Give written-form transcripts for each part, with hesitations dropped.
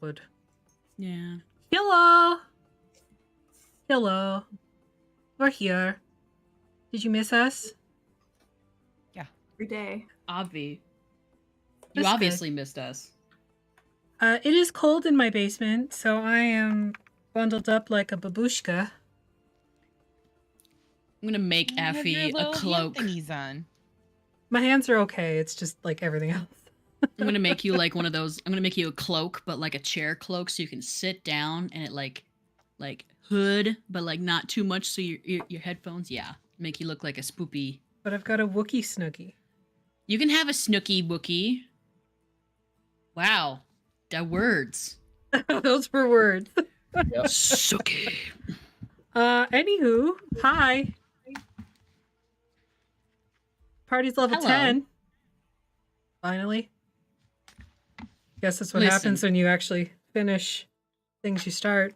wood. Yeah. Hello! Hello. We're here. Did you miss us? Yeah. Every day. You That's obviously missed us. It is cold in my basement, so I am bundled up like a babushka. I'm gonna make You have your Effie a little hand cloak. thingies on. My hands are okay. It's just like everything else. I'm gonna make you like one of those. I'm gonna make you a cloak, but like a chair cloak, so you can sit down and it like hood, but like not too much, so your headphones, yeah, make you look like a spoopy. But I've got a Wookiee Snookie. You can have a Snooky Wookie. Wow, the words. Those were words. Yep. Suki. Anywho, hi. Party's level Hello. 10. Finally. Guess that's what Listen. happens when you actually finish things you start.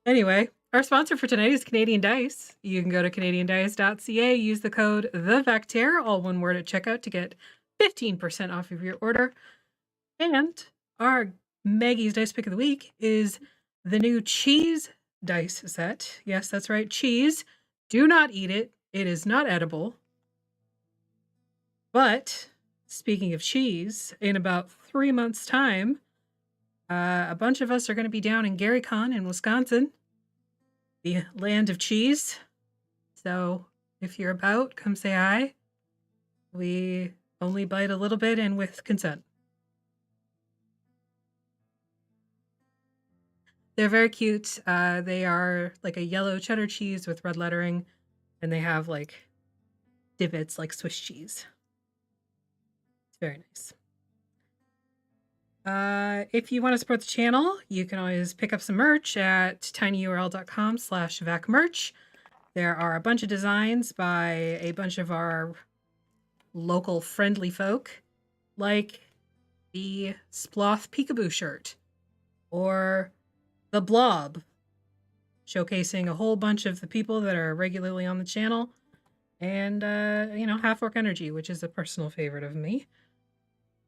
Anyway, our sponsor for tonight is Canadian Dice. You can go to canadiandice.ca, use the code THEVECTER, all one word at checkout, to get 15% off of your order. And our Maggie's Dice Pick of the Week is the new cheese dice set. Yes, that's right, cheese. Do not eat it. It is not edible. But speaking of cheese, in about 3 months' time, a bunch of us are going to be down in GaryCon in Wisconsin, the land of cheese. So if you're about, come say hi. We only bite a little bit and with consent. They're very cute. They are like a yellow cheddar cheese with red lettering, and they have like divots like Swiss cheese. It's very nice. If you want to support the channel, you can always pick up some merch at tinyurl.com/vacmerch. There are a bunch of designs by a bunch of our local friendly folk, like the Sploth Peekaboo shirt, or the Blob, showcasing a whole bunch of the people that are regularly on the channel, and, Half Orc Energy, which is a personal favorite of me.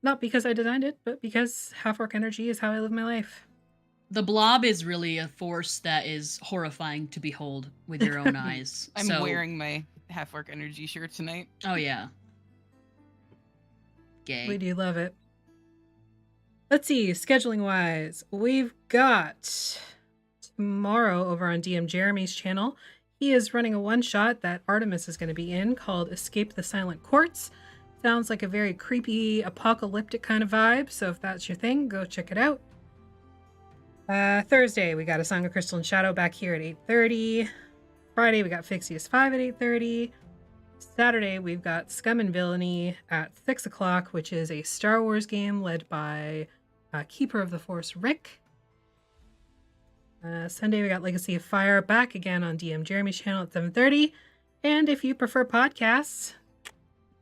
Not because I designed it, but because Half Orc Energy is how I live my life. The Blob is really a force that is horrifying to behold with your own eyes. I'm So- wearing my Half-Orc Energy shirt tonight. Oh yeah. Gay. We do love it. Let's see, scheduling wise, we've got tomorrow over on DM Jeremy's channel. He is running a one-shot that Artemis is going to be in called Escape the Silent Courts. Sounds like a very creepy, apocalyptic kind of vibe, so if that's your thing, go check it out. Thursday, we got A Song of Crystal and Shadow back here at 8:30. Friday, we got Fixius 5 at 8:30. Saturday, we've got Scum and Villainy at 6 o'clock, which is a Star Wars game led by Keeper of the Force Rick. Sunday, we got Legacy of Fire back again on DM Jeremy's channel at 7:30. And if you prefer podcasts,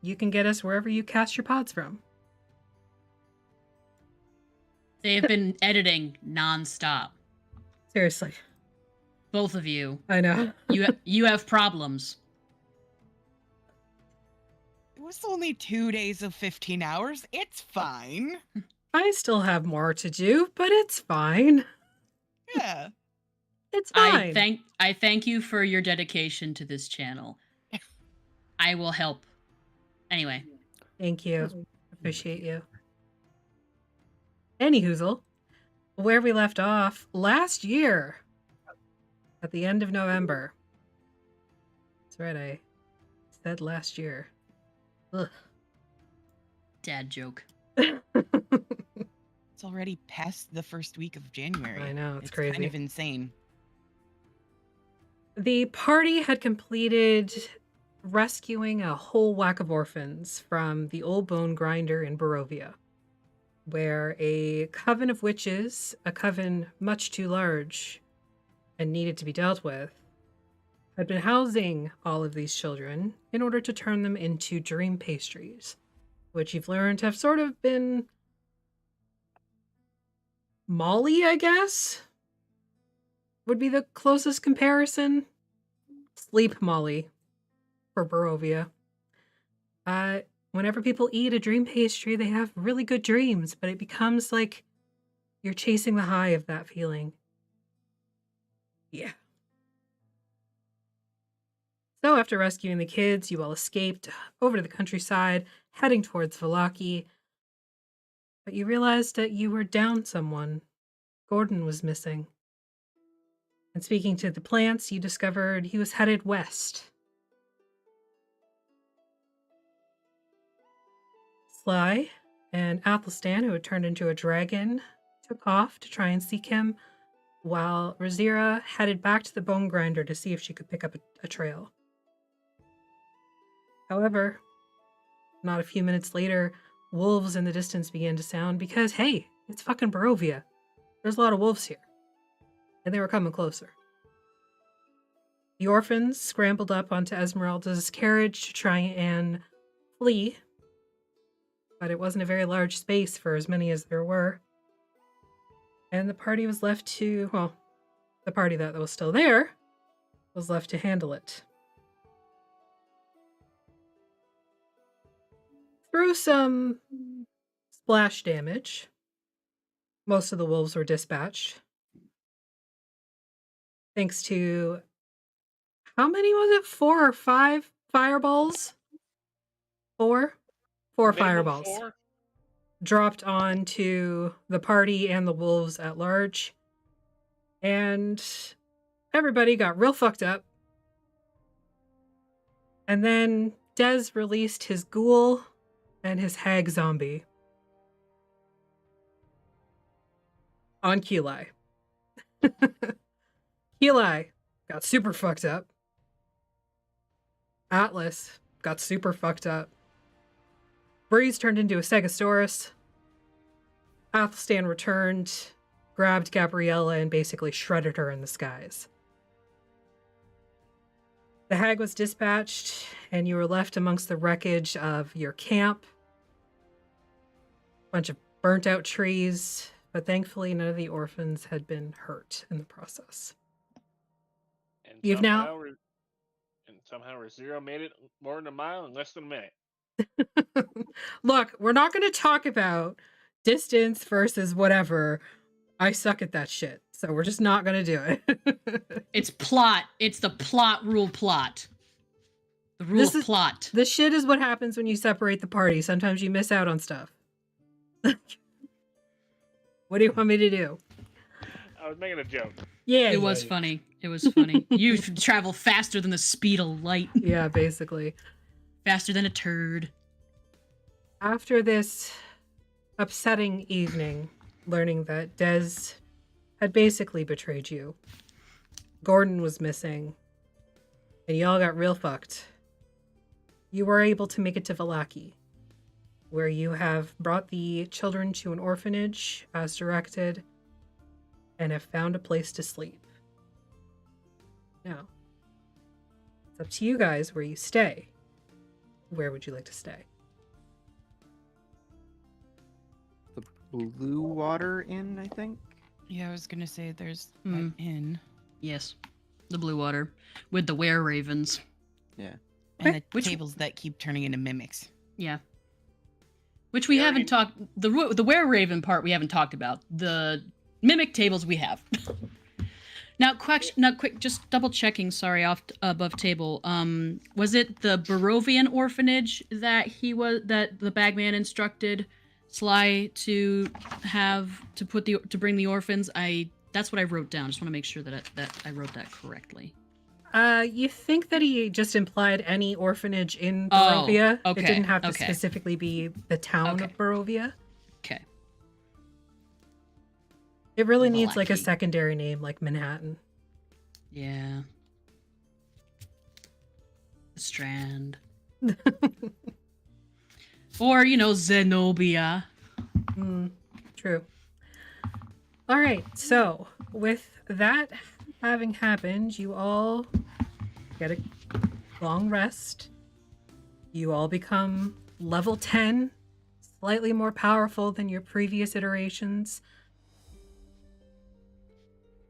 you can get us wherever you cast your pods from. They have been editing nonstop. Seriously. Both of you. I know. You have problems. It was only 2 days of 15 hours. It's fine. I still have more to do, but it's fine. Yeah. It's fine. I thank you for your dedication to this channel. I will help. Anyway. Thank you. Appreciate you. Anyhoozle, where we left off last year, at the end of November. That's right, I said last year. Ugh. Dad joke. It's already past the first week of January. I know, it's Kind crazy. of insane. The party had completed rescuing a whole whack of orphans from the old bone grinder in Barovia, where a coven of witches, a coven much too large and needed to be dealt with, had been housing all of these children in order to turn them into dream pastries, which you've learned have sort of been Molly, I guess, would be the closest comparison. Sleep Molly for Barovia. Whenever people eat a dream pastry, they have really good dreams, but it becomes like You're chasing the high of that feeling. Yeah. So after rescuing the kids, you all escaped over to the countryside, heading towards Valaki. But you realized that you were down someone. Gordon was missing. And speaking to the plants, you discovered he was headed west. Sly and Athelstan, who had turned into a dragon, took off to try and seek him, while Razira headed back to the bone grinder to see if she could pick up a trail. However, not a few minutes later, wolves in the distance began to sound because, hey, it's fucking Barovia. There's a lot of wolves here. And they were coming closer. The orphans scrambled up onto Esmeralda's carriage to try and flee, but it wasn't a very large space for as many as there were. And the party was left to, well, the party that was still there was left to handle it. Through some splash damage, most of the wolves were dispatched. Thanks to, how many was it? 4 or 5 fireballs? 4? 4 Minimum fireballs. 4? Dropped onto the party and the wolves at large. And everybody got real fucked up. And then Dez released his ghoul and his hag zombie on Keli. Keli got super fucked up. Atlas got super fucked up. Breeze turned into a Stegosaurus. Athelstan returned, grabbed Gabriella, and basically shredded her in the skies. The hag was dispatched, and you were left amongst the wreckage of your camp. A bunch of burnt out trees, but thankfully none of the orphans had been hurt in the process. And You've now- somehow Razira made it more than a mile in less than a minute. Look, we're not going to talk about distance versus whatever. I suck at that shit, so we're just not going to do it. It's plot. It's the plot rule plot. The rule of plot. This shit is what happens when you separate the party. Sometimes you miss out on stuff. What do you want me to do? I was making a joke. Yeah, It was funny. It was funny. You travel faster than the speed of light. Yeah, basically. Faster than a turd. After this upsetting evening, learning that Dez had basically betrayed you, Gordon was missing, and y'all got real fucked, you were able to make it to Valaki, where you have brought the children to an orphanage as directed and have found a place to sleep. Now, it's up to you guys where you stay. Where would you like to stay? The Blue Water Inn, I think. Yeah, I was gonna say there's Mm. an inn Yes. The blue water. With the were ravens. Yeah. and the Which- tables that keep turning into mimics. Yeah. Which we Very haven't in- talked. The were raven part we haven't talked about. The mimic tables we have. Now, quick, just double checking. Sorry, above table. Was it the Barovian orphanage that the bagman instructed Sly to bring the orphans? That's what I wrote down. Just want to make sure that I wrote that correctly. You think that he just implied any orphanage in Oh, Barovia? okay, It didn't have to okay. specifically be the town Okay. of Barovia. Okay. It really needs like a Valaki. secondary name like Manhattan. Yeah. The Strand. Or, Zenobia. True. All right. So with that having happened, you all get a long rest. You all become level 10, slightly more powerful than your previous iterations.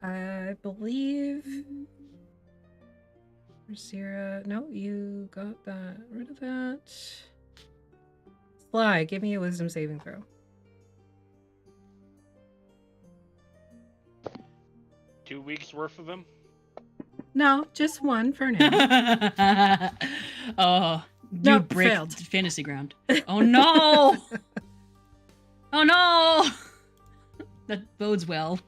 I believe Zira. No, you got that. Rid of that. Sly, give me a wisdom saving throw. 2 weeks worth of them? No, just one for now. Oh, dude, Nope, break failed. fantasy ground. Oh no! Oh no! That bodes well.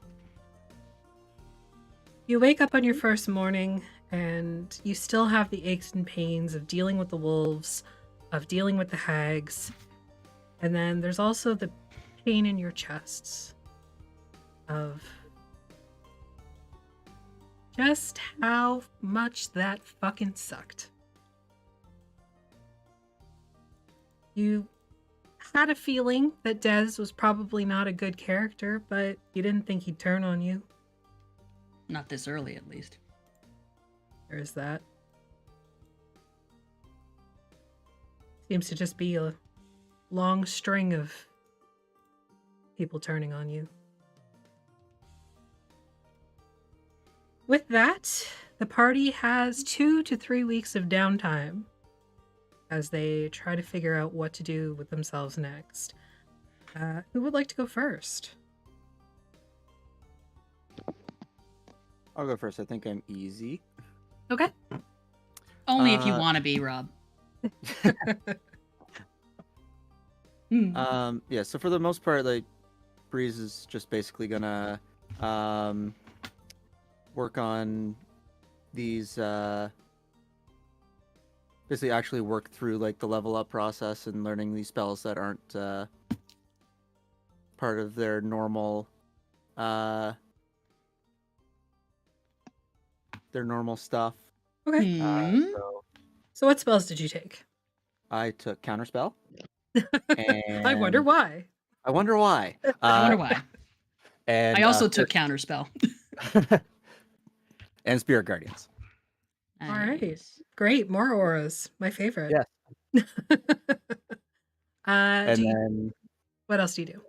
You wake up on your first morning, and you still have the aches and pains of dealing with the wolves, of dealing with the hags, and then there's also the pain in your chests of just how much that fucking sucked. You had a feeling that Dez was probably not a good character, but you didn't think he'd turn on you. Not this early, at least. There's that. Seems to just be a long string of people turning on you. With that, the party has 2 to 3 weeks of downtime as they try to figure out what to do with themselves next. Who would like to go first? I'll go first. I think I'm easy. Okay. Only if you Uh, want to be, Rob. Yeah, so for the most part, like, Breeze is just basically gonna work on these basically actually work through like the level up process and learning these spells that aren't part of their normal stuff. Okay. So what spells did you take? I took Counterspell. I wonder And why. I wonder why. I wonder why. And I also took Counterspell. and Spirit Guardians. All right. Nice. Great. More auras. My favorite. Yes. uh, And do you- then what else do you do?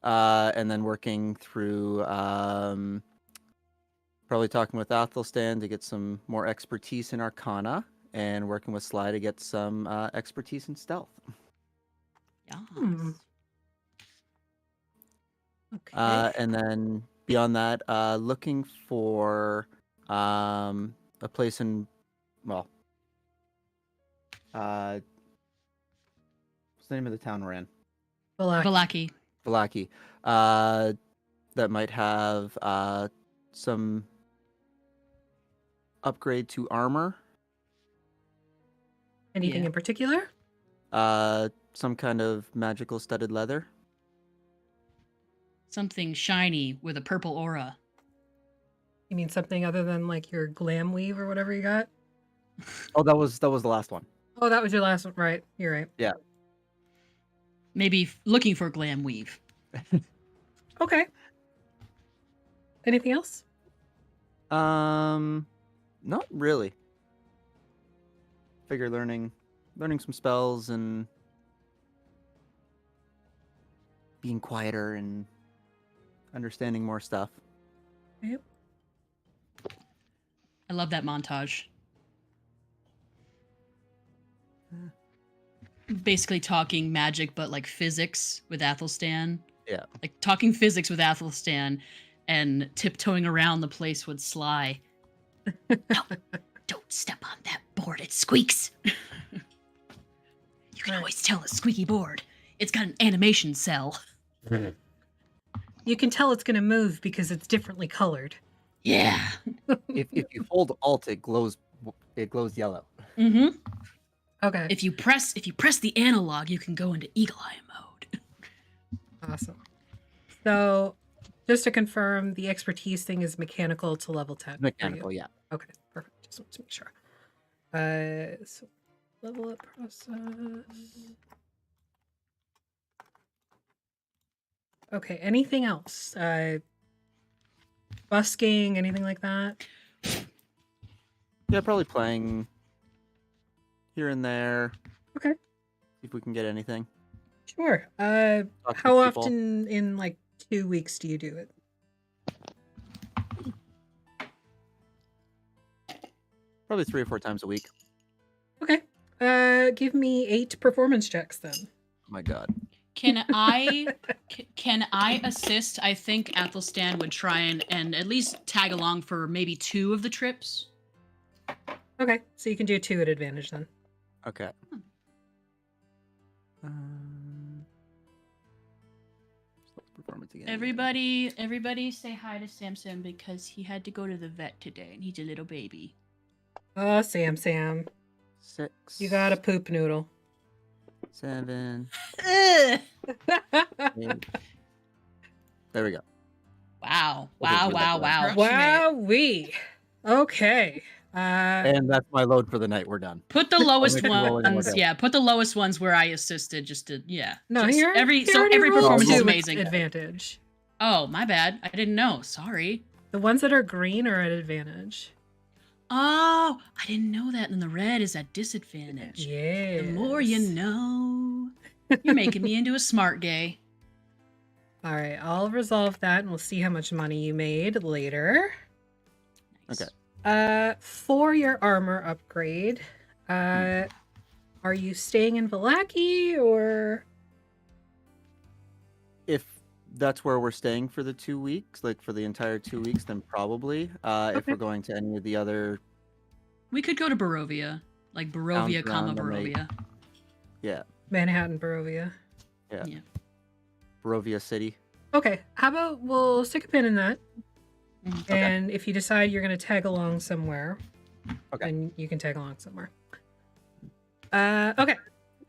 and then working through probably talking with Athelstan to get some more expertise in Arcana, and working with Sly to get some expertise in Stealth. Yes. Okay. And then beyond that, looking for a place in, well, what's the name of the town we're in? Valaki. Valaki. Valaki. That might have some upgrade to armor. Anything Yeah. in particular? Some kind of magical studded leather. Something shiny with a purple aura. You mean something other than like your glam weave or whatever you got? Oh, that was the last one. Oh, that was your last one. Right. You're right. Yeah. Maybe looking for glam weave. Okay. Anything else? Not really. Figure learning some spells and being quieter and understanding more stuff. Yep. I love that montage. Basically talking magic, but like physics with Athelstan. Yeah. Like talking physics with Athelstan and tiptoeing around the place with Sly. No, don't step on that board. It squeaks. You can always tell a squeaky board. It's got an animation cell. You can tell it's going to move because it's differently colored. Yeah. If you hold Alt, it glows yellow. Mm-hmm. Okay. If you press the analog, you can go into eagle eye mode. Awesome. So, just to confirm, the expertise thing is mechanical to level 10. for you. Mechanical, yeah. Okay, perfect. Just want to make sure. So level up process. Okay, anything else? Busking, anything like that? Yeah, probably playing here and there. Okay. See if we can get anything. Sure. Talk to How people. often in like 2 weeks do you do it? Probably 3 or 4 times a week. Okay. Give me 8 performance checks then. Oh my god. Can I assist? I think Athelstan would try and at least tag along for maybe 2 of the trips. Okay, so you can do 2 at advantage then. Okay. Performance again. Everybody say hi to Samson because he had to go to the vet today and he's a little baby. Oh, Sam. 6. You got a poop noodle. 7. Ugh. 8. There we go. Wow. Wowee. Okay. And that's my load for the night. We're done. Put the lowest make it rolling ones. with it. Yeah, put the lowest ones where I assisted just to No, just you're every you already rolled performance is 2 with amazing. advantage. Oh, my bad. I didn't know. Sorry. The ones that are green are at advantage. Oh, I didn't know that. And the red is at disadvantage. Yeah. The more you know. You're making me into a smart gay. All right, I'll resolve that and we'll see how much money you made later. Nice. Okay. For your armor upgrade, are you staying in Vallaki or? If that's where we're staying for the 2 weeks, like for the entire 2 weeks, then probably. If Okay. we're going to any of the other, We could go to Barovia. Like Barovia, Towns around the lake. Barovia. yeah, Manhattan, Barovia. Yeah. Barovia City. Okay, how about we'll stick a pin in that, Mhm. and if you decide you're going to tag along somewhere, Okay. then you can tag along somewhere. Okay,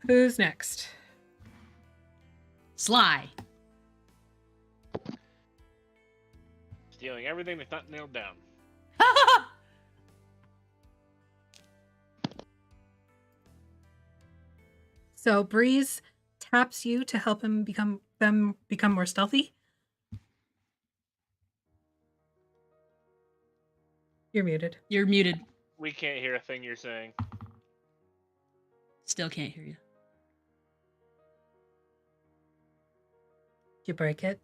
who's next? Sly. Stealing everything that's not nailed down. So Breeze taps you to help him become more stealthy. You're muted. You're muted. We can't hear a thing you're saying. Still can't hear you. Did you break it?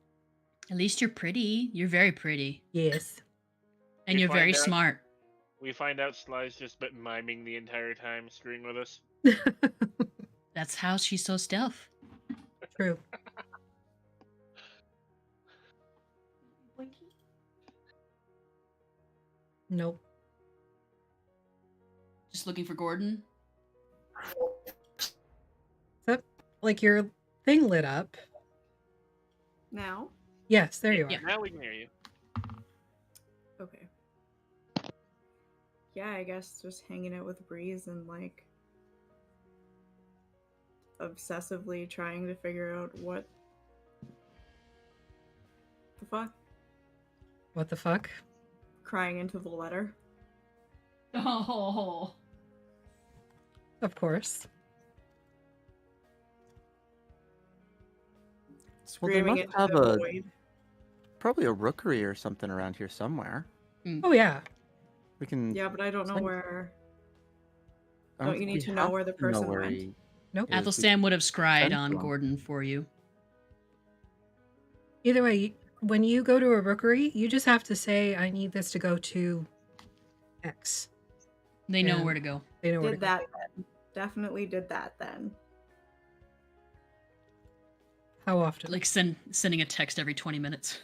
At least you're pretty. You're very pretty. Yes. And We you're very find out- smart. We find out Sly's just been miming the entire time, screwing with us. That's how she's so stealth. True. Nope. Just looking for Gordon. Like your thing lit up. Now? Yes, there you are. Yeah. Now we can hear you. Okay. Yeah, I guess just hanging out with Breeze and like obsessively trying to figure out what the fuck. What the fuck? Crying into the letter. Oh. Of course. Well, they Screaming must into have the void. probably a rookery or something around here somewhere. Oh yeah. We can. Yeah, but I don't know Send- where. I Don't think you need we to know have where the to know person where went? he Nope. is. Athelstan would have scried send on to him. Gordon for you. Either way, when you go to a rookery, you just have to say, "I need this to go to X." They know Yeah. where to go. They know where to Did go. that then. Definitely did that then. How often? Like sending a text every 20 minutes.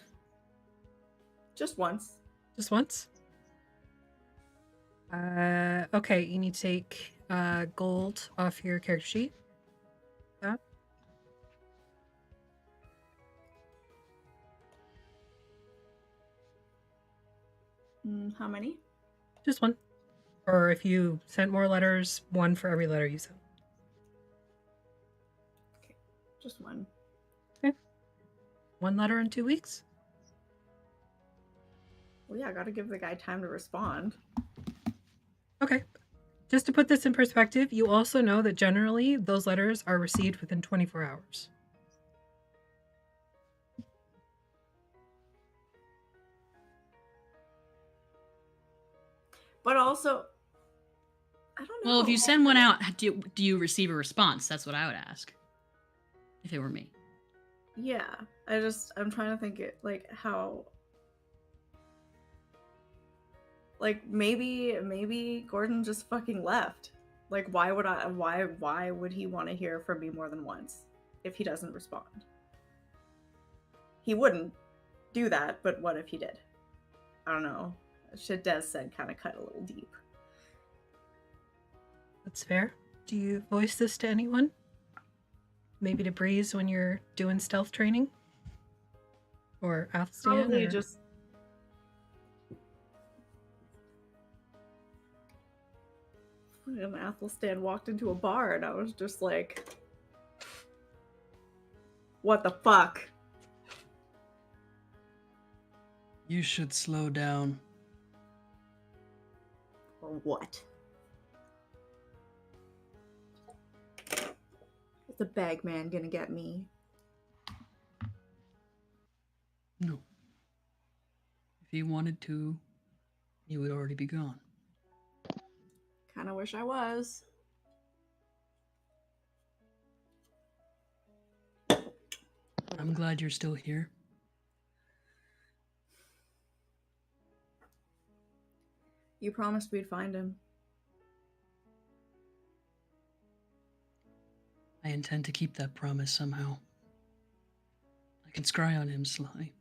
Just once. Just once? Okay, you need to take gold off your character sheet. How many? Just one. Or if you sent more letters, one for every letter you sent. Just one. One letter in 2 weeks? Well, yeah, I gotta give the guy time to respond. Okay. Just to put this in perspective, you also know that generally those letters are received within 24 hours. Oh. But also, I don't know. Well, if you send one out, do you receive a response? That's what I would ask. If it were me. Yeah, I'm trying to think it like how. Like maybe Gordon just fucking left. Like why would he want to hear from me more than once? if he doesn't respond? He wouldn't do that, but what if he did? I don't know. Shit Des said kind of cut a little deep. That's fair. Do you voice this to anyone? Maybe to Breeze when you're doing stealth training? Or Athelstan? Probably or... just. When Athelstan walked into a bar and I was just like, what the fuck? You should slow down. Or what? Is the bag man gonna get me? No. If he wanted to, he would already be gone. Kinda wish I was. I'm glad you're still here. You promised we'd find him. I intend to keep that promise somehow. I can scry on him, Sly.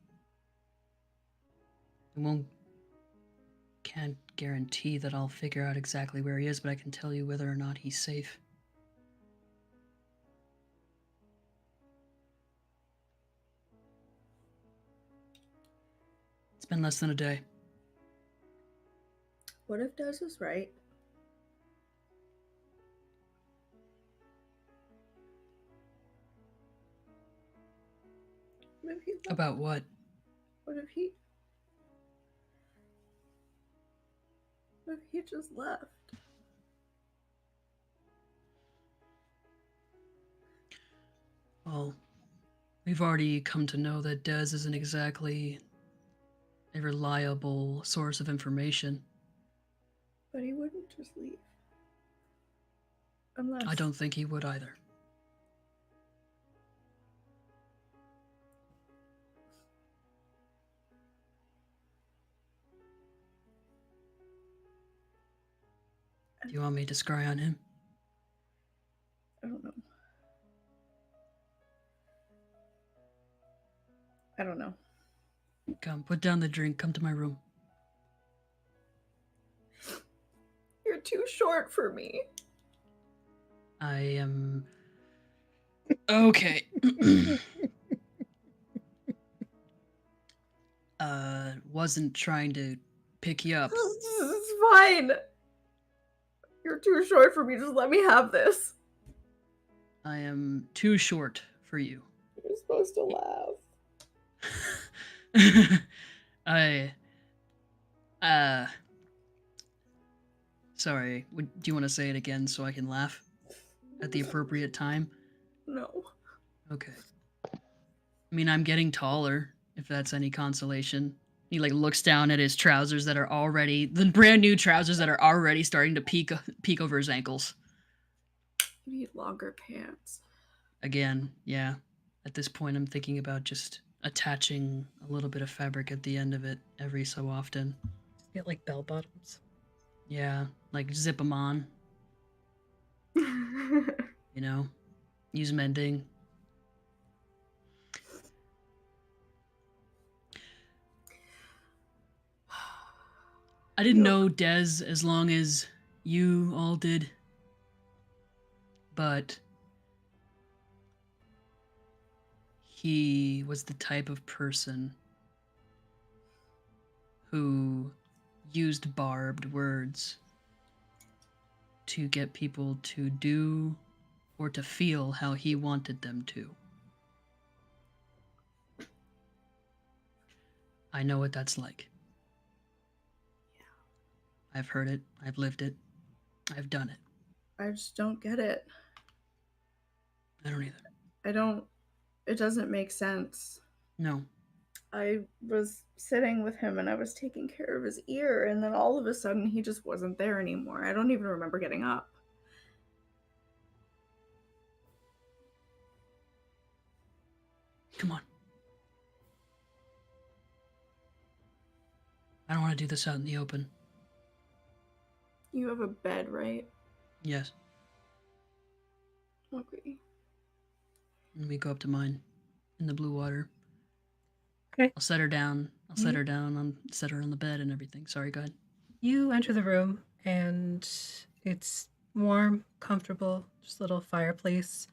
Can't guarantee that I'll figure out exactly where he is, but I can tell you whether or not he's safe. It's been less than a day. What if Des is right? What if he left? About what? What if he just left? Well, we've already come to know that Dez isn't exactly a reliable source of information. But he wouldn't just leave. Unless I don't think he would either. Do you want me to scry on him? I don't know. I don't know. Come, put down the drink. Come to my room. You're too short for me. I am... Okay. Wasn't trying to pick you up. It's fine. You're too short for me. Just let me have this. I am too short for you. You're supposed to laugh. Sorry, do you want to say it again so I can laugh at the appropriate time? No. Okay. I mean, I'm getting taller, if that's any consolation. He, like, looks down at his trousers that are already, the brand new trousers that are already starting to peek over his ankles. You need longer pants. Again, yeah. At this point, I'm thinking about just attaching a little bit of fabric at the end of it every so often. Get like bell bottoms. Yeah, like zip them on, you know? Use mending. I didn't know Dez as long as you all did, but he was the type of person who used barbed words to get people to do or to feel how he wanted them to. I know what that's like. I've heard it, I've lived it, I've done it. I just don't get it. I don't either. It doesn't make sense. No. I was sitting with him and I was taking care of his ear, and then all of a sudden he just wasn't there anymore. I don't even remember getting up. Come on. I don't want to do this out in the open. You have a bed, right? Yes. Okay. And we go up to mine in the blue water. Okay. I'll set her down. I'll set Mhm. her down. Set her on the bed and everything. Sorry, go ahead. You enter the room, and it's warm, comfortable, just a little fireplace.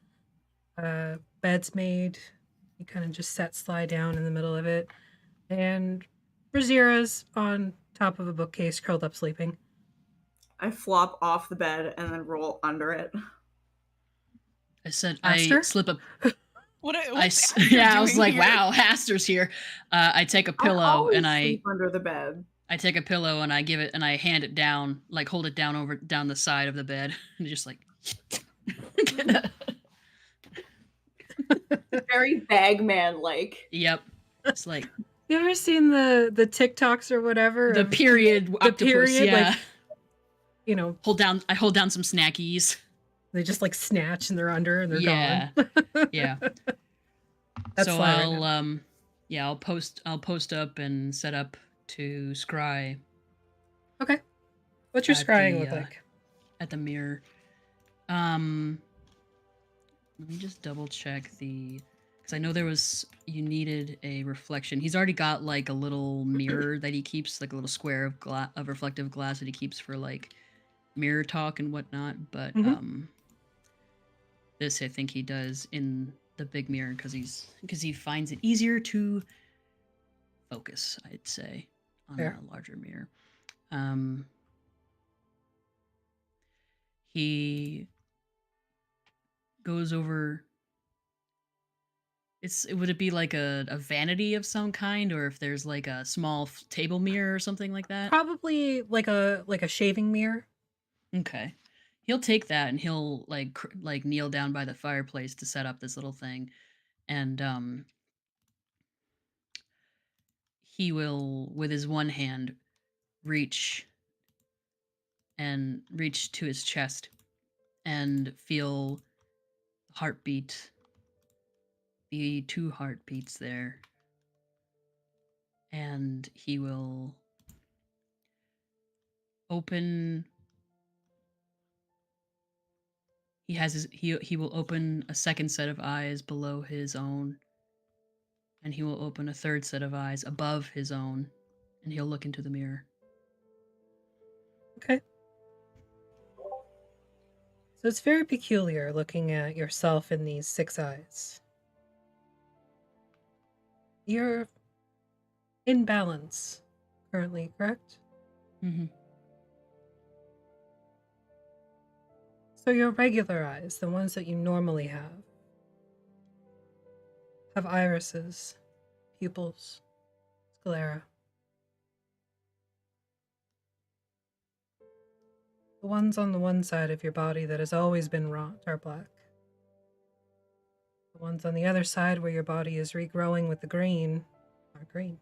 Bed's made. You kind of just slide down in the middle of it. And Razira's on top of a bookcase, curled up sleeping. I flop off the bed and then roll under it. I said Aster? I slip a. What's Aster Yeah, I was doing like, here? wow, Aster's here. I take a pillow always and I sleep under the bed. take a pillow and I give it and I hand it down, like hold it down the side of the bed, and just like. Very Bagman like. Yep. It's like You ever seen the TikToks or whatever? the of period the octopus. period, Yeah. like, you know, I hold down some snackies. they just like snatch and they're under and they're Yeah. gone. Yeah. That's So fine right I'll now. I'll post up and set up to scry Okay. What's your at scrying the, look like? at the mirror. Let me just double check because I know you needed a reflection. He's already got like a little mirror that he keeps, like a little square of reflective glass that he keeps for like mirror talk and whatnot. But this I think he does in the big mirror because he finds it easier to focus, I'd say, on Fair. a larger mirror. He goes over. Would it be like a vanity of some kind, or if there's like a small table mirror or something like that? Probably like a shaving mirror. Okay. He'll take that and he'll like kneel down by the fireplace to set up this little thing, and he will with his one hand reach to his chest and feel heartbeat, the 2 heartbeats there, and he will open. He will open a second set of eyes below his own, and he will open a third set of eyes above his own, and he'll look into the mirror. Okay. So it's very peculiar looking at yourself in these 6 eyes. You're in balance currently, correct? Mm-hmm. So your regular eyes, the ones that you normally have irises, pupils, sclera. The ones on the one side of your body that has always been wrought are black. The ones on the other side where your body is regrowing with the green are green.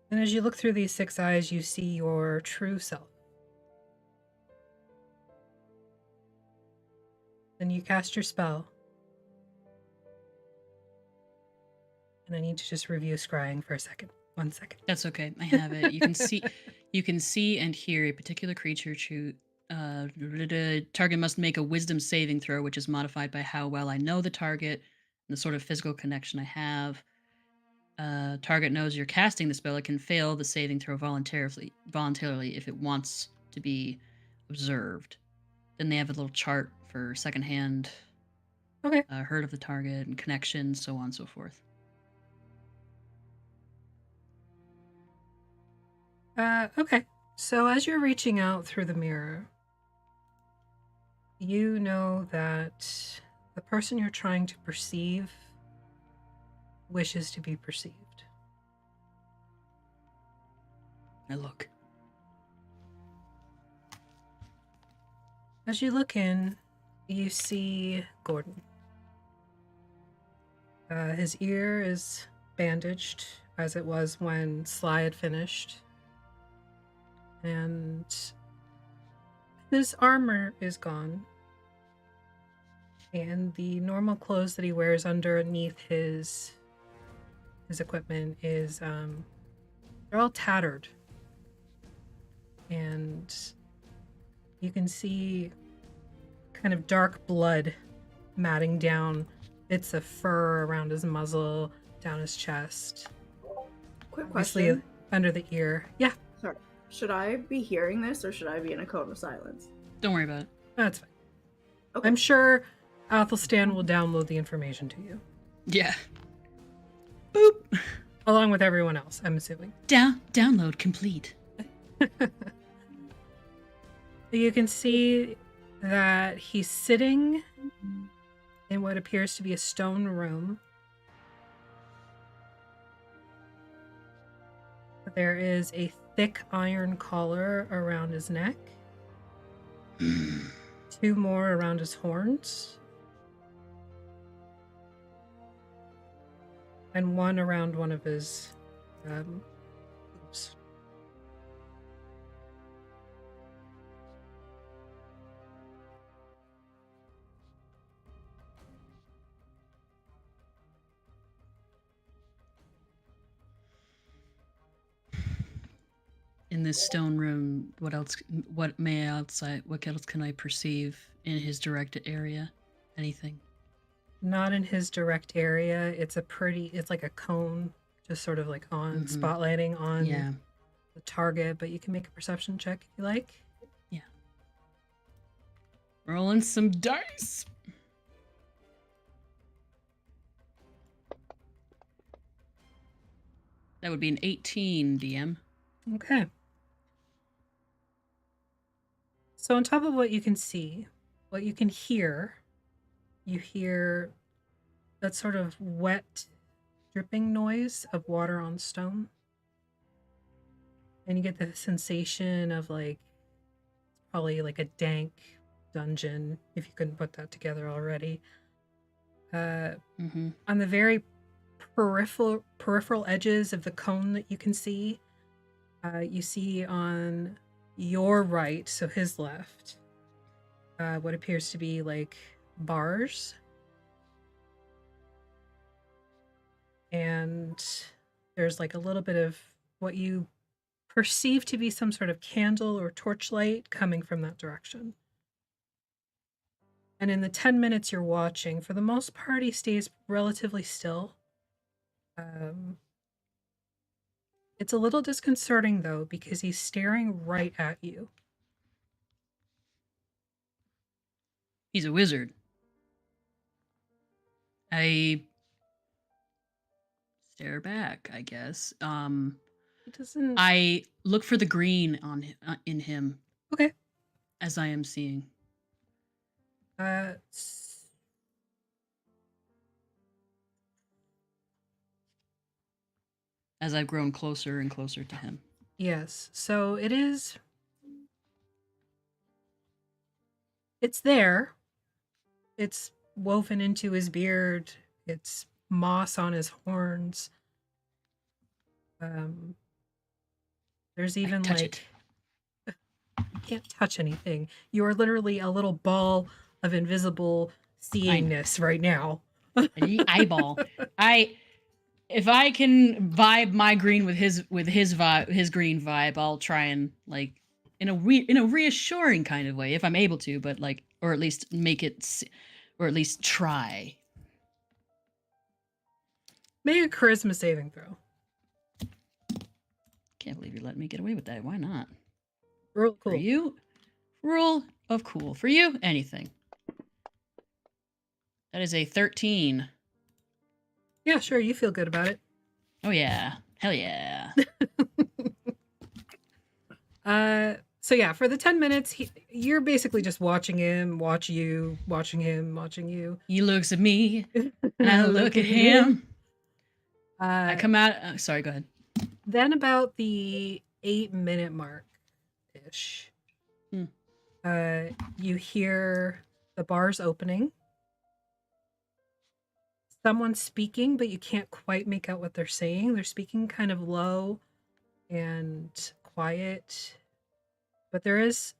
And as you look through these 6 eyes, you see your true self. Then you cast your spell. And I need to just review scrying for a second. 1 second. That's okay. I have it. You can see and hear a particular creature target must make a wisdom saving throw, which is modified by how well I know the target and the sort of physical connection I have. Target knows you're casting the spell. It can fail the saving throw voluntarily if it wants to be observed. Then they have a little chart for secondhand Okay. hurt of the target and connection, so on and so forth. Okay. So as you're reaching out through the mirror, you know that the person you're trying to perceive wishes to be perceived. I look. As you look in, you see Gordon. His ear is bandaged, as it was when Sly had finished. And his armor is gone. And the normal clothes that he wears underneath his equipment is they're all tattered. And you can see kind of dark blood matting down bits of fur around his muzzle, down his chest. Quick Obviously, question. under the ear. Yeah, Sorry. Should I be hearing this or should I be in a cone of silence? Don't worry about it. that's fine. Okay. I'm sure Athelstan will download the information to you, Yeah. Boop. along with everyone else, I'm assuming. Download complete. You can see that he's sitting in what appears to be a stone room. There is a thick iron collar around his neck, 2 more around his horns, and 1 around one of his hooves. In this stone room, what else can I perceive in his direct area? Anything? Not in his direct area. It's like a cone, just sort of like on spotlighting on Yeah. the target, but you can make a perception check if you like. Yeah. Rolling some dice. That would be an 18, DM. Okay. So on top of what you can see, what you can hear, you hear that sort of wet dripping noise of water on stone. And you get the sensation of like, probably like a dank dungeon, if you couldn't put that together already. Mm-hmm. On the very peripheral edges of the cone that you can see, you see on your right, so his left, what appears to be like bars. And there's like a little bit of what you perceive to be some sort of candle or torchlight coming from that direction. And in the 10 minutes you're watching, for the most part, he stays relatively still. It's a little disconcerting, though, because he's staring right at you. He's a wizard. I stare back, I guess. He doesn't. I look for the green in him. Okay. As I am seeing. As I've grown closer and closer to him. Yes. So it is. It's there. It's woven into his beard. It's moss on his horns. There's even touch like you can't touch anything. You are literally a little ball of invisible seeingness right now. Eyeball. If I can vibe my green with his vibe, his green vibe, I'll try and like in a reassuring kind of way if I'm able to, but like, or at least make it, or at least try. Make a charisma saving throw. Can't believe you let me get away with that. Why not? Real cool. For you, rule of cool. For you, anything. That is a 13. Yeah, sure. You feel good about it. Oh yeah, hell yeah. So yeah, for the 10 minutes, you're basically just watching him, watching him, watching you. He looks at me, and I look at him. I come out. Sorry, go ahead. Then about the 8-minute mark ish, you hear the bars opening. Someone's speaking, but you can't quite make out what they're saying. They're speaking kind of low and quiet, but there is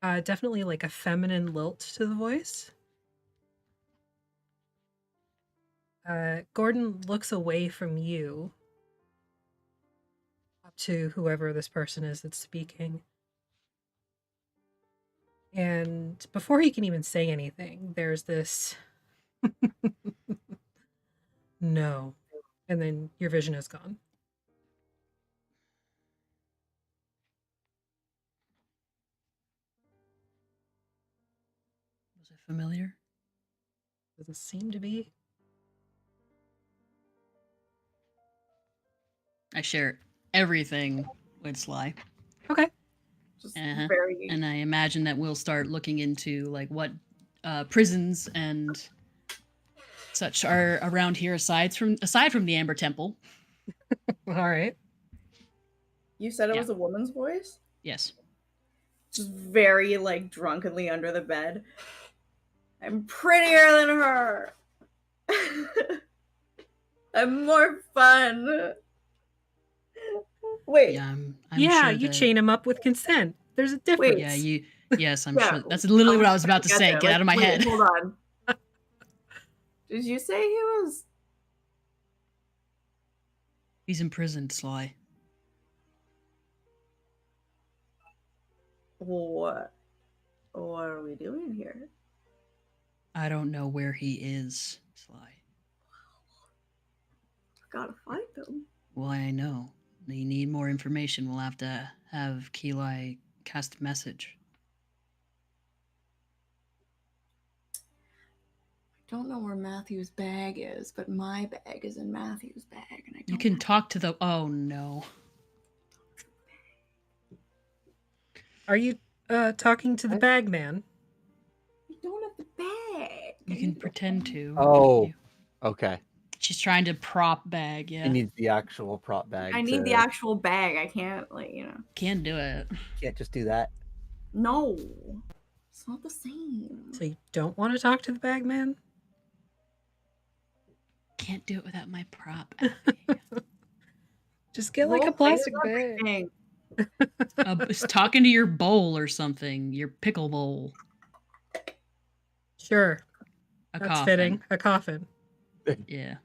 definitely like a feminine lilt to the voice. Gordon looks away from you up to whoever this person is that's speaking. And before he can even say anything, there's this no. And then your vision is gone. Was it familiar? Does it seem to be? I share everything with Sly. Okay. Just Uh-huh. very. And I imagine that we'll start looking into like what prisons and such are around here aside from the Amber Temple. All right. You said it Yeah. was a woman's voice? Yes. Just very, like, drunkenly under the bed. I'm prettier than her. I'm more fun. Wait. Yeah, I'm yeah, sure you that, chain him up with consent. There's a difference. Wait. Yeah, you. Yes, I'm Yeah. sure. That's literally what I was about to Get say. there. Get out of my Wait, head. Hold on. Did you say he was? He's imprisoned, Sly. What? What are we doing here? I don't know where he is, Sly. Gotta find him. Well, I know. You need more information. We'll have to have Keli cast a message. I don't know where Matthew's bag is, but my bag is in Matthew's bag, and I don't. You can talk to the. Oh no. Are you talking to the bag man? I don't have the bag. You can pretend to. Oh, You- okay. She's trying to prop bag. He Yeah. needs the actual prop bag. I need the actual bag. I can't, like, Can't do it. Can't just do that. No, it's not the same. So you don't want to talk to the bag man? Can't do it without my prop. Just get like a Role plastic play is bag. everything. It's talking to your bowl or something. Your pickle bowl. Sure. A That's coffin. fitting. A coffin. Yeah.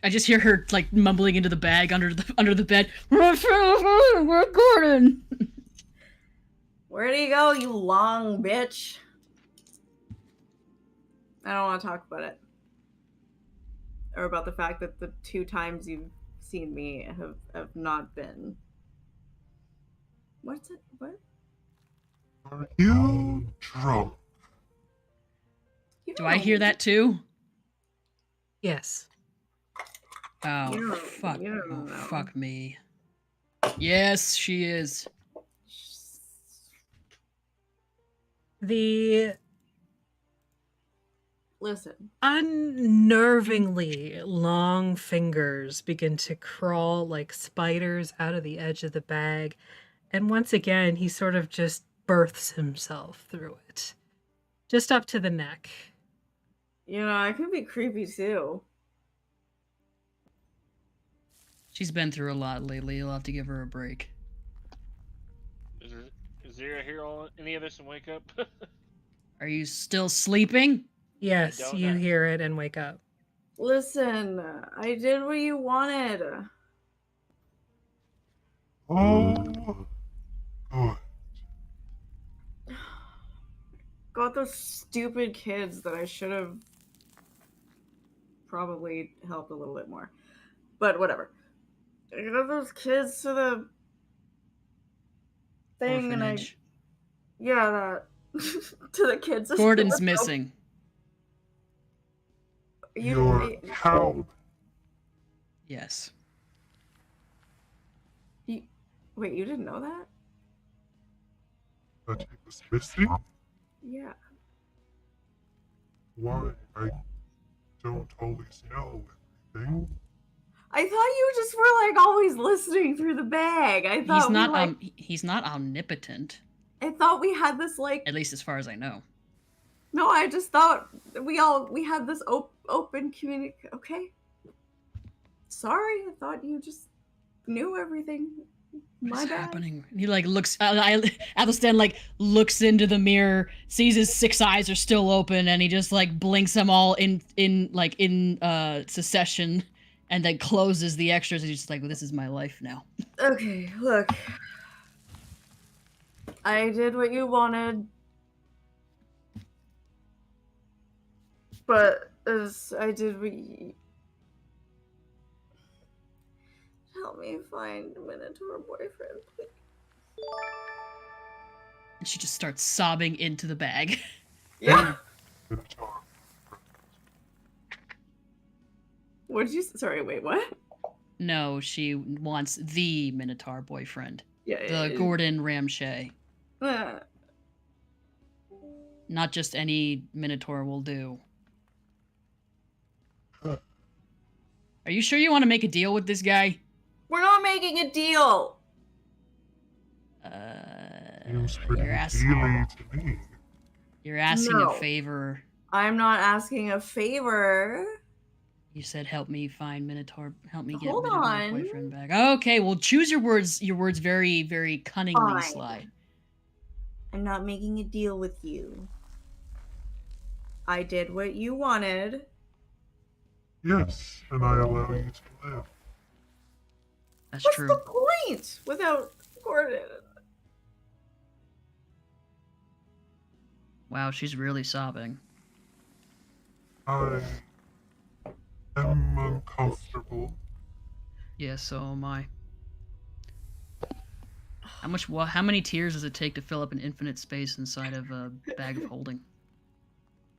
I just hear her like mumbling into the bag under the bed. We're Gordon. Where do you go, you long bitch? I don't want to talk about it. Or about the fact that the 2 times you've seen me have not been. What's it? What? Are you drunk? You Do don't I know hear me. that too? Yes. Oh You don't- fuck! you don't Oh know. fuck me. Yes, she is. The Listen. unnervingly long fingers begin to crawl like spiders out of the edge of the bag. And once again, he sort of just births himself through it. Just up to the neck. I can be creepy too. She's been through a lot lately. You'll have to give her a break. Is Zira hear any of this and wake up? Are you still sleeping? Yes, don't you know. hear it and wake up. Listen, I did what you wanted. Oh, good. Got those stupid kids that I should have probably helped a little bit more. But whatever. I got those kids to the thing and I Orphanage. that to the kids. Gordon's missing. You're a coward. Yes. Wait, you didn't know that? That he was missing? Yeah. Why? I don't always know everything. I thought you just were like always listening through the bag. I thought He's not omnipotent, I thought we had this like at least as far as I know. no, I just thought we had this open communication. Okay. Sorry, I thought you just knew everything. What's My bad. happening? He like looks. Athelstan like looks into the mirror, sees his 6 eyes are still open, and he just like blinks them all in succession, and then closes the extras. And he's just like, well, "This is my life now." Okay, look. I did what you wanted. But as I did what you... Help me find Minotaur boyfriend, please. And she just starts sobbing into the bag. Yeah. Minotaur. What'd you... Sorry, wait, what? No, she wants the Minotaur boyfriend. Yeah, The Gordon Ramshay. Uh, Not just any Minotaur will do. Are you sure you want to make a deal with this guy? we're not making a deal. Seems pretty You're asking, dealy to me. you're asking No. a favor. I'm not asking a favor. You said help me find Minotaur, help me get Hold Minotaur on. boyfriend back. Okay, well choose your words very, very cunningly, Fine. Sly. I'm not making a deal with you. I did what you wanted. Yes, and I allow you to live. That's What's true. the point without Gordon? Wow, she's really sobbing. I am uncomfortable. Yeah, so am I. How many tears does it take to fill up an infinite space inside of a bag of holding?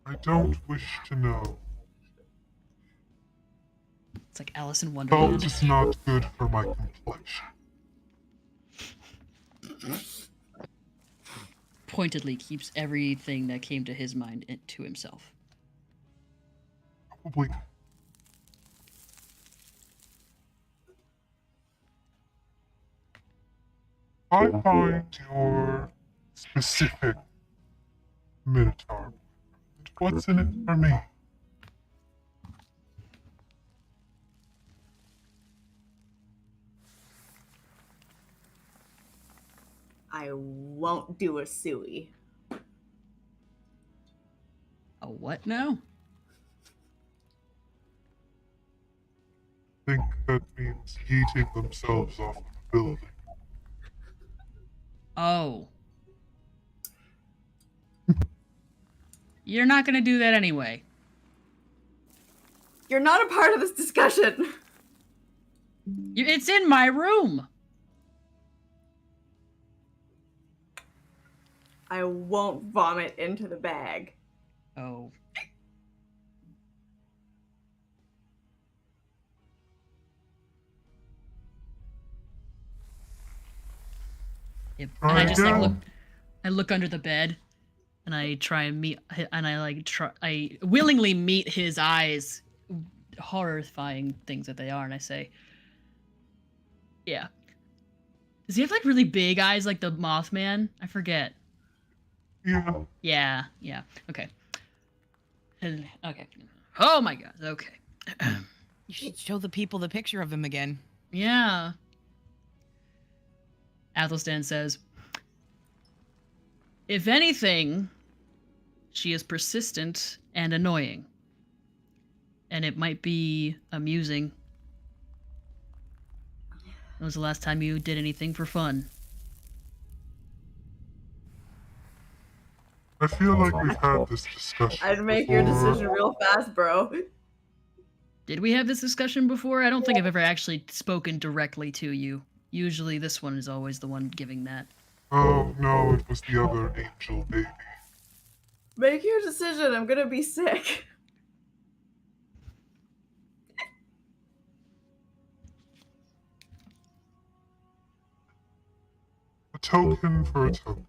I don't wish to know. It's like Alice in Salt Wonderland. is not good for my complexion. Pointedly keeps everything that came to his mind to himself. Probably. I find your specific Minotaur. What's in it for me? I won't do a suey. A what now? I think that means yeeting themselves off of a building. Oh. You're not gonna do that anyway. You're not a part of this discussion. It's in my room. I won't vomit into the bag. Oh. Yep. And I just like look under the bed, and I try and I willingly meet his eyes, horrifying things that they are, and I say, yeah. Does he have like really big eyes like the Mothman? I forget. Yeah. Yeah. Okay. Okay. Oh my god. Okay. You should show the people the picture of him again. Yeah. Athelstan says, if anything, she is persistent and annoying. And it might be amusing. When was the last time you did anything for fun? I feel like we've had this discussion. I'd make before. your decision real fast, bro. Did we have this discussion before? I don't think I've ever actually spoken directly to you. Usually this one is always the one giving that. Oh no, it was the other angel baby. Make your decision. I'm gonna be sick. A token for a token.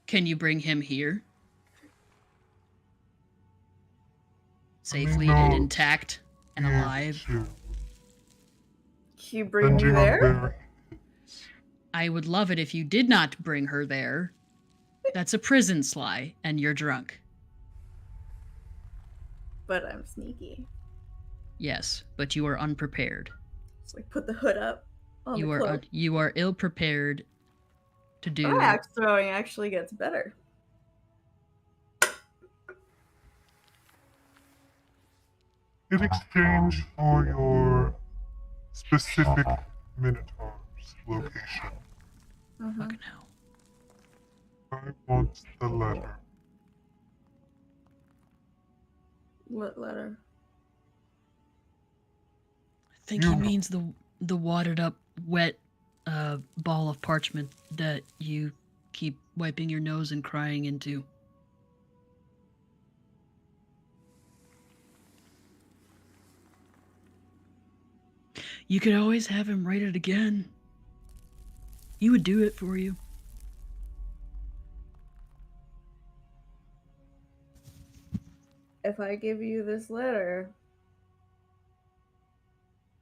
Can you bring him here? Safely no. and intact and Yeah, alive? sure. Can you bring me Depending on there? where he is. I would love it if you did not bring her there. That's a prison, Sly, and you're drunk. But I'm sneaky. Yes, but you are unprepared. So like put the hood up on You the are cloak. you are ill prepared to do. Oh, axe throwing actually gets better. In exchange for your specific minotaurs, location. Fucking hell. I want the letter. What letter? I think You he know. means the watered up, wet ball of parchment that you keep wiping your nose and crying into. You could always have him write it again. He would do it for you. If I give you this letter,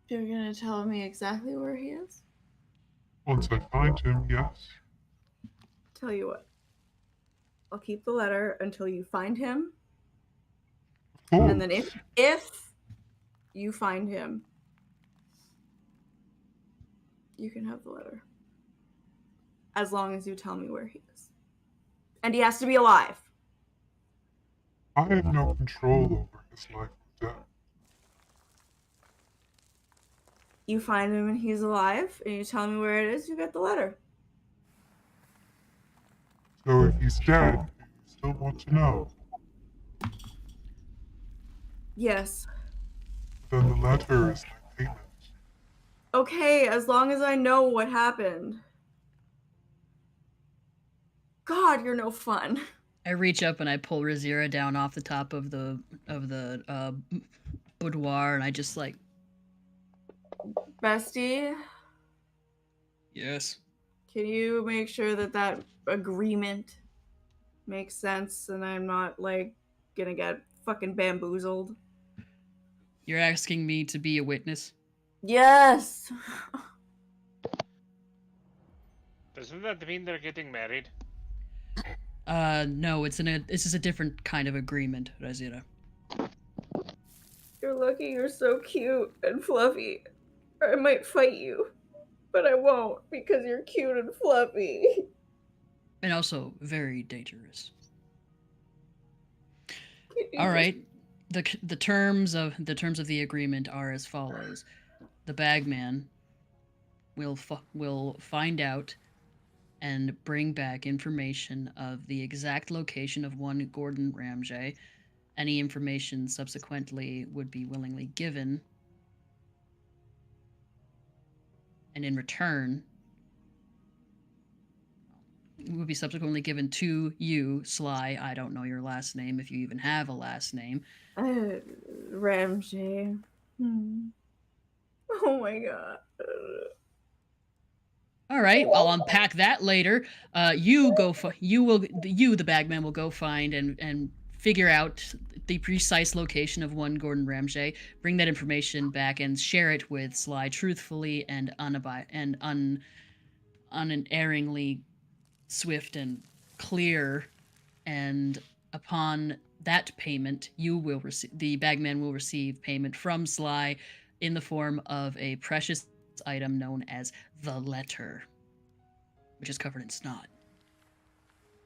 you're gonna tell me exactly where he is? Once I find him, yes. Tell you what. I'll keep the letter until you find him. Of course. And then if you find him, you can have the letter. As long as you tell me where he is. And he has to be alive. I have no control over his life or death. You find him and he's alive, and you tell me where it is, you get the letter. So if he's dead, do you still want to know? Yes. Then the letter is my payment. Okay, as long as I know what happened. God, you're no fun. I reach up and I pull Razira down off the top of the boudoir, and I just like, Bestie, yes. can you make sure that that agreement makes sense and I'm not, like, gonna get fucking bamboozled? You're asking me to be a witness? Yes! Doesn't that mean they're getting married? No, this is a different kind of agreement, Razira. You're lucky you're so cute and fluffy. I might fight you, but I won't because you're cute and fluffy. And also very dangerous. Can you All just- right. The terms of the agreement are as follows: the bagman will find out and bring back information of the exact location of one Gordon Ramsay. Any information subsequently would be willingly given, and in return, it would be subsequently given to you, Sly. I don't know your last name, if you even have a last name. Ramsay. Oh my god. All right, I'll unpack that later. The bagman will go find and figure out the precise location of one Gordon Ramsay. Bring that information back and share it with Sly truthfully and unerringly, swift and clear. And upon that payment, the bagman will receive payment from Sly in the form of a precious item known as the letter, which is covered in snot.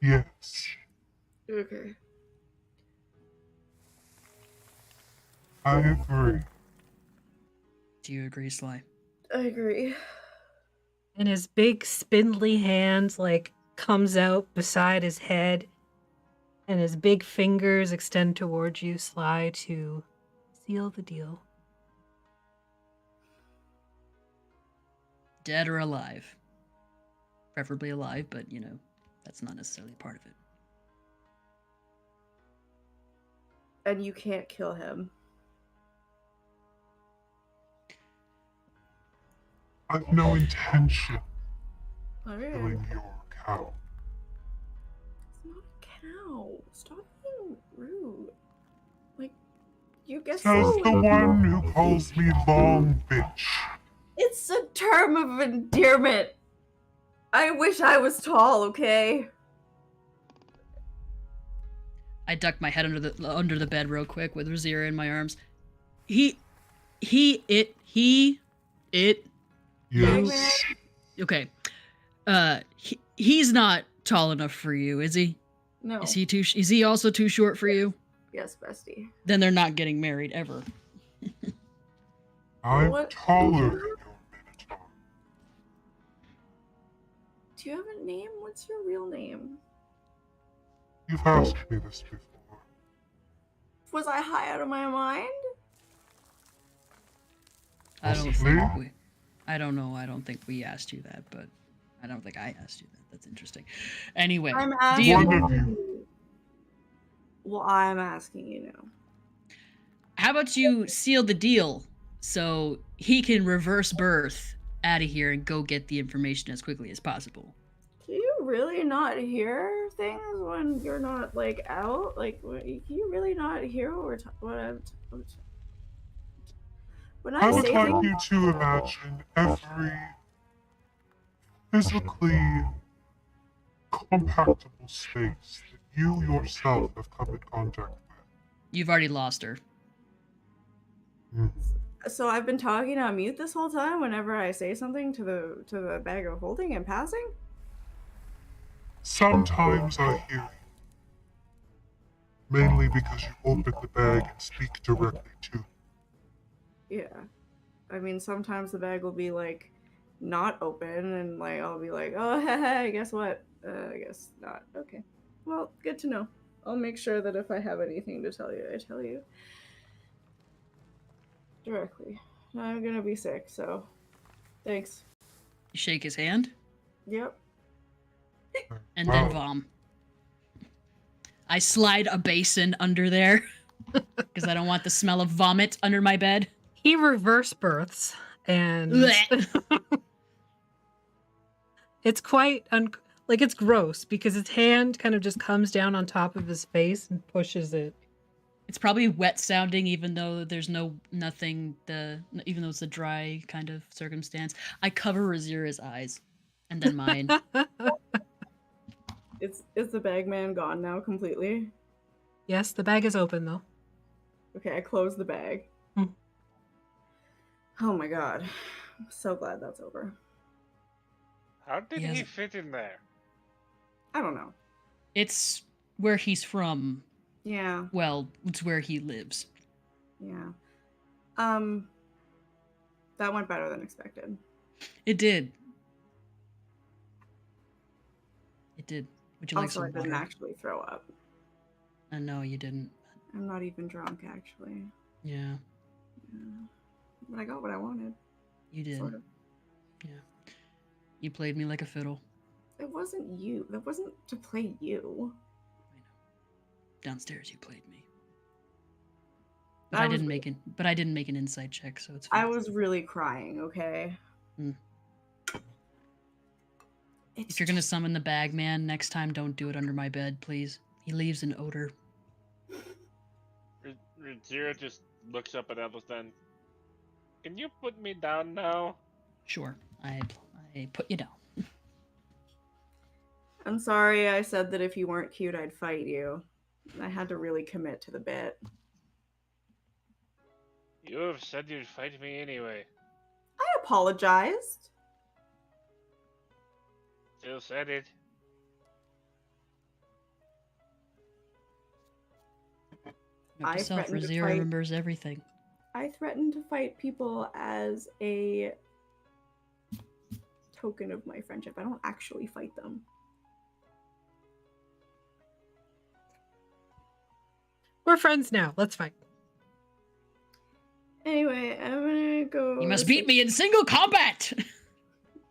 Yes. Okay. I agree. Do you agree, Sly? I agree. And his big spindly hand like comes out beside his head, and his big fingers extend towards you, Sly, to seal the deal. Dead or alive? Preferably alive, but that's not necessarily part of it. And you can't kill him. I've no intention of Alright. killing your cow. It's not a cow. Stop being rude. Like, you get Says so... the one who calls me long bitch. It's a term of endearment. I wish I was tall, okay? I ducked my head under the bed real quick with Razira in my arms. It. Yes. Okay. He's not tall enough for you, is he? No. Is he also too short for you? Yes, bestie. Then they're not getting married ever. I'm What? taller than your minotaur. Do you have a name? What's your real name? You've asked me this before. Was I high out of my mind? I don't Possibly. think we. I don't know. I don't think we asked you that, but I don't think I asked you that. That's interesting. Anyway, I'm do asking you, One of you. Well, I'm asking you now. how about you seal the deal so he can reverse birth out of here and go get the information as quickly as possible? Do you really not hear things when you're not like out? Like, can you really not hear what we're when I I would say like things? you to imagine every physically compactable space that you yourself have come in contact You've already lost her. with. So I've been talking on mute this whole time. Whenever I say something to the bag of holding and passing. Sometimes I hear you, mainly because you open the bag and speak directly to me. Yeah, I mean sometimes the bag will be like not open, and like I'll be like, oh, hey, guess what? I guess not. Okay, well, good to know. I'll make sure that if I have anything to tell you, I tell you directly. I'm gonna be sick, so thanks. You shake his hand Yep. and then Wow. vom. I slide a basin under there because I don't want the smell of vomit under my bed. He reverse births, and Blech. it's quite like it's gross because his hand kind of just comes down on top of his face and pushes it. It's probably wet sounding, even though there's nothing. Even though it's a dry kind of circumstance, I cover Razira's eyes, and then mine. Is the bag man gone now completely? Yes, the bag is open though. Okay, I close the bag. Hmm. Oh my god. I'm so glad that's over. How did Yes. he fit in there? I don't know. It's where he's from. Yeah, Well, it's where he lives. yeah. That went better than expected. It did. It did. Would you like Also, I some didn't water? actually throw up. No, you didn't. I'm not even drunk, actually. Yeah, Yeah. But I got what I wanted. you did. Sort of. You played me like a fiddle. It wasn't you. That wasn't to play you. I know. Downstairs, you played me. I But I was- didn't make it. But I didn't make an insight check, so it's I fine. was really crying, okay? Hmm. It's If you're gonna summon the bag man next time, don't do it under my bed, please. He leaves an odor. Zero just looks up at Edelstein. Can you put me down now? Sure, I put you down. I'm sorry I said that if you weren't cute, I'd fight you. I had to really commit to the bit. You have said you'd fight me anyway. I apologized. Still said it. Note I to self, threatened to Razir fight- remembers everything. I threatened to fight people as a token of my friendship. I don't actually fight them. We're friends now. Let's fight. Anyway, I'm gonna go. You must to beat sleep. me in single combat!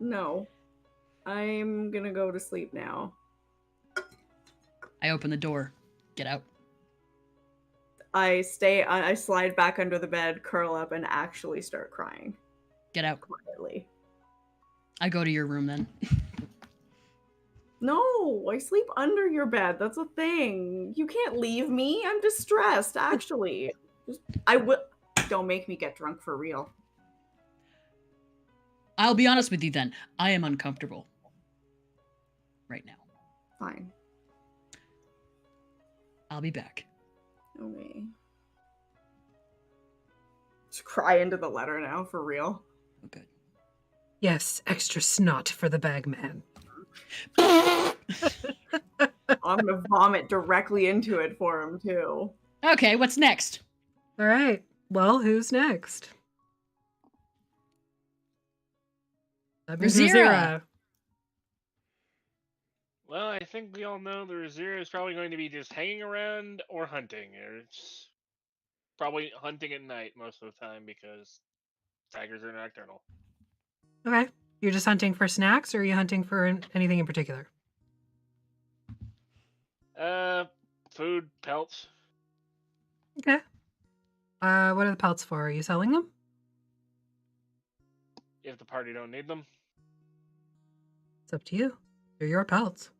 No. I'm gonna go to sleep now. I open the door. Get out. I slide back under the bed, curl up, and actually start crying Get out. quietly. I go to your room then. No, I sleep under your bed. That's a thing. You can't leave me. I'm distressed, actually. I will. Don't make me get drunk for real. I'll be honest with you then. I am uncomfortable. Right now. Fine. I'll be back. Okay. Just cry into the letter now, for real. Oh, good. Yes, extra snot for the bag man. I'm gonna vomit directly into it for him, too. Okay, what's next? All right. Well, who's next? That means Razira. Well, I think we all know the Reserve is probably going to be just hanging around or hunting. It's probably hunting at night most of the time because tigers are nocturnal. Okay. You're just hunting for snacks, or are you hunting for anything in particular? Food, pelts. Okay. What are the pelts for? Are you selling them? If the party don't need them. It's up to you. They're your pelts.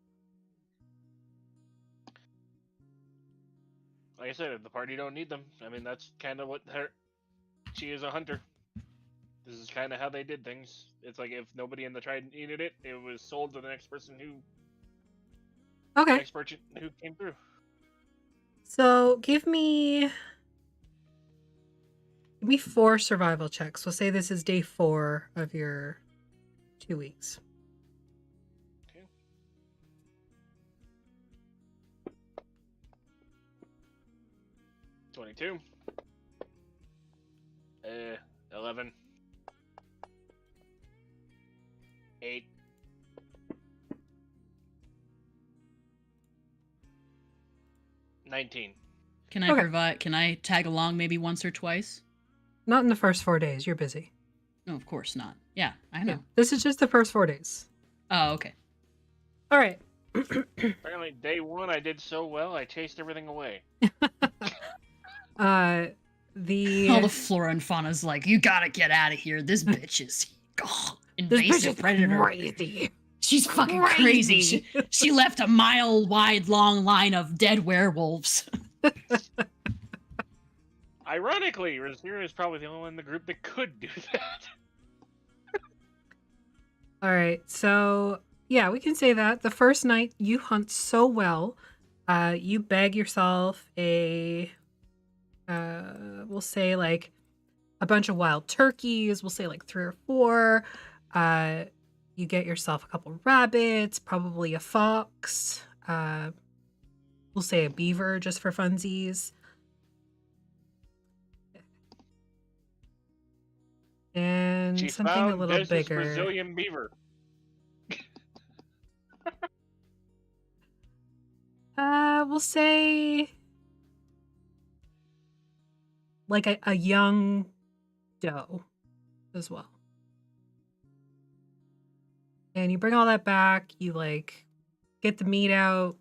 Like I said, if the party don't need them, I mean that's kind of what she is a hunter. This is kind of how they did things. It's like if nobody in the tribe needed it, it was sold to the next person who Okay. who came through. So give me 4 survival checks. We'll say this is day 4 of your 2 weeks. Okay. $22. 11. 8. 19. Can I Okay. Can I tag along maybe once or twice? Not in the first 4 days. You're busy. No, of course not. Yeah, I know. Yeah. This is just the first 4 days. Oh, okay. All right. Apparently, day 1 I did so well, I chased everything away. The All the flora and fauna's like, you gotta get out of here. This bitch is invasive predator. crazy. She's fucking crazy. She left a mile-wide long line of dead werewolves. Ironically, Razira is probably the only one in the group that could do that. All right. So, yeah, we can say that. The first night you hunt so well, you bag yourself a we'll say like a bunch of wild turkeys, we'll say like 3 or 4. You get yourself a couple rabbits, probably a fox, we'll say a beaver just for funsies. And She something a found little this bigger. Brazilian beaver. We'll say like a young doe as well. And you bring all that back, you like get the meat out,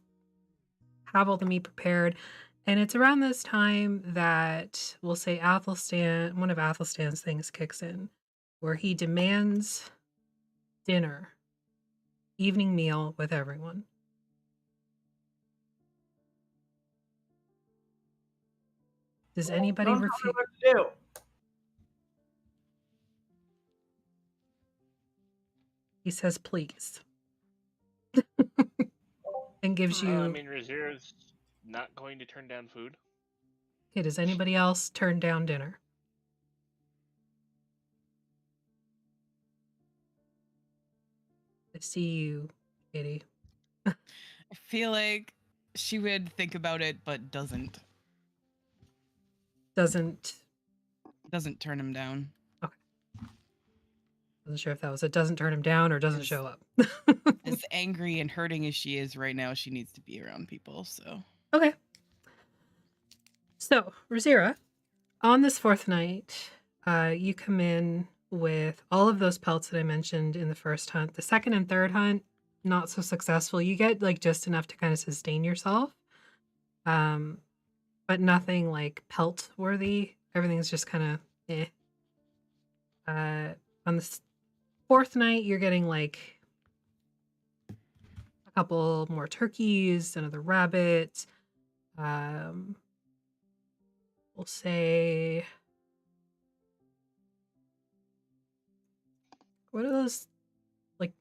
have all the meat prepared. And it's around this time that we'll say Athelstan, one of Athelstan's things kicks in, where he demands dinner, evening meal with everyone. Does anybody Don't tell me refuse? what to do. He says, please. And gives you. Well, I mean, Razira's not going to turn down food. Okay, does anybody else turn down dinner? I see you, Katie. I feel like she would think about it, but doesn't Doesn't turn him down. wasn't sure if that was it doesn't turn him down or doesn't Yes. show up. As angry and hurting as she is right now, she needs to be around people. So Okay. So, Razira, on this 4th night, you come in with all of those pelts that I mentioned in the first hunt. The second and third hunt, not so successful. You get like just enough to kind of sustain yourself. But nothing like pelt worthy. Everything's just kind of eh. On the 4th night, you're getting like a couple more turkeys, another rabbit. We'll say, what are those? Like,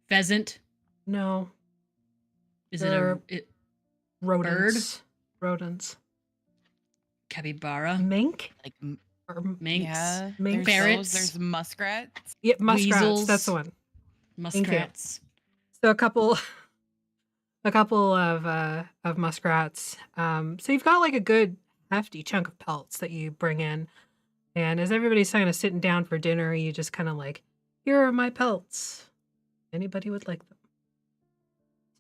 Pheasant. no, Is They're- it rodents. Rodents. capybara? Mink? like Or Minks? yeah, Minks. there's Ferrets? those, there's muskrats. yeah, muskrats. Weasels. That's the one. Muskrats. So a couple of muskrats. So you've got like a good hefty chunk of pelts that you bring in. And as everybody's kind of sitting down for dinner, you just kind of like, here are my pelts. Anybody would like them.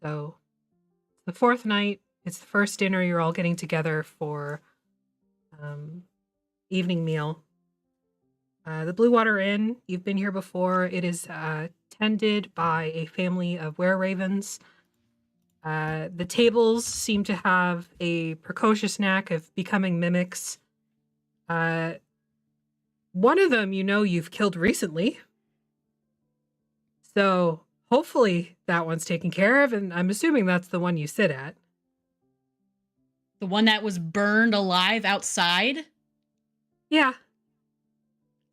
So, it's the fourth night. It's the first dinner you're all getting together for evening meal. The Blue Water Inn, you've been here before. It is tended by a family of were-ravens. The tables seem to have a precocious knack of becoming mimics. One of them you've killed recently. So hopefully that one's taken care of, and I'm assuming that's the one you sit at. The one that was burned alive outside? Yeah,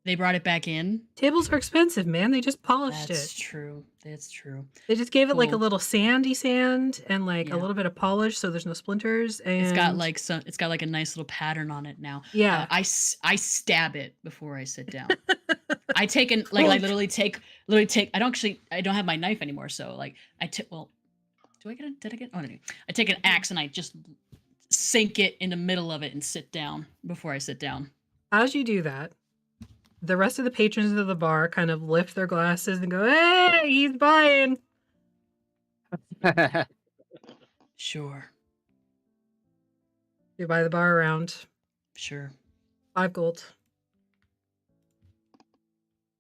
They brought it back in? tables are expensive, man. They just polished That's it. true. That's true. They just gave it like a Cool. little sandy sand and like a Yeah. little bit of polish so there's no splinters. And It's got like a nice little pattern on it now. Yeah. I stab it before I sit down. I take an like I literally take I don't have my knife anymore, so like did I get oh no. I take an axe and I just sink it in the middle of it and sit down before I sit down. As you do that, the rest of the patrons of the bar kind of lift their glasses and go, "Hey, he's buying." Sure. You buy the bar around Sure. 5 gold.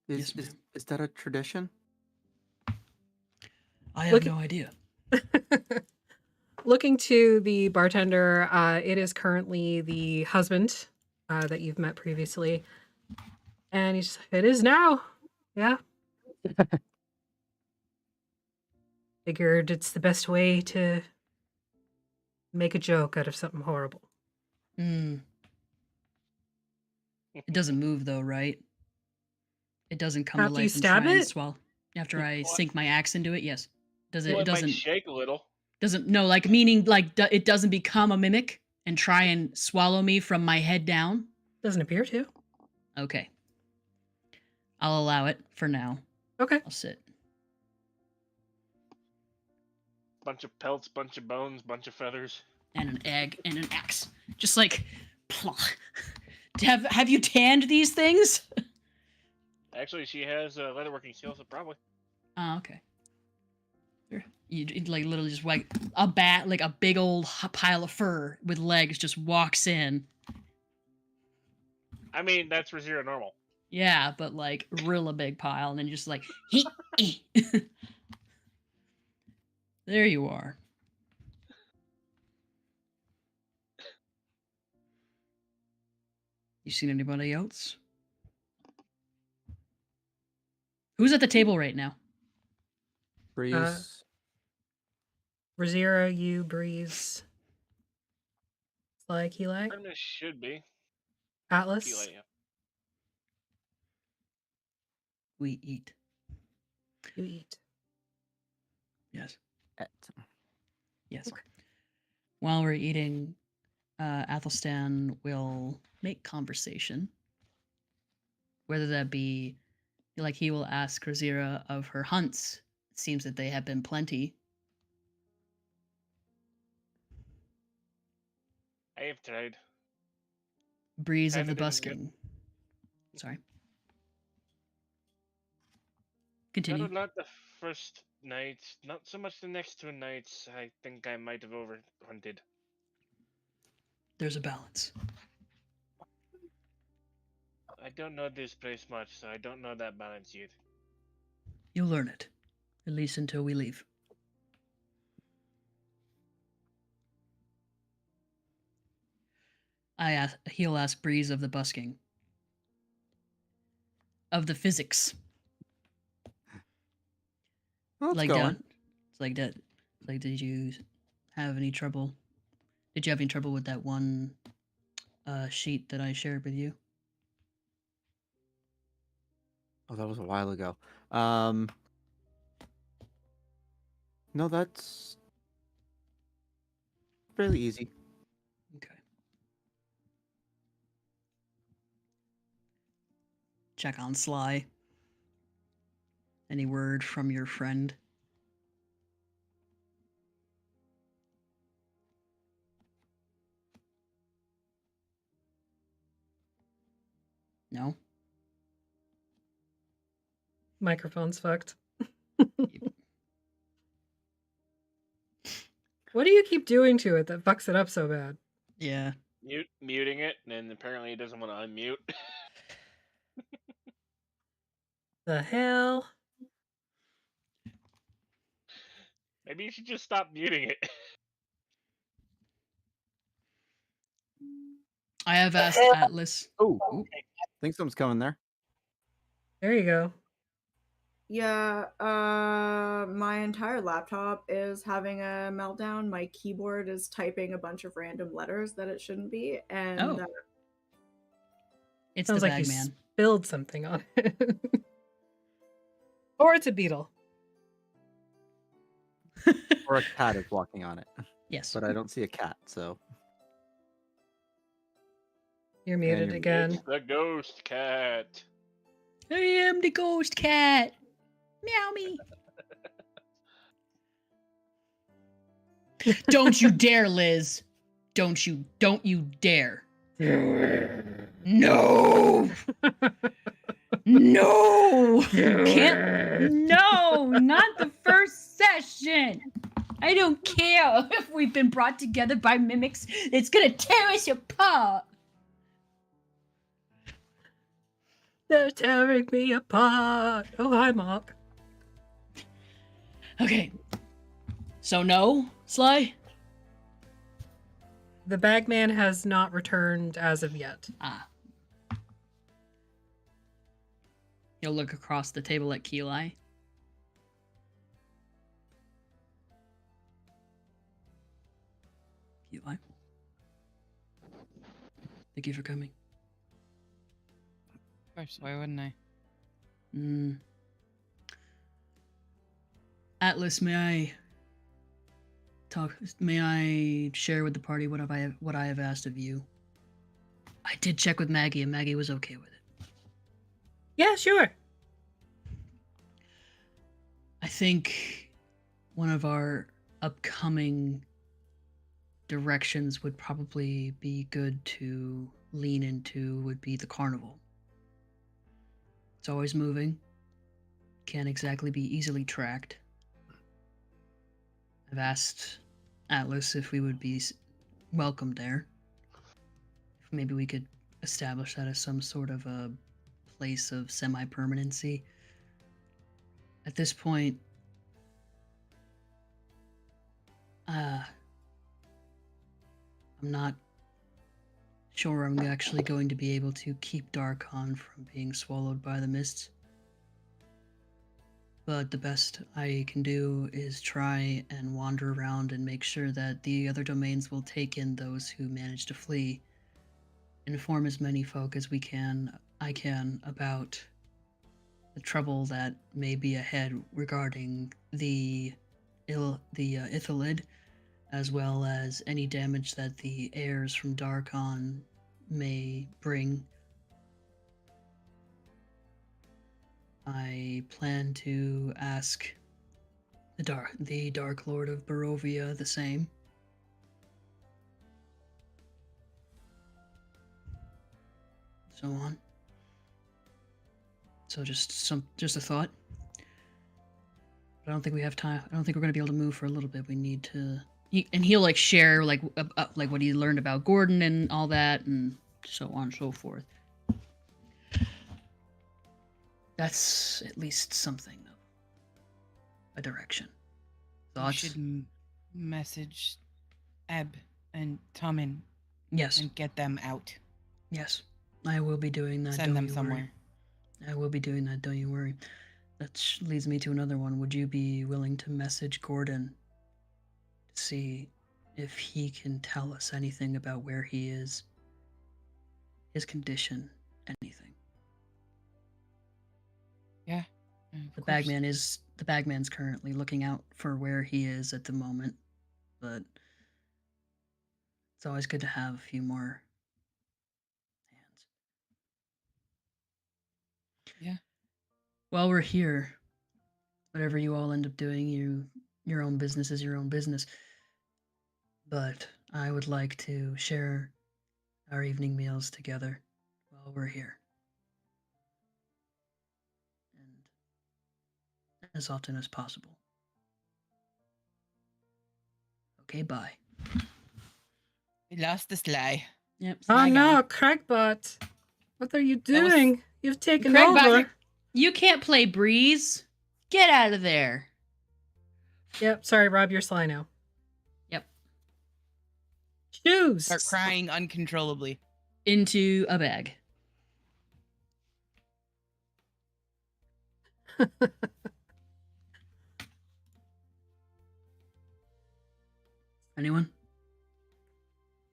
Yes, ma'am. Is that a tradition? I have no idea. Looking to the bartender, it is currently the husband that you've met previously. And he's it is now. Yeah. Figured it's the best way to make a joke out of something horrible. It doesn't move though, right? It doesn't come to After you life and stab try and it? swallow. After I What? sink my axe into it, yes. Does it? Well, It it might doesn't. shake a little. Doesn't. No, like meaning like it doesn't become a mimic and try and swallow me from my head down. Doesn't appear to. Okay. I'll allow it for now. Okay. I'll sit. Bunch of pelts, bunch of bones, bunch of feathers. And an egg and an axe. Just like, plop. Have you tanned these things? Actually, she has leatherworking skills, so probably. Oh, okay. Sure. You like literally just like a bat, like a big old pile of fur with legs, just walks in. I mean, that's for zero normal. Yeah, but like real a big pile, and then just like there you are. You seen anybody else? Who's at the table right now? Breeze. Razira, you, Breeze. Like Helite? Artemis should be. Atlas? Helite, yeah. We eat. You eat. Yes. Yes. Okay. While we're eating, Athelstan will make conversation. Whether that be, like, he will ask Razira of her hunts. It seems that they have been plenty. I have tried. Breeze of Kinda the didn't busking. Sorry. No, Continue. not the first night. Not so much the next 2 nights. I think I might have overhunted. There's a balance. I don't know this place much, so I don't know that balance yet. You'll learn it. At least until we leave. He'll ask Breeze of the busking. Of the physics. Well, it's like going. it's like that. Like, did you have any trouble? Did you have any trouble with that one sheet that I shared with you? Oh, that was a while ago. No, that's fairly easy. Okay. Check on Sly. Any word from your friend? No? Microphone's fucked. What do you keep doing to it that fucks it up so bad? Yeah. Muting it, and apparently it doesn't want to unmute. The hell? Maybe you should just stop muting it. I have asked Atlas. Oh, Ooh. think something's coming there. There you go. Yeah, my entire laptop is having a meltdown. My keyboard is typing a bunch of random letters that it shouldn't be, and Oh. It's Sounds the like you Bagman. spilled something on it. Or it's a beetle. Or a cat is walking on it. Yes. But I don't see a cat, so. You're muted you're again. It's the ghost cat. I am the ghost cat. Meow me. Don't you dare, Liz. Don't you dare. No. No. You can't. No, not the first session. I don't care if we've been brought together by mimics. It's gonna tear us apart. They're tearing me apart. Oh, hi, Mark. Okay. So no, Sly? The bagman has not returned as of yet. Ah. You'll look across the table at Keelai. Keelai? Thank you for coming. Of course, why wouldn't I? Atlas, may I share with the party what I have asked of you? I did check with Maggie, and Maggie was okay with it. Yeah, sure. I think one of our upcoming directions would probably be good to lean into would be the carnival. It's always moving. Can't exactly be easily tracked. I've asked Atlas if we would be welcome there. If maybe we could establish that as some sort of a place of semi-permanency. At this point, I'm not sure I'm actually going to be able to keep Darkon from being swallowed by the mists. But the best I can do is try and wander around and make sure that the other domains will take in those who manage to flee. Inform as many folk as I can about the trouble that may be ahead regarding the Ithalid, as well as any damage that the heirs from Darkon may bring. I plan to ask the Dark Lord of Barovia the same. So on. So just a thought. But I don't think we have time. I don't think we're gonna be able to move for a little bit. We need to. He'll like share like what he learned about Gordon and all that, and so on and so forth. That's at least something of a direction. You Thoughts? should message Eb and Tommen Yes. and get them out. Yes. I will be doing that. Send don't them you somewhere. worry. I will be doing that. Don't you worry. That leads me to another one. Would you be willing to message Gordon to see if he can tell us anything about where he is, his condition, anything? Yeah. The bagman's currently looking out for where he is at the moment, but it's always good to have a few more hands. Yeah. While we're here, whatever you all end up doing, your own business is your own business. But I would like to share our evening meals together while we're here. And as often as possible. Okay, bye. We lost the Sly. Yep. Oh My no, God. Craigbot. What are you That was- doing? You've taken Craigbot, over. you can't play Breeze. Get out of there. Yep, sorry, Rob, you're Sly now. Yep. Shoes. Start crying uncontrollably. Into a bag. Anyone?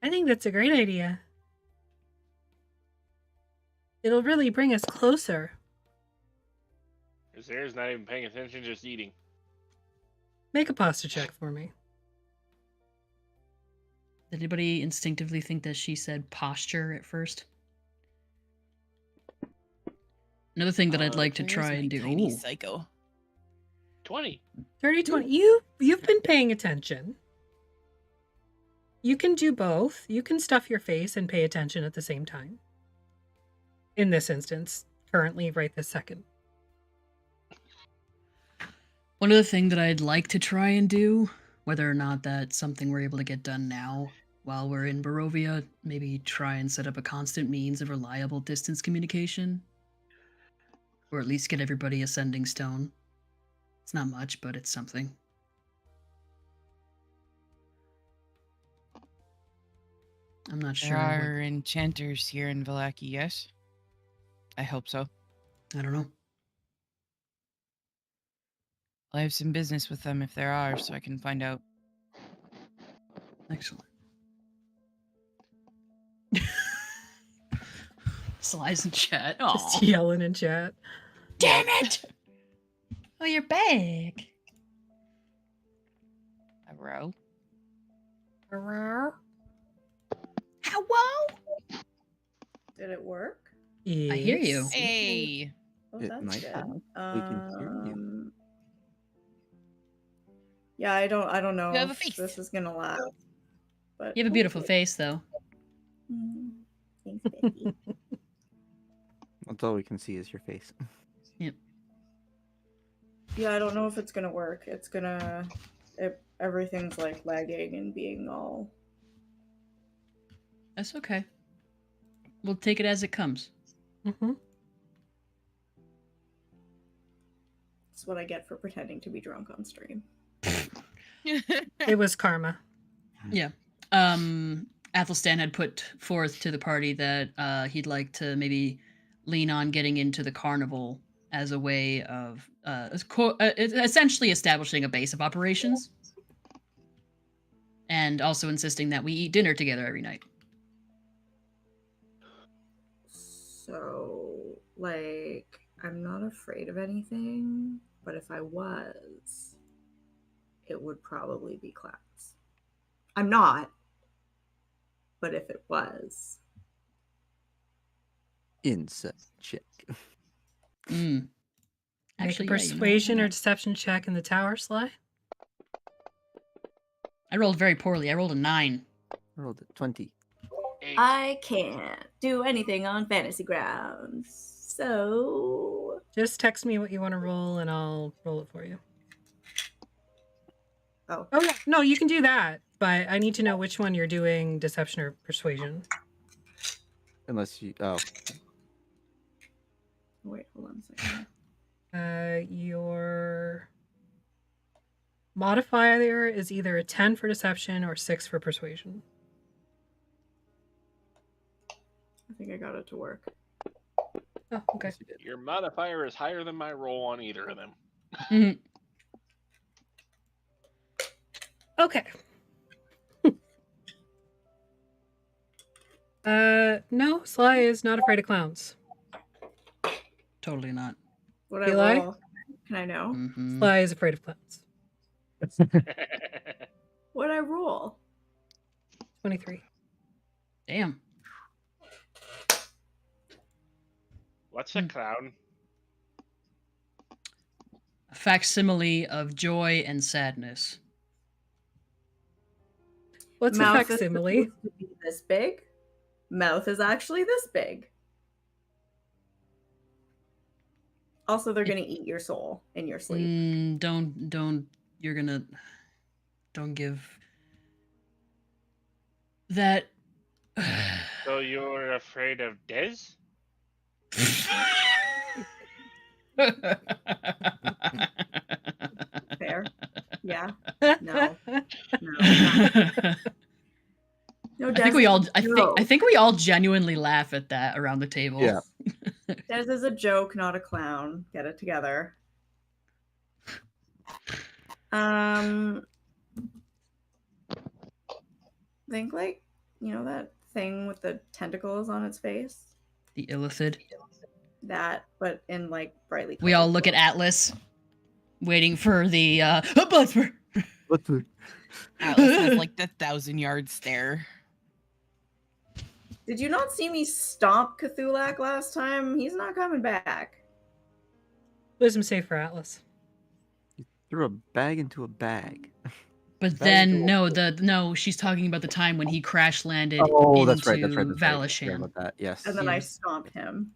I think that's a great idea. It'll really bring us closer. Sarah's not even paying attention, just eating. Make a posture check for me. Did anybody instinctively think that she said posture at first? Another thing that I'd like to Where's try my and do. tiny Ooh. psycho. 20. 30-20. You've been paying attention. You can do both. You can stuff your face and pay attention at the same time. In this instance, currently, right this second. One other thing that I'd like to try and do, whether or not that's something we're able to get done now while we're in Barovia, maybe try and set up a constant means of reliable distance communication. Or at least get everybody a sending stone. It's not much, but it's something. I'm not There sure. are enchanters here in Vallaki, yes? I hope so. I don't know. I'll have some business with them if there are, so I can find out. Excellent. Slides in chat. Just Aw. yelling in chat. Damn it! Oh, you're back. Hello? Hello? Did it work? I hear you. Yes. Hey! Oh, It that's might good. have. We can hear you. Yeah, I don't know You have a if face. this is gonna last. But You have a beautiful hopefully- face, though. Thanks, Betty. That's all we can see is your face. Yeah, I don't know if it's gonna work. It's gonna everything's like lagging and being all That's okay. We'll take it as it comes. Mm-hmm. That's what I get for pretending to be drunk on stream. It was karma. Yeah. Athelstan had put forth to the party that he'd like to maybe lean on getting into the carnival as a way of essentially establishing a base of operations. And also insisting that we eat dinner together every night. So, like, I'm not afraid of anything, but if I was, it would probably be clowns. I'm not, but if it was, Insight check. Mm. Make Actually, a yeah, you know what, persuasion why or not? deception check in the tower, Sly. I rolled very poorly. I rolled a 9. Rolled at 20. 8. I can't do anything on fantasy grounds. So, Just text me what you want to roll and I'll roll it for you. oh, Oh, yeah. No, you can do that, but I need to know which one you're doing deception or persuasion. Unless you. Oh. wait, hold on a second. Your modifier is either a 10 for deception or 6 for persuasion. I think I got it to work. Oh, okay. Yes, you did. Your modifier is higher than my roll on either of them. Mhm. Okay. No, Sly is not afraid of clowns. Totally not. What I Eli? roll? Can I know? Mhm. Sly is afraid of clowns. What I roll? 23. Damn. What's a clown? A facsimile of joy and sadness. What's a Mouth is facsimile? supposed to be this big. Mouth is actually this big. Also, they're gonna eat your soul in your sleep. Don't. You're gonna. Don't give that So you're afraid of Dez? Fair. Yeah. No. No. No, I think we all I no. think we all genuinely laugh at that around the table. Yeah. Des is a joke, not a clown. Get it together. Think like, you know that thing with the tentacles on its face? The illithid. That, but in like brightly We all colored look at clothes. Atlas, waiting for the Bloodspur. What's the... Atlas has like the 1,000-yard stare. Did you not see me stomp Cthulhu last time? He's not coming back. Wisdom save for Atlas. Threw a bag into a bag. But Back then to no, she's talking about the time when he crash landed Oh, into that's right. That's right. That's right. I forgot Valisham. about that. Yes. And then Yeah. I stomped him.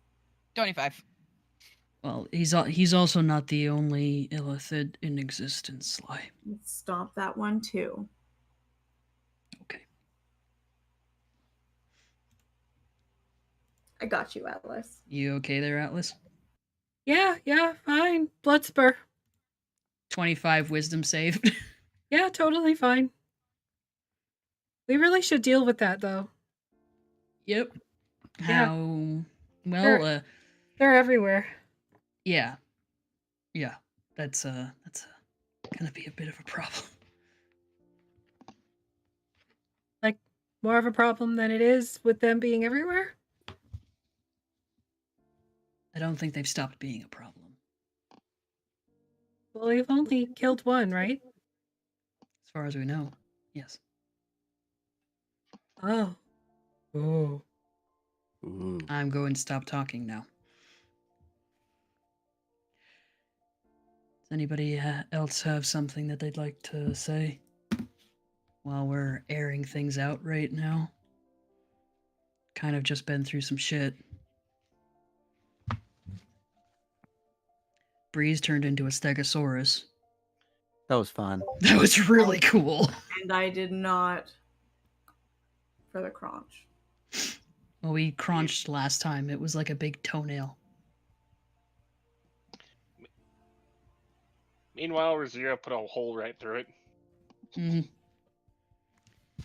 25. Well, he's also not the only illithid in existence, Sly. Let's stomp that one too. Okay. I got you, Atlas. You okay there, Atlas? Yeah, fine. Blood spur. 25 wisdom save. Yeah, totally fine. We really should deal with that though. Yep. Yeah. How well Sure. They're everywhere. yeah. Yeah. That's gonna be a bit of a problem. Like more of a problem than it is with them being everywhere? I don't think they've stopped being a problem. Well, we've only killed one, right? As far as we know. Yes. Oh. Oh. Ooh. I'm going to stop talking now. Does anybody else have something that they'd like to say while we're airing things out right now? Kind of just been through some shit. Breeze turned into a Stegosaurus. That was fun. That was really cool. And I did not for the crunch. Well, we crunched last time. It was like a big toenail. Meanwhile, Rosira put a hole right through it. Mm.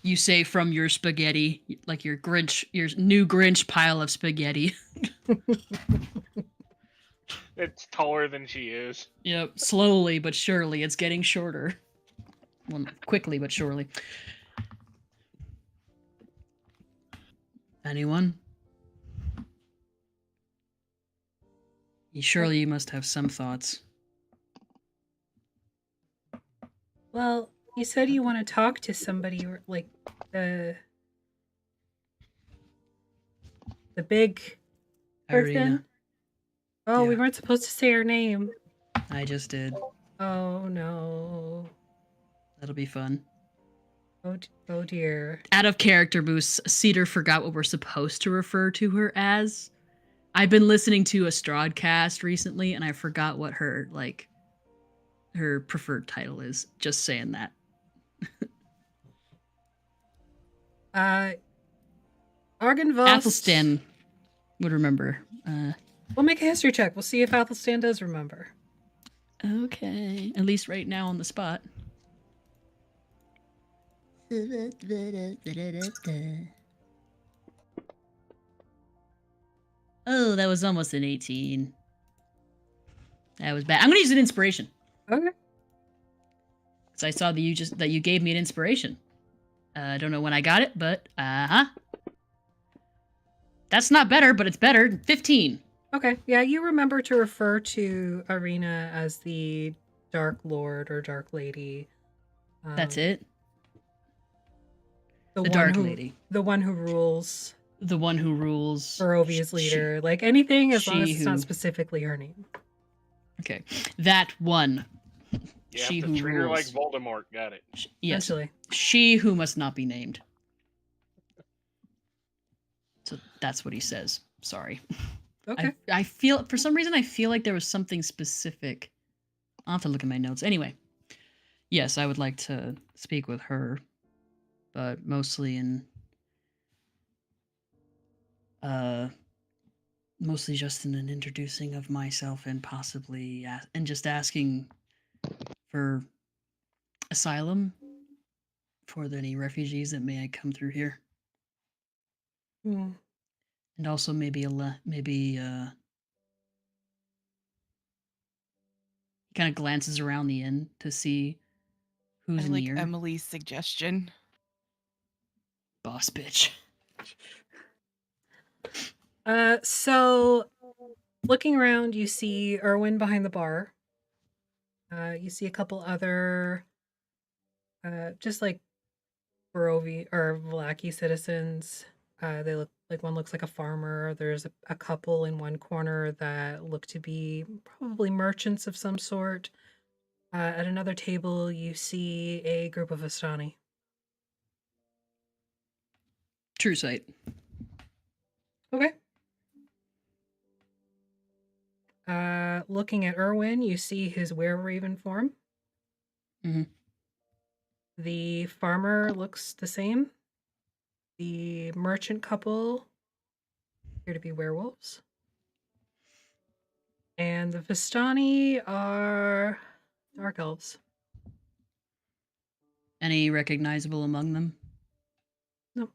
You say from your spaghetti, like your new Grinch pile of spaghetti. It's taller than she is. Yep, slowly but surely, it's getting shorter. Well, quickly but surely. Anyone? Surely you must have some thoughts. Well, you said you want to talk to somebody, like the big person. Irina. Oh, we Yeah. weren't supposed to say her name. I just did. Oh no. That'll be fun. Oh dear. Out of character boost, Cedar forgot what we're supposed to refer to her as. I've been listening to a Strodcast recently, and I forgot what her preferred title is. Just saying that. Argenvost. Athelstan would remember. We'll make a history check. We'll see if Athelstan does remember. Okay. At least right now on the spot. Oh, that was almost an 18. That was bad. I'm gonna use an inspiration. Okay. Because I saw that you gave me an inspiration. I don't know when I got it, but that's not better, but it's better. 15. Okay. Yeah, you remember to refer to Irina as the Dark Lord or Dark Lady. That's it. The The one Dark who, Lady. The one who rules. The one who rules. Barovia's leader. Like anything as long as she it's not who- specifically her name. Okay. That one. You She have who to treat her like rules. Voldemort. Got it. Yes. Essentially. She who must not be named. So that's what he says. Sorry. Okay. I feel, for some reason, I feel like there was something specific. I'll have to look at my notes. Anyway. Yes, I would like to speak with her. But mostly in Mostly just in an introducing of myself and possibly and just asking for asylum for any refugees that may come through here, Hmm. and also maybe he kind of glances around the inn to see I who's like near. Emily's suggestion. Boss bitch. So looking around, you see Erwin behind the bar. You see a couple other, just like Barovi or Vlaki citizens. They look like one looks like a farmer. There's a couple in one corner that look to be probably merchants of some sort. At another table, you see a group of Vistani. True sight. Okay. Looking at Erwin, you see his were-raven form. Mhm. The farmer looks the same. The merchant couple appear to be werewolves. And the Vistani are dark elves. Any recognizable among them? No.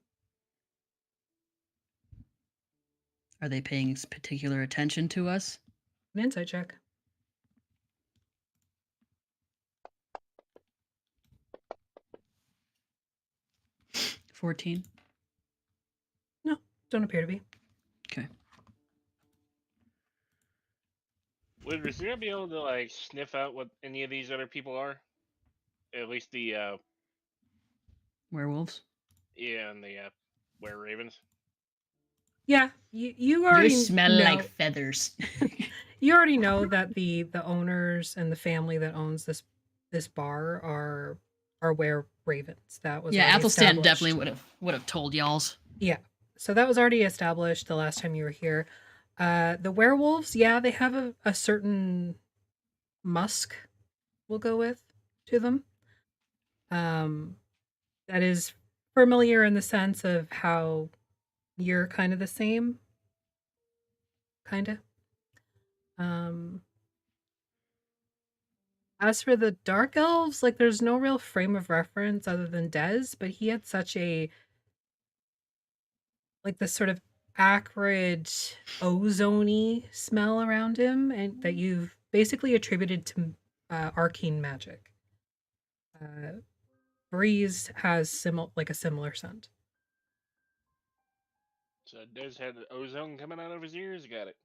Are they paying particular attention to us? An insight check. 14. No, don't appear to be. Okay. Would Rosira be able to like sniff out what any of these other people are? At least the Werewolves. and the were ravens. Yeah, you You already smell know. like feathers. You already know that the owners and the family that owns this bar are were ravens. That was Yeah, already Athelstan established. definitely would have told y'all's. Yeah, so that was already established the last time you were here. The werewolves, yeah, they have a certain musk. We'll go with to them. That is familiar in the sense of how you're kind of the same, kind of. As for the dark elves, like there's no real frame of reference other than Dez, but he had such a like this sort of acrid ozony smell around him, and that you've basically attributed to arcane magic. Breeze has a similar scent. So Des had ozone coming out of his ears. Got it.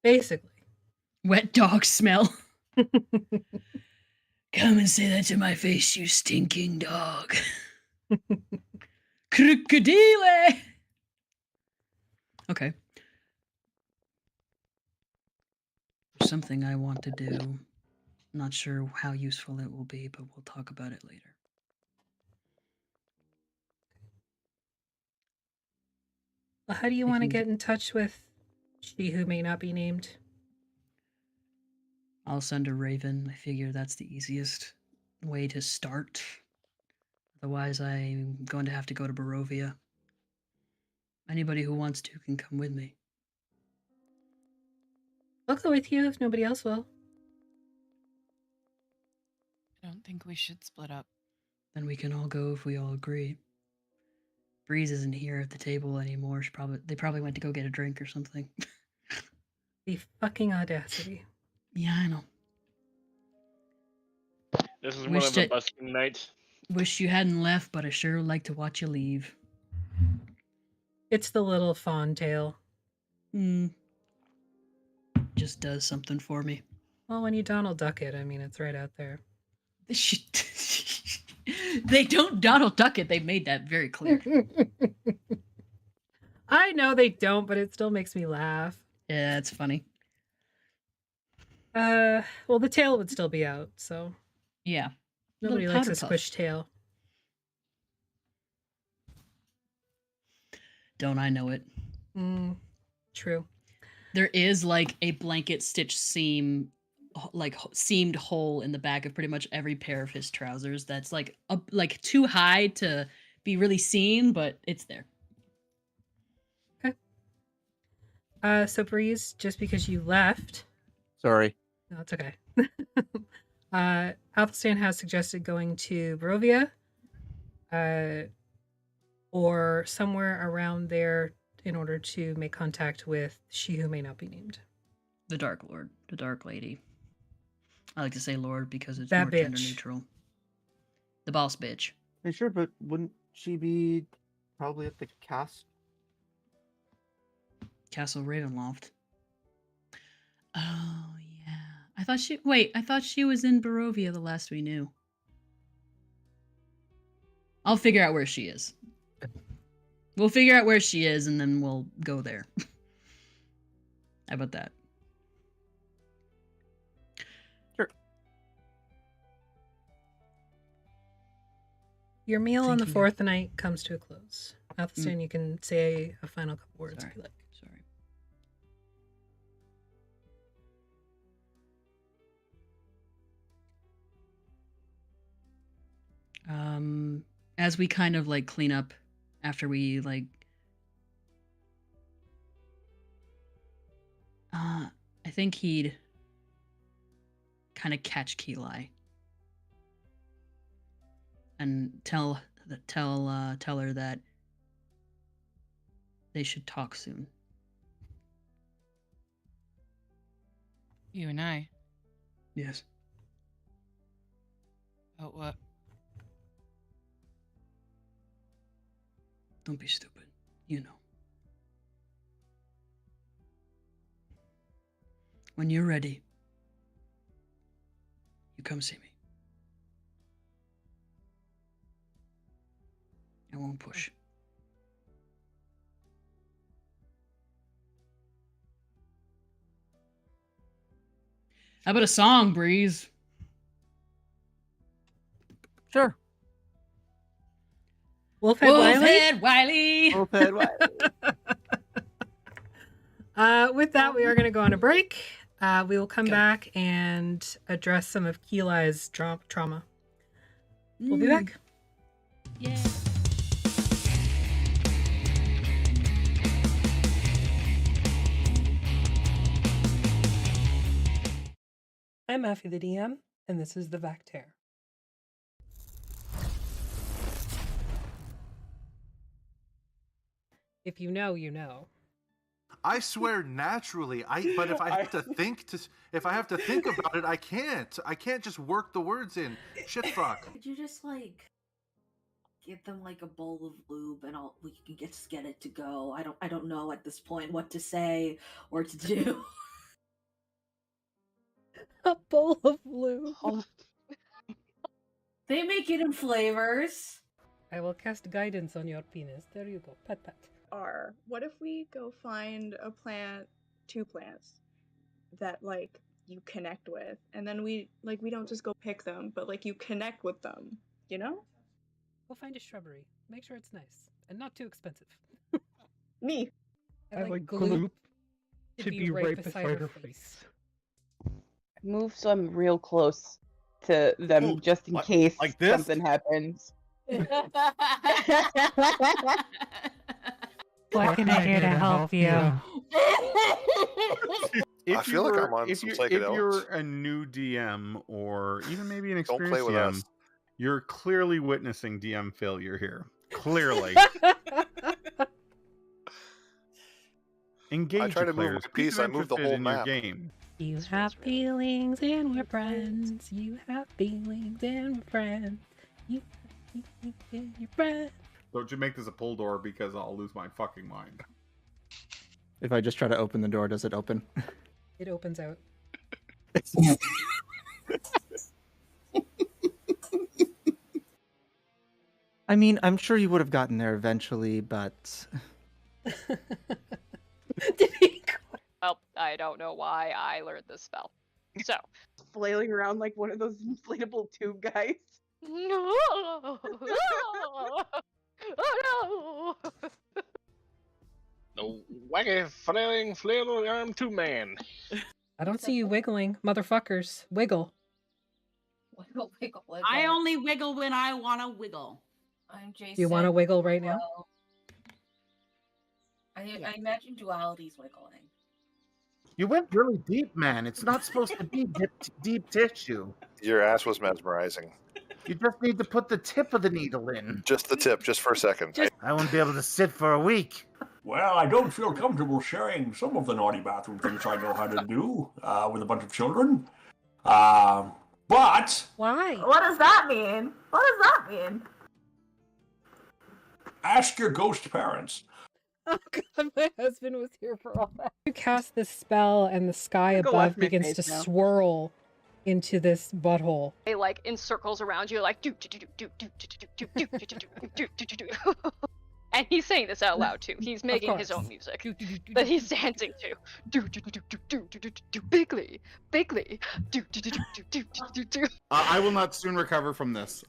Basically. Wet dog smell. Come and say that to my face, you stinking dog. Crocodile! Okay. There's something I want to do. Not sure how useful it will be, but we'll talk about it later. Well, how do you I want to can get in touch with she who may not be named? I'll send a raven. I figure that's the easiest way to start. Otherwise, I'm going to have to go to Barovia. Anybody who wants to can come with me. I'll go with you if nobody else will. I don't think we should split up. Then we can all go if we all agree. Breeze isn't here at the table anymore. They probably went to go get a drink or something. The fucking audacity. Yeah, I know. This is one Wish of the that- busking nights. Wish you hadn't left, but I sure like to watch you leave. It's the little fawn tail. Just does something for me. Well, when you Donald Duck it, I mean, it's right out there. They don't Donald Duck it. They made that very clear. I know they don't, but it still makes me laugh. Yeah, that's funny. Well, the tail would still be out, so Yeah. nobody Little likes a powder puff. squish tail. Don't I know it? True. There is like a blanket stitch seam, like seamed hole in the back of pretty much every pair of his trousers. That's like like too high to be really seen, but it's there. Okay. So Breeze, just because you left, Sorry. no, it's okay. Athelstan has suggested going to Barovia, or somewhere around there in order to make contact with she who may not be named. The Dark Lord, the Dark Lady. I like to say Lord because it's That more gender bitch. neutral. The boss bitch. Hey, sure, but wouldn't she be probably at the cast? Castle Ravenloft. Oh yeah. I thought she was in Barovia the last we knew. I'll figure out where she is. We'll figure out where she is and then we'll go there. How about that? Sure. Your meal on the Thinking- fourth night comes to a close. Athelstan, you can say a final couple words Sorry. if you like. Sorry. As we kind of like clean up after we like I think he'd kind of catch Keelai and tell her that they should talk soon. You and I. Yes. Oh, what? Don't be stupid. You know. When you're ready, you come see me. I won't push. How about a song, Breeze? Sure. Wolfhead Wiley? Wolfhead Wiley! Wolfhead Wiley. With that, we are going to go on a break. We will come back and address some of Keelai's trauma. We'll be back. Yeah. I'm Effie the DM, and this is the Vactair. If you know, you know. I swear naturally. But if I have to think about it, I can't. I can't just work the words in. Shit fuck. Could you just like give them like a bowl of lube and we can just get it to go? I don't know at this point what to say or to do. A bowl of lube. They make it in flavors. I will cast guidance on your penis. There you go. Pat pat. What if we go find a plant, 2 plants that like you connect with, and then we don't just go pick them, but like you connect with them, you know? We'll find a shrubbery. Make sure it's nice and not too expensive. Me. I like gloop to be right beside her face. Move so I'm real close to them Oh, just in case like this? something happens. What can I do to help you? If I feel like I'm on some if psychedelics. you're a new DM or even maybe an Don't play experienced with DM, us. you're clearly witnessing DM failure here. Clearly. Engage I try the to move players. my Keep piece, them I move the interested whole in your map. game. You have feelings and we're friends. You have feelings and we're friends. You have feelings and you're friends. Don't you make this a pull door because I'll lose my fucking mind. If I just try to open the door, does it open? It opens out. I mean, I'm sure you would have gotten there eventually, but Well, I don't know why I learned this spell. So, Flailing around like one of those inflatable tube guys. oh no! The wacky flailing arm 2-man. I don't see you wiggling, motherfuckers. Wiggle. Wiggle, wiggle, wiggle. I only wiggle when I want to wiggle. I'm Jason. Do you want to wiggle right now? I imagine duality's wiggling. You went really deep, man. It's not supposed to be deep tissue. Your ass was mesmerizing. You just need to put the tip of the needle in. Just the tip, just for a second. I won't be able to sit for a week. Well, I don't feel comfortable sharing some of the naughty bathroom things I know how to do with a bunch of children. But why? What does that mean? What does that mean? Ask your ghost parents. Oh god, my husband was here for all that. You cast this spell and the sky Go watch above my begins to face now. swirl into this butthole. They like in circles around you, like do do do do do do do do do do do do do. And he's saying this out loud too. He's making his own music that he's dancing to. Do do do do do do do do bigly, bigly. Do do do do do do do do. I will not soon recover from this.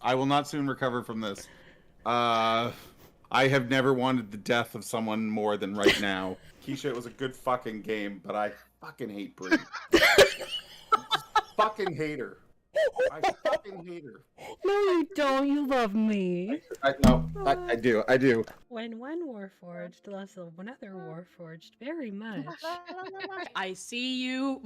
I have never wanted the death of someone more than right now. Keisha, it was a good fucking game, but I fucking hate Brie. Fucking hate her. I fucking hate her. No, you don't. You love me. I do. When one warforged loves another warforged very much. I see you,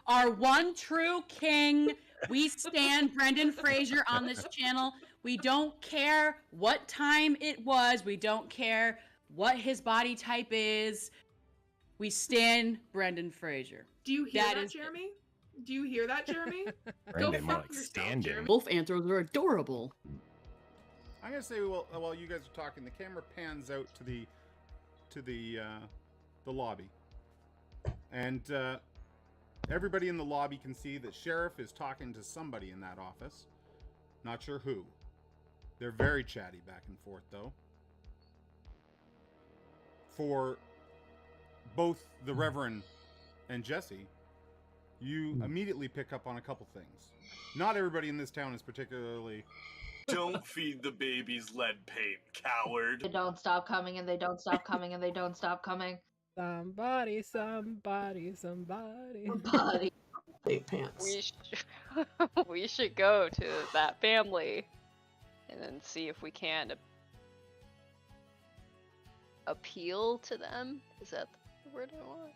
our one true king. We stand Brendan Fraser on this channel. We don't care what time it was. We don't care what his body type is. We stand Brendan Fraser. Do you hear that, Jeremy? Do you hear that, Jeremy? Go Brendan, more fuck like yourself, stand Jeremy. Both anthros are adorable. I'm gonna say, while you guys are talking, the camera pans out to the lobby, and everybody in the lobby can see that Sheriff is talking to somebody in that office. Not sure who. They're very chatty back and forth, though. For both the Reverend and Jesse, you immediately pick up on a couple things. Not everybody in this town is particularly... Don't feed the babies lead paint, coward. They don't stop coming, and they don't stop coming, and they don't stop coming. Somebody. Big pants. We should go to that family and then see if we can appeal to them. Is that the word I want?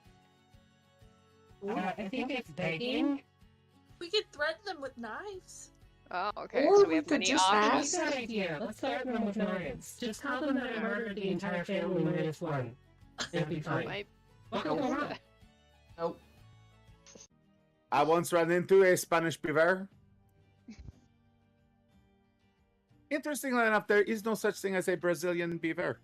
I think it's begging. We could threaten them with knives. Oh, okay. Or So we we have could many just options. That's a good idea. Let's threaten them with knives. Just tell them that I murdered the entire family minus one. It'll be fine. Nope. I once ran into a Spanish beaver. Interestingly enough, there is no such thing as a Brazilian beaver.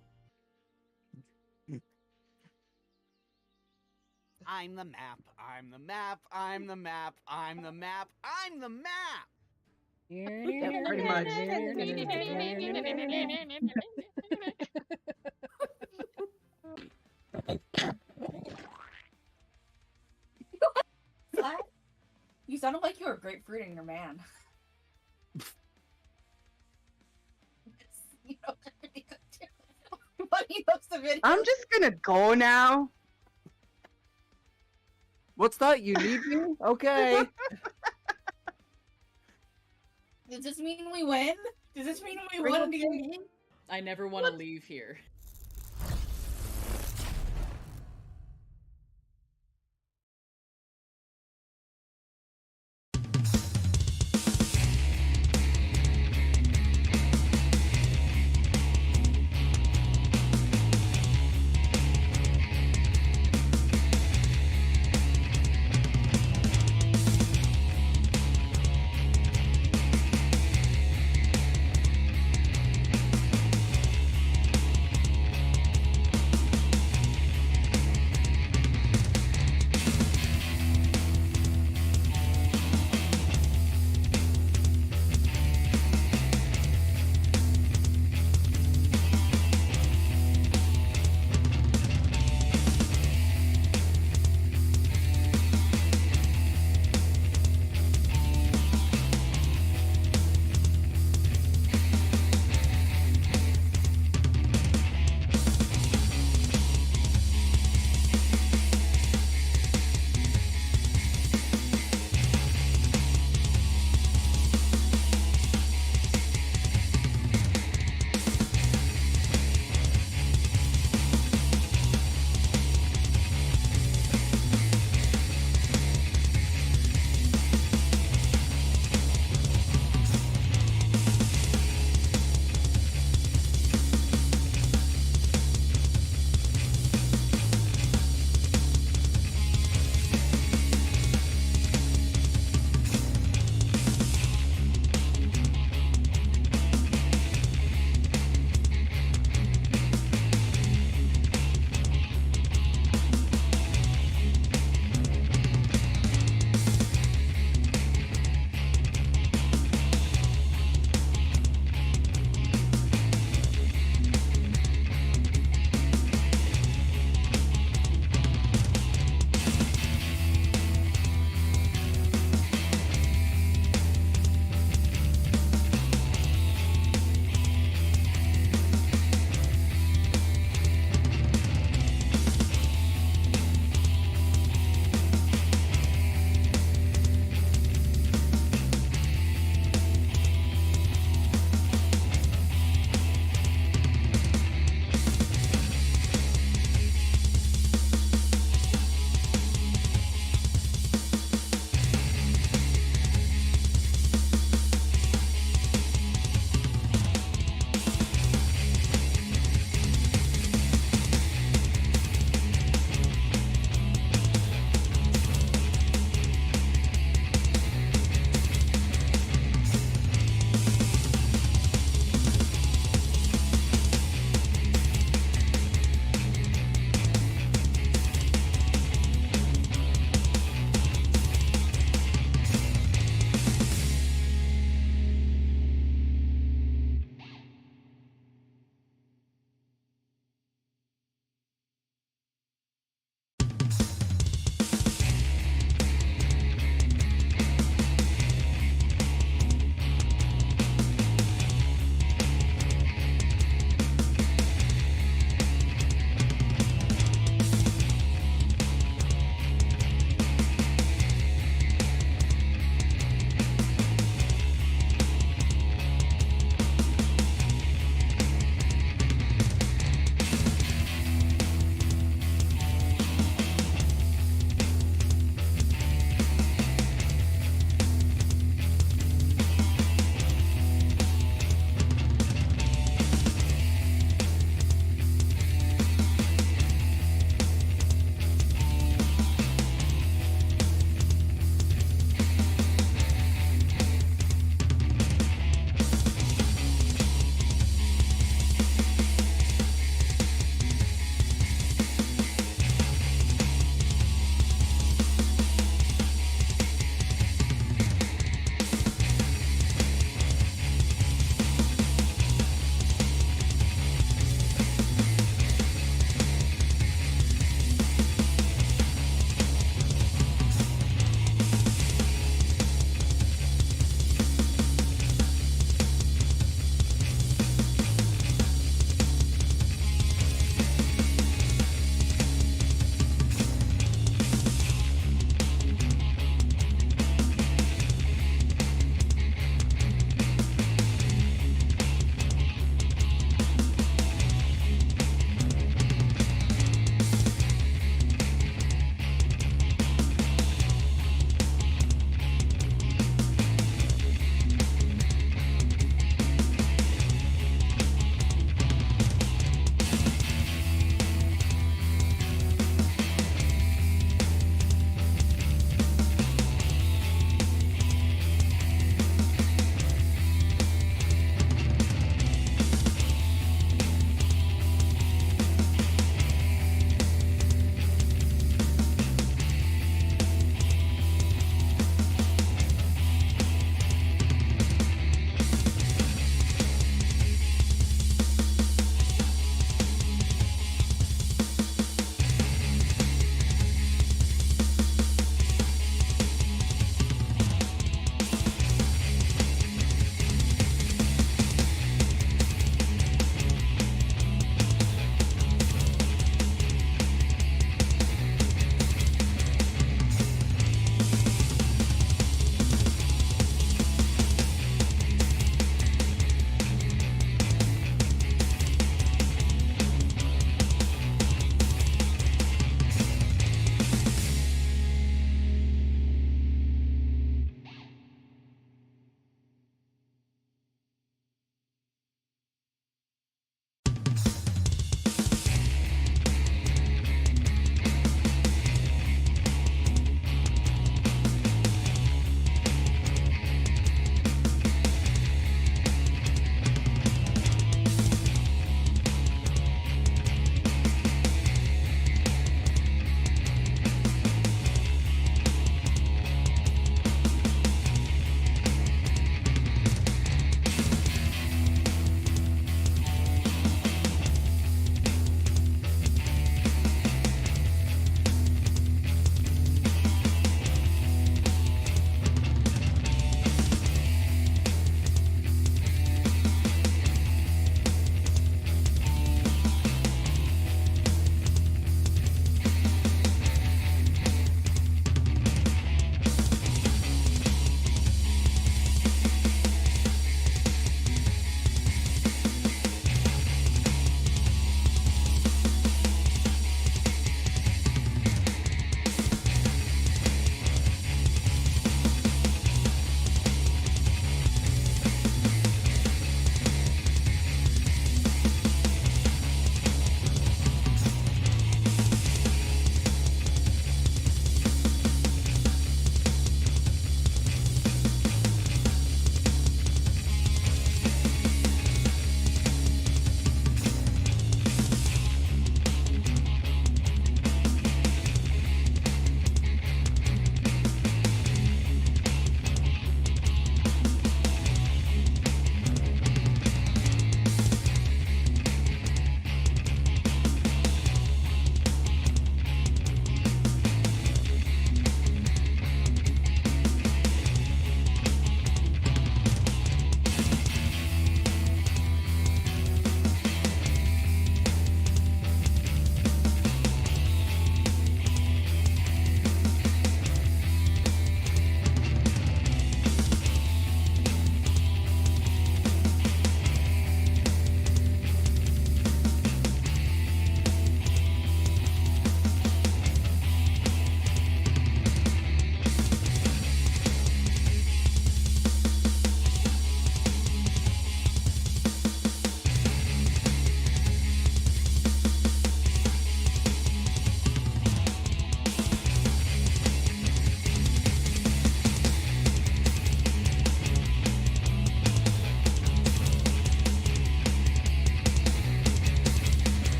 I'm the map. I'm the map. I'm the map. I'm the map. I'm the map. Yeah, pretty much. What? You sounded like you were grapefruiting your man. I'm just gonna go now. What's that? You need me? Okay. Does this mean we win? Does this mean we won D&D? I never want to leave here.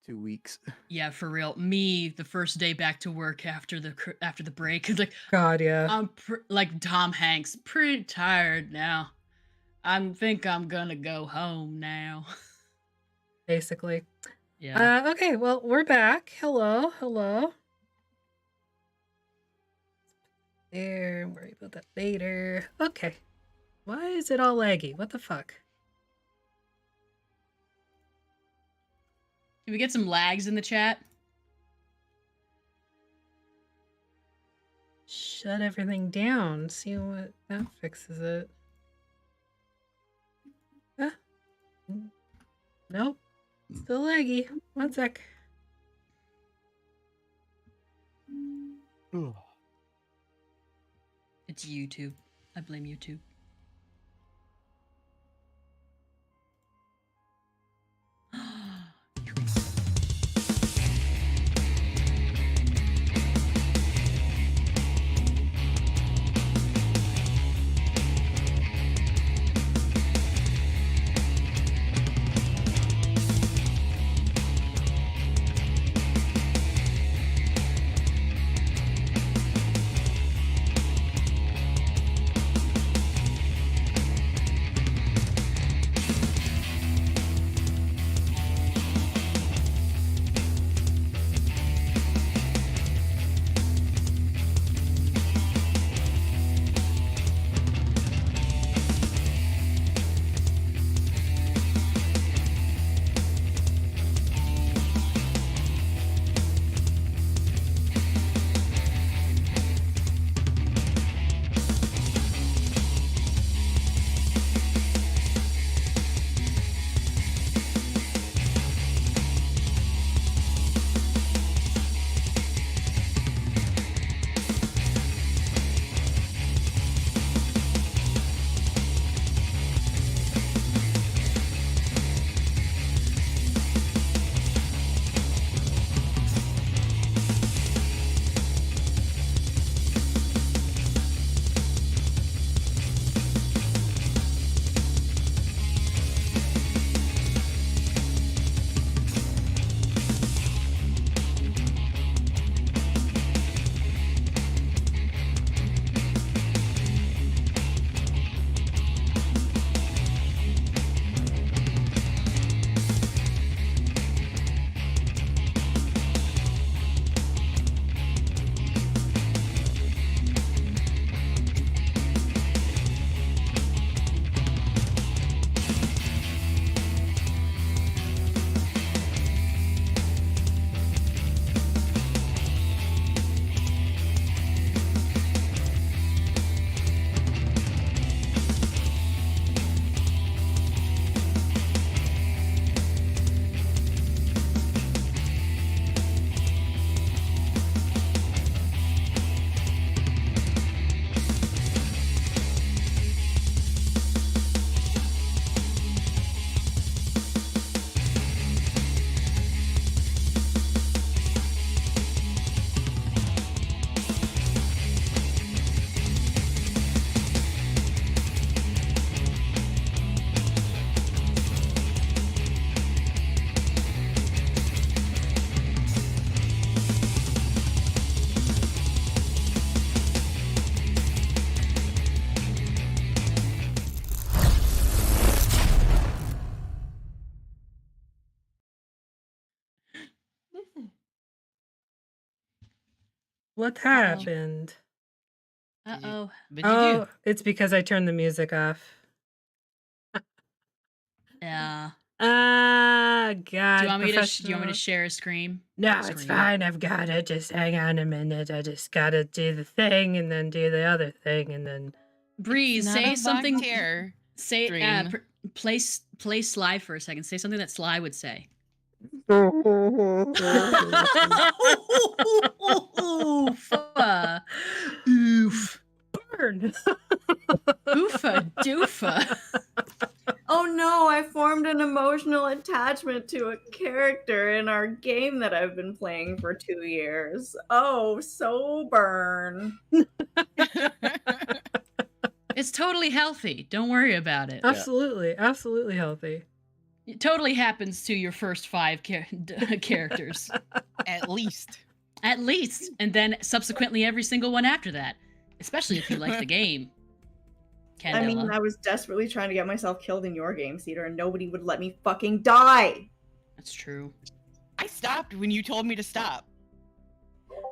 2 weeks. Yeah, for real. Me, the first day back to work after the break, it's like, God, yeah. I'm like Tom Hanks, pretty tired now. I think I'm gonna go home now. Basically. Yeah. Okay, well, we're back. Hello, hello. There, worry about that later. Okay. Why is it all laggy? What the fuck? Can we get some lags in the chat? Shut everything down. See what that fixes it. Ah. Nope. Still laggy. One sec. It's YouTube. I blame YouTube. What happened? Uh-oh. Oh, it's because I turned the music off. Yeah. Ah, God. Do you want me to share a screen? No, it's fine. I've got it. Just hang on a minute. I just gotta do the thing and then do the other thing and then. Breeze, Not say a something. volunteer Say stream. play Sly for a second. Say something that Sly would say. Oof. Burn. Oofa doofa. Oh no, I formed an emotional attachment to a character in our game that I've been playing for 2 years. Oh, so burn. It's totally healthy. Don't worry about it. Absolutely. Absolutely healthy. It totally happens to your first 5 characters. At least. At least. And then subsequently every single one after that. Especially if you like the game. Candela. I mean, I was desperately trying to get myself killed in your game, Cedar, and nobody would let me fucking die. That's true. I stopped when you told me to stop.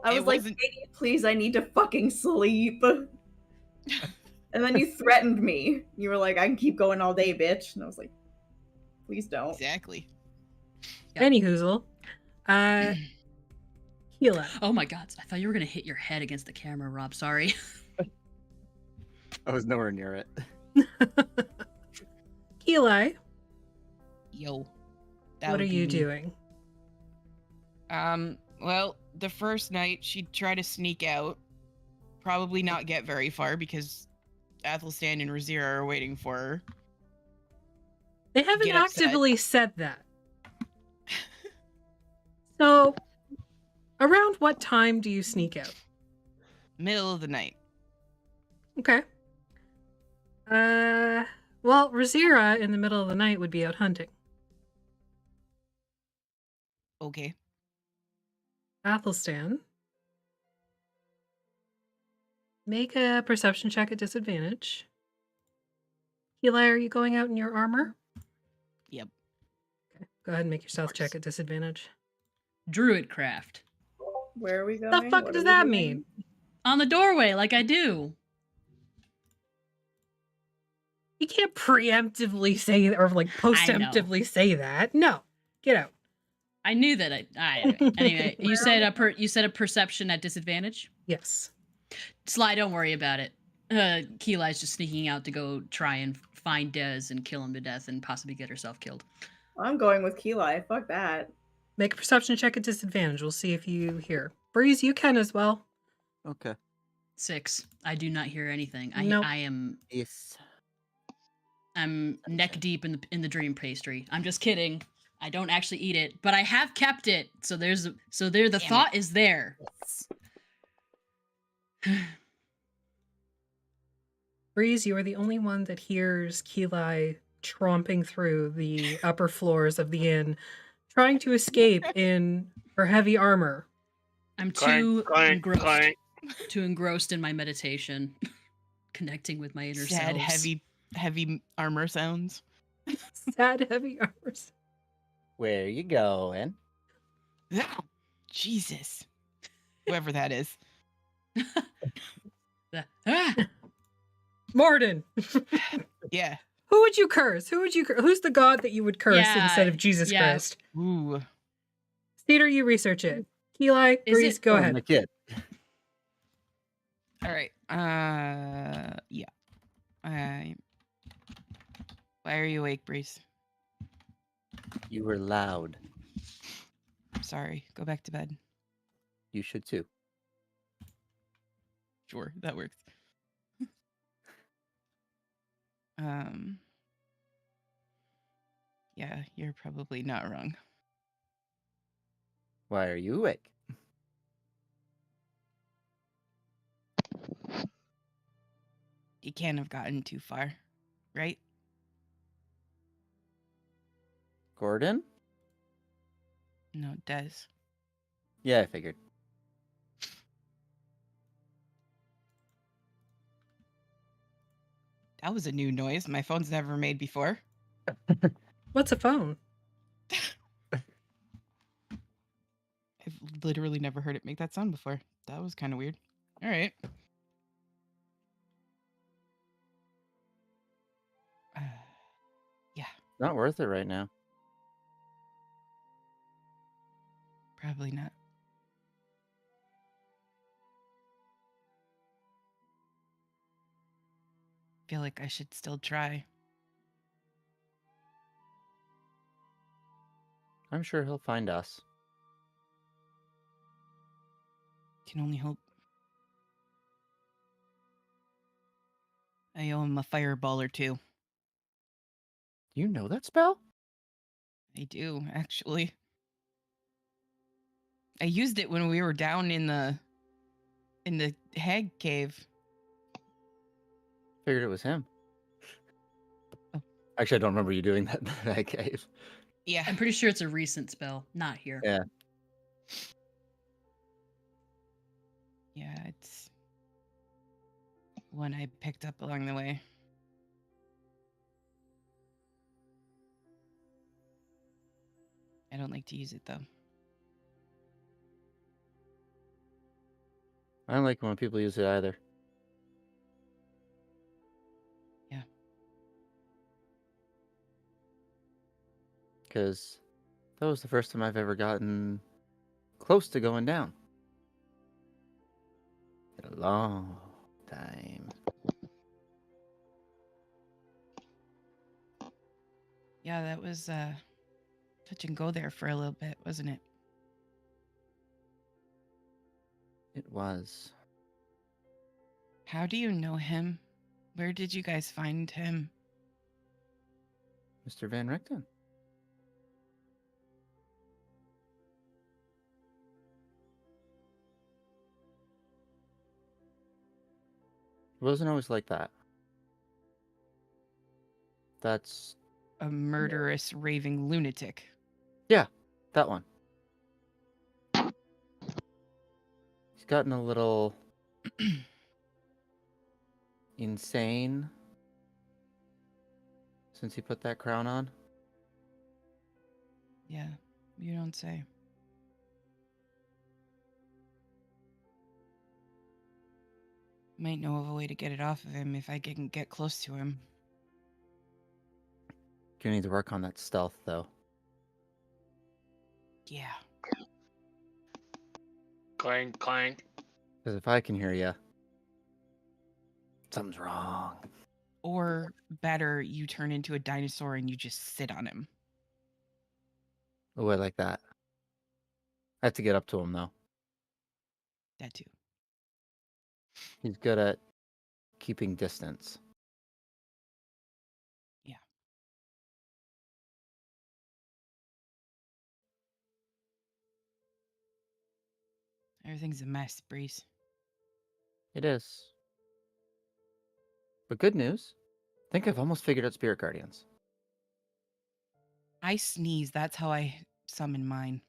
I was like, Katie, please, I need to fucking sleep. And then you threatened me. You were like, I can keep going all day, bitch. And I was like, please don't. Exactly. Any hoozle. Keela. Oh my god, I thought you were gonna hit your head against the camera, Rob. Sorry. I was nowhere near it. Eli. Yo. What are you doing? Well, the first night she'd try to sneak out. Probably not get very far because Athelstan and Razira are waiting for her. They haven't Get upset. actively said that. So, around what time do you sneak out? Middle of the night. Okay. Well, Razira in the middle of the night would be out hunting. Okay. Athelstan. Make a perception check at disadvantage. Eli, are you going out in your armor? Yep. Okay. Go ahead and make your stealth check at disadvantage. Druidcraft. Where are we going? The fuck What does are we that doing? mean? On the doorway, like I do. You can't preemptively say or like postemptively say that. No. Get out. I knew that. Anyway, you said a perception at disadvantage. Yes. Sly, don't worry about it. Keeli's just sneaking out to go try and find Dez and kill him to death and possibly get herself killed. I'm going with Keeli. Fuck that. Make a perception check at disadvantage. We'll see if you hear. Breeze, you can as well. Okay. 6. I do not hear anything. Nope. I am. Yes. I'm neck deep in the dream pastry. I'm just kidding. I don't actually eat it, but I have kept it. So the thought is there. Breeze, you are the only one that hears Keeli tromping through the upper floors of the inn, trying to escape in her heavy armor. I'm Clank, clank, clank. too engrossed in my meditation, connecting with my inner Sad, selves. heavy armor sounds. Sad, heavy armors. Where you going? Jesus. Whoever that is. Morden. Yeah. Who would you curse? Who's the god that you would curse instead of Jesus Christ? Ooh. Cedar, you research it. Keeli, Breeze, go ahead. The kid. All right. Yeah. Why are you awake, Breeze? You were loud. Sorry. Go back to bed. You should too. Sure, that works. Yeah, you're probably not wrong. Why are you awake? You can't have gotten too far, right? Gordon? No, Des. Yeah, I figured. That was a new noise my phone's never made before. What's a phone? I've literally never heard it make that sound before. That was kind of weird. All right. Yeah. Not worth it right now. Probably not. Feel like I should still try. I'm sure he'll find us. Can only hope. I owe him a fireball or two. You know that spell? I do, actually. I used it when we were down in the hag cave. Figured it was him. Actually, I don't remember you doing that in that cave. Yeah. I'm pretty sure it's a recent spell, not here. Yeah. Yeah, it's one I picked up along the way. I don't like to use it though. I don't like when people use it either. Yeah. Because that was the first time I've ever gotten close to going down. In a long time. Yeah, that was touch and go there for a little bit, wasn't it? It was. How do you know him? Where did you guys find him? Mr. Van Richten. It wasn't always like that. That's... A murderous, raving lunatic. Yeah, that one. He's gotten a little... insane since he put that crown on. Yeah, you don't say. Might know of a way to get it off of him if I can get close to him. You need to work on that stealth, though. Yeah. Clank, clank. Because if I can hear you, something's wrong. Or better, you turn into a dinosaur and you just sit on him. Oh, I like that. I have to get up to him, though. That too. He's good at keeping distance. Yeah. Everything's a mess, Breeze. It is. But good news. I think I've almost figured out Spirit Guardians. I sneeze, that's how I summon mine.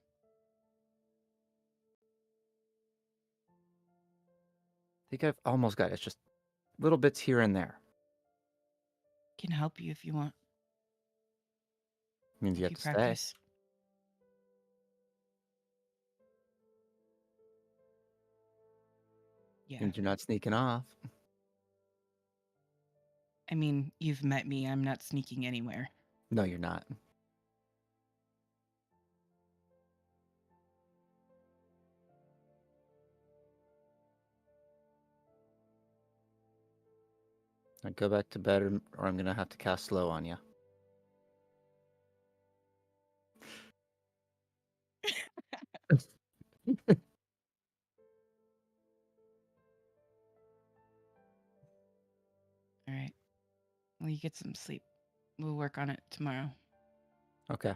I think I've almost got it. It's just little bits here and there. Can help you if you want. Means you If have you to practice. stay. Yeah. Means you're not sneaking off. I mean, you've met me. I'm not sneaking anywhere. No, you're not. I go back to bed, or I'm gonna have to cast slow on you. All right. Well, you get some sleep. We'll work on it tomorrow. Okay.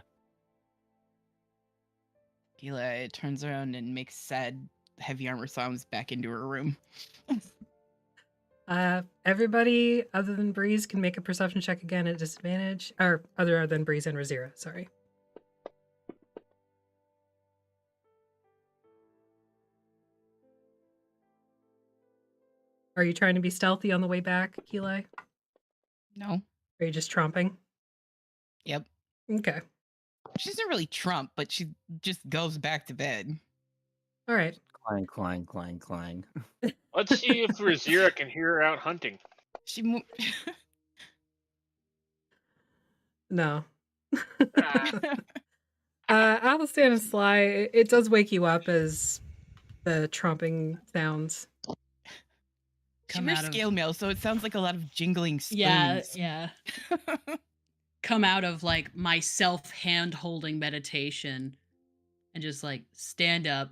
Gila turns around and makes sad, heavy armor sounds back into her room. Everybody other than Breeze can make a perception check again at disadvantage. Or other than Breeze and Razira, sorry. Are you trying to be stealthy on the way back, Keelai? No. Or are you just tromping? Yep. Okay. She doesn't really trump, but she just goes back to bed. All right. Clang, clang, clang, clang. Let's see if Razira can hear her out hunting. She No. Athelstan and Sly, it does wake you up as the tromping sounds. She wears scale mail, so it sounds like a lot of jingling spoons. Yeah. Come out of like my self-hand holding meditation and just like stand up,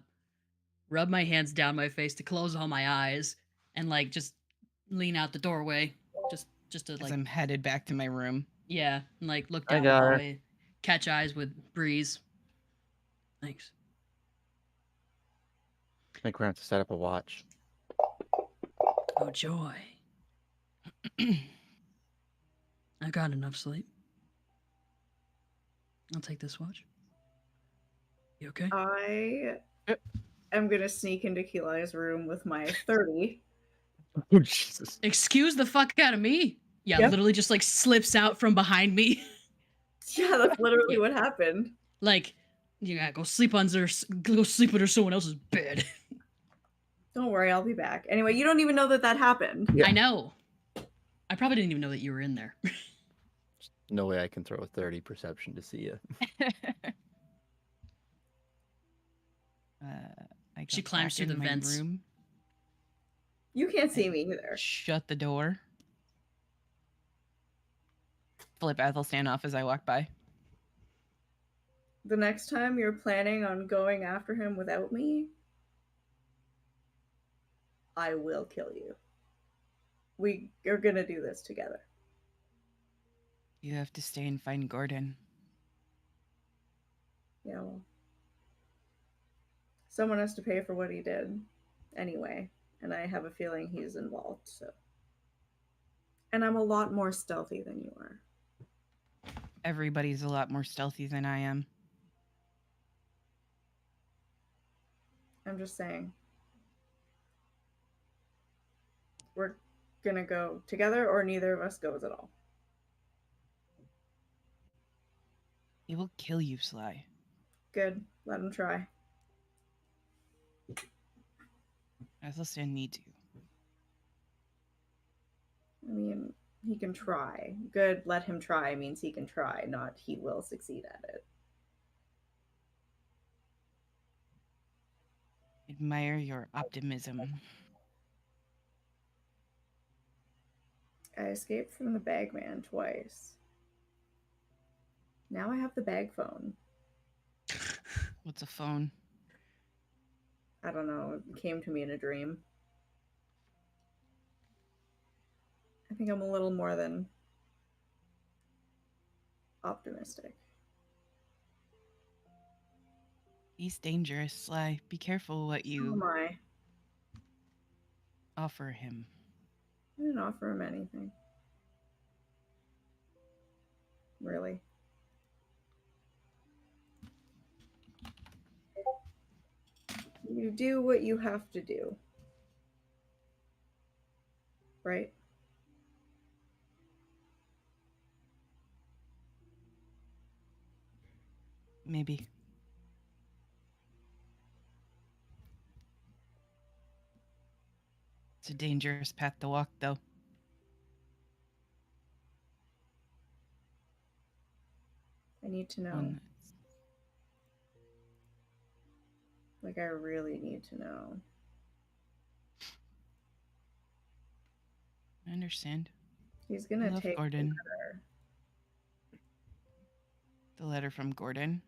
rub my hands down my face to close all my eyes, and like just lean out the doorway. Just to like I'm headed back to my room. Yeah, and like look I down the got her. hallway, catch eyes with Breeze. Thanks. I think we're gonna have to set up a watch. Oh joy. I got enough sleep. I'll take this watch. You okay? I am gonna sneak into Keli's room with my 30. Oh Jesus! Excuse the fuck out of me. Yeah, Yep. literally just like slips out from behind me. Yeah, that's literally what happened. Like, yeah, go sleep under someone else's bed. Don't worry, I'll be back. Anyway, you don't even know that happened. I know. I probably didn't even know that you were in there. No way I can throw a 30 perception to see you. I She go climbs back through in the my vents. room, You can't see me either. shut the door, flip Athelstan off as I walk by. The next time you're planning on going after him without me, I will kill you. We are gonna do this together. You have to stay and find Gordon. Yeah, well. Someone has to pay for what he did anyway, and I have a feeling he's involved, so. And I'm a lot more stealthy than you are. Everybody's a lot more stealthy than I am. I'm just saying. We're gonna go together, or neither of us goes at all. He will kill you, Sly. Good. Let him try. Athelstan needs you. I mean, he can try. Good, let him try means he can try, not he will succeed at it. Admire your optimism. I escaped from the bagman twice. Now I have the bag phone. What's a phone? I don't know. It came to me in a dream. I think I'm a little more than optimistic. He's dangerous, Sly. Be careful what Oh you my. offer him. I didn't offer him anything. Really. You do what you have to do. Right? Maybe. It's a dangerous path to walk, though. I need to know. One Like, I really need to know. I understand. He's I gonna love take Gordon. the letter. The letter from Gordon.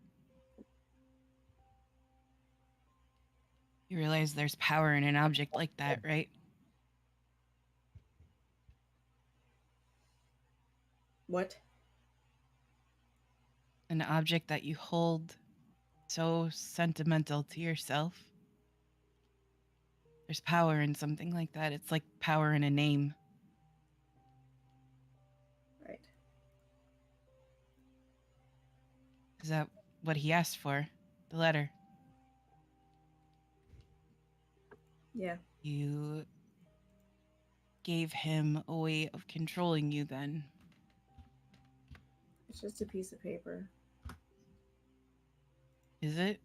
You realize there's power in an object like that, right? What? An object that you hold so sentimental to yourself. There's power in something like that. It's like power in a name. Right. Is that what he asked for? The letter? Yeah. You gave him a way of controlling you then. It's just a piece of paper. Is it?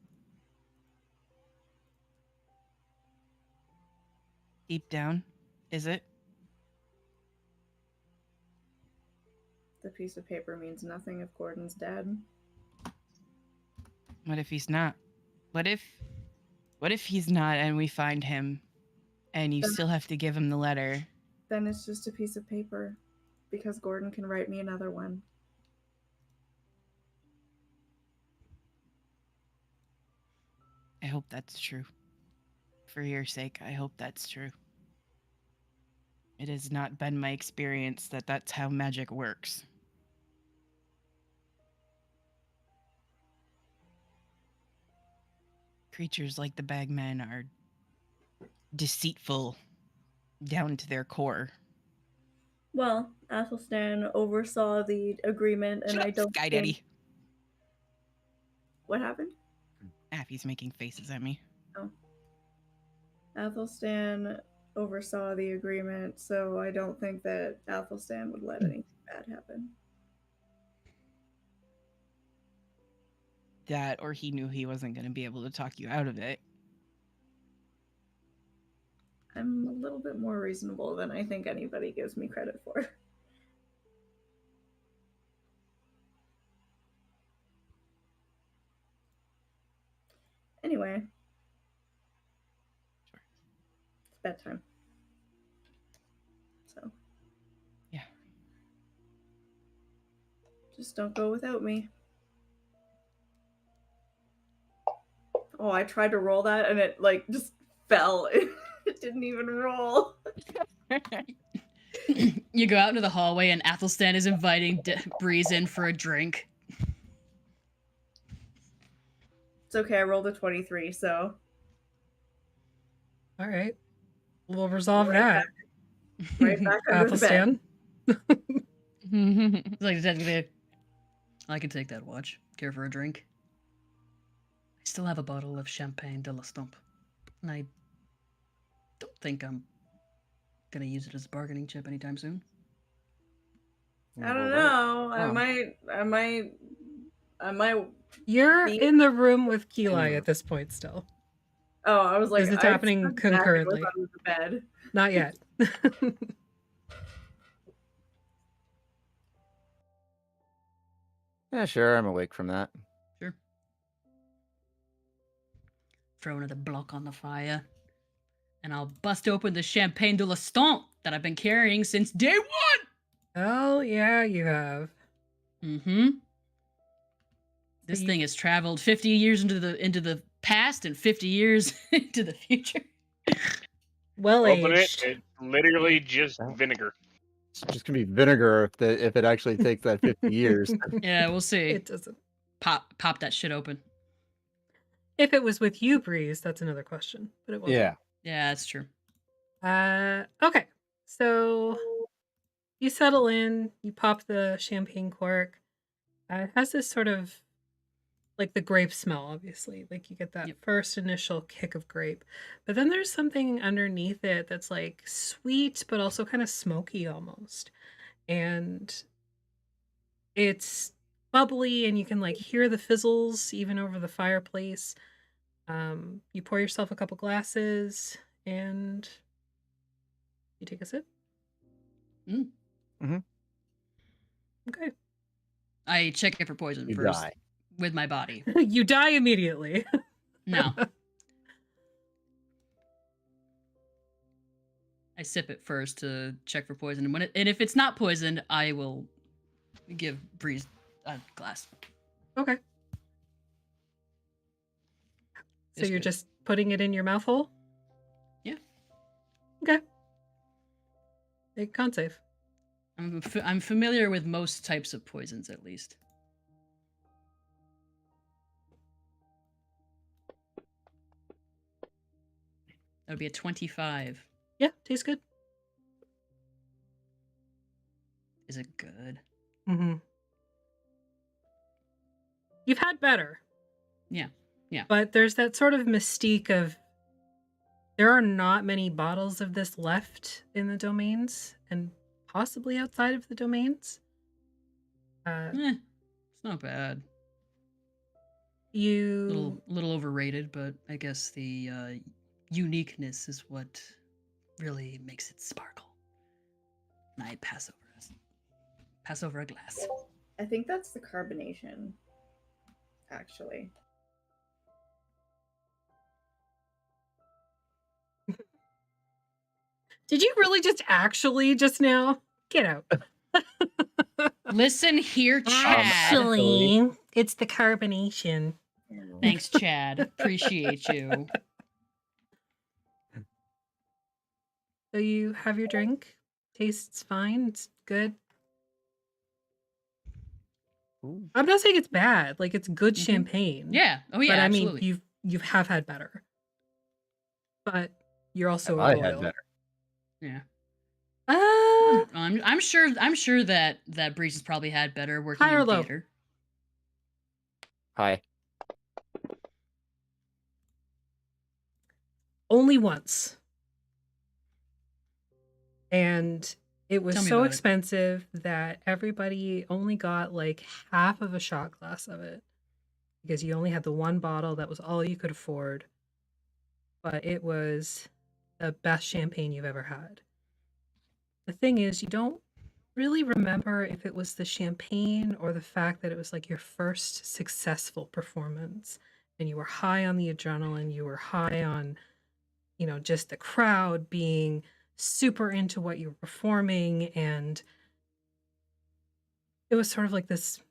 Deep down, is it? The piece of paper means nothing if Gordon's dead. What if he's not? What if he's not and we find him and you still have to give him the letter? Then it's just a piece of paper. Because Gordon can write me another one. I hope that's true. For your sake, I hope that's true. It has not been my experience that that's how magic works. Creatures like the Bagmen are deceitful down to their core. Well, Athelstan oversaw the agreement, and I don't Sky think Daddy. What happened? Affy's making faces at me. Oh. Athelstan oversaw the agreement, so I don't think that Athelstan would let anything bad happen. That, or he knew he wasn't going to be able to talk you out of it. I'm a little bit more reasonable than I think anybody gives me credit for. Anyway. Sure. It's bedtime. So. Yeah. Just don't go without me. Oh, I tried to roll that and it like just fell. It didn't even roll. You go out into the hallway and Athelstan is inviting Breeze in for a drink. It's okay, I rolled a 23, so. All right. We'll resolve Right that. Right back under the bed. Athelstan. It's like, technically, I can take that watch. Care for a drink? I still have a bottle of champagne de la Stump. And I don't think I'm gonna use it as a bargaining chip anytime soon. I don't know. I might. You're in the room with Keli at this point still. Oh, I was like, Is it happening concurrently? Under the bed. Not yet. Yeah, sure. I'm awake from that. Sure. Throw another block on the fire. And I'll bust open the champagne de la Stump that I've been carrying since day one! Oh, yeah, you have. Mm-hmm. This thing has traveled 50 years into the past and 50 years into the future. Well Open aged. it. It's literally just vinegar. It's just gonna be vinegar if it actually takes that 50 years. Yeah, we'll see. It doesn't. Pop that shit open. If it was with you, Breeze, that's another question. But it wasn't. Yeah. Yeah, that's true. Okay. So you settle in, you pop the champagne cork. It has this sort of like the grape smell, obviously. Like you get that first initial kick of grape. But then there's something underneath it that's like sweet, but also kind of smoky almost. And it's bubbly and you can like hear the fizzles even over the fireplace. You pour yourself a couple glasses and you take a sip. Mm-hmm. Okay. I check it for poison You first die. with my body. You die immediately. No. I sip it first to check for poison, and if it's not poisoned, I will give Breeze a glass. Okay. So It's you're good. just putting it in your mouth hole? Yeah. Okay. Make con save. I'm familiar with most types of poisons, at least. That would be a 25. Yeah, tastes good. Is it good? Mm-hmm. You've had better. Yeah. Yeah. But there's that sort of mystique of there are not many bottles of this left in the domains and possibly outside of the domains. It's not bad. You little overrated, but I guess the uniqueness is what really makes it sparkle. And I pass over a glass. I think that's the carbonation, actually. Did you really just now? Get out. Listen here, Chad. Actually, it's the carbonation. Thanks, Chad. Appreciate you. So you have your drink. Tastes fine. It's good. Ooh. I'm not saying it's bad. Like it's good champagne. Yeah. Oh yeah. But I absolutely. mean, you have had better. But you're also I royal. had better. Yeah. I'm sure that Breeze has probably had better working High or in low? theater. Hi. only once. And it was Tell me so about it. expensive that everybody only got like half of a shot glass of it because you only had the one bottle. That was all you could afford. But it was the best champagne you've ever had. The thing is, you don't really remember if it was the champagne or the fact that it was like your first successful performance and you were high on the adrenaline, you were high on, just the crowd being super into what you were performing, and it was sort of like this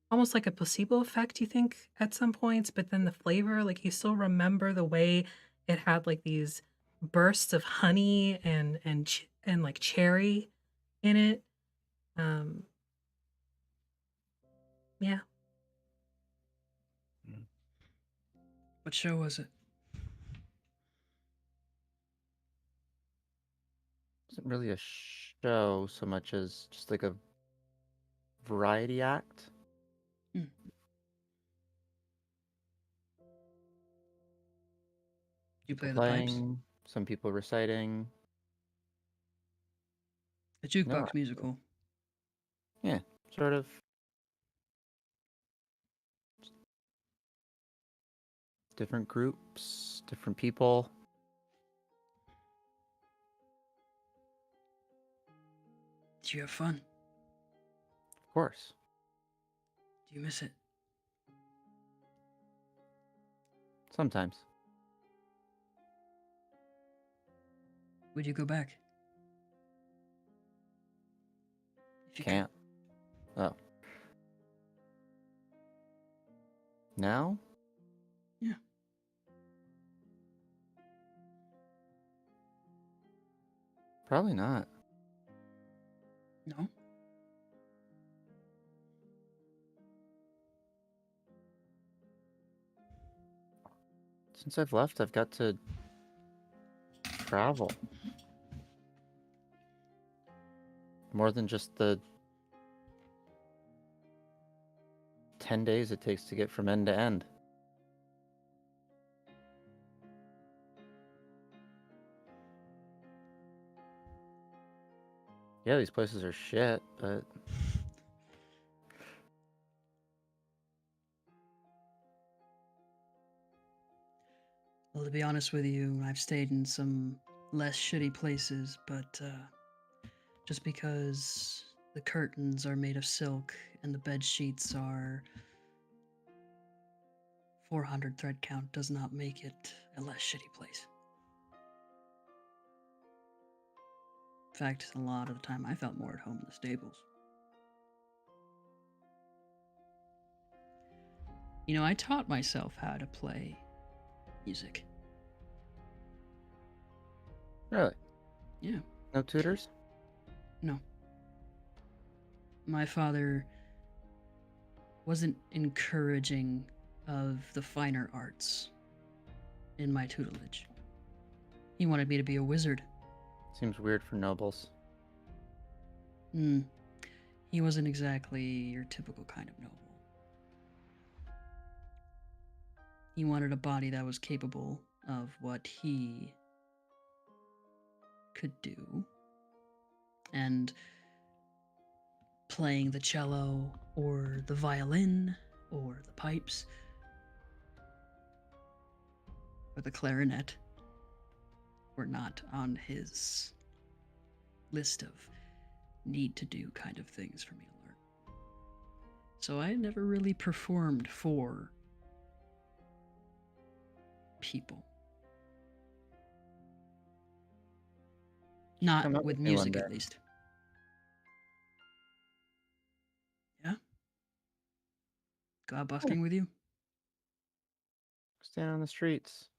almost like a placebo effect, you think, at some points, but then the flavor, like you still remember the way it had like these bursts of honey and like cherry in it. Um yeah. What show was it? Wasn't really a show so much as just like a variety act. You play People the pipes? playing, some people reciting. A jukebox No, musical. Yeah, sort of. Different groups, different people. Did you have fun? Of course. Do you miss it? Sometimes. Would you go back? If you Can't. Oh. Now? Yeah. Probably not. No? Since I've left, I've got to travel. More than just the 10 days it takes to get from end to end. Yeah, these places are shit, but Well, to be honest with you, I've stayed in some less shitty places, but just because the curtains are made of silk and the bed sheets are 400 thread count does not make it a less shitty place. In fact, a lot of the time I felt more at home in the stables. You know, I taught myself how to play music. really? Yeah. No tutors? No. My father wasn't encouraging of the finer arts in my tutelage. He wanted me to be a wizard. Seems weird for nobles. He wasn't exactly your typical kind of noble. He wanted a body that was capable of what he could do. And playing the cello or the violin or the pipes or the clarinet were not on his list of need to do kind of things for me to learn. So I never really performed for people. Come Not up with with me one music, day. at least. Yeah? Go out busking with you? Stand on the streets.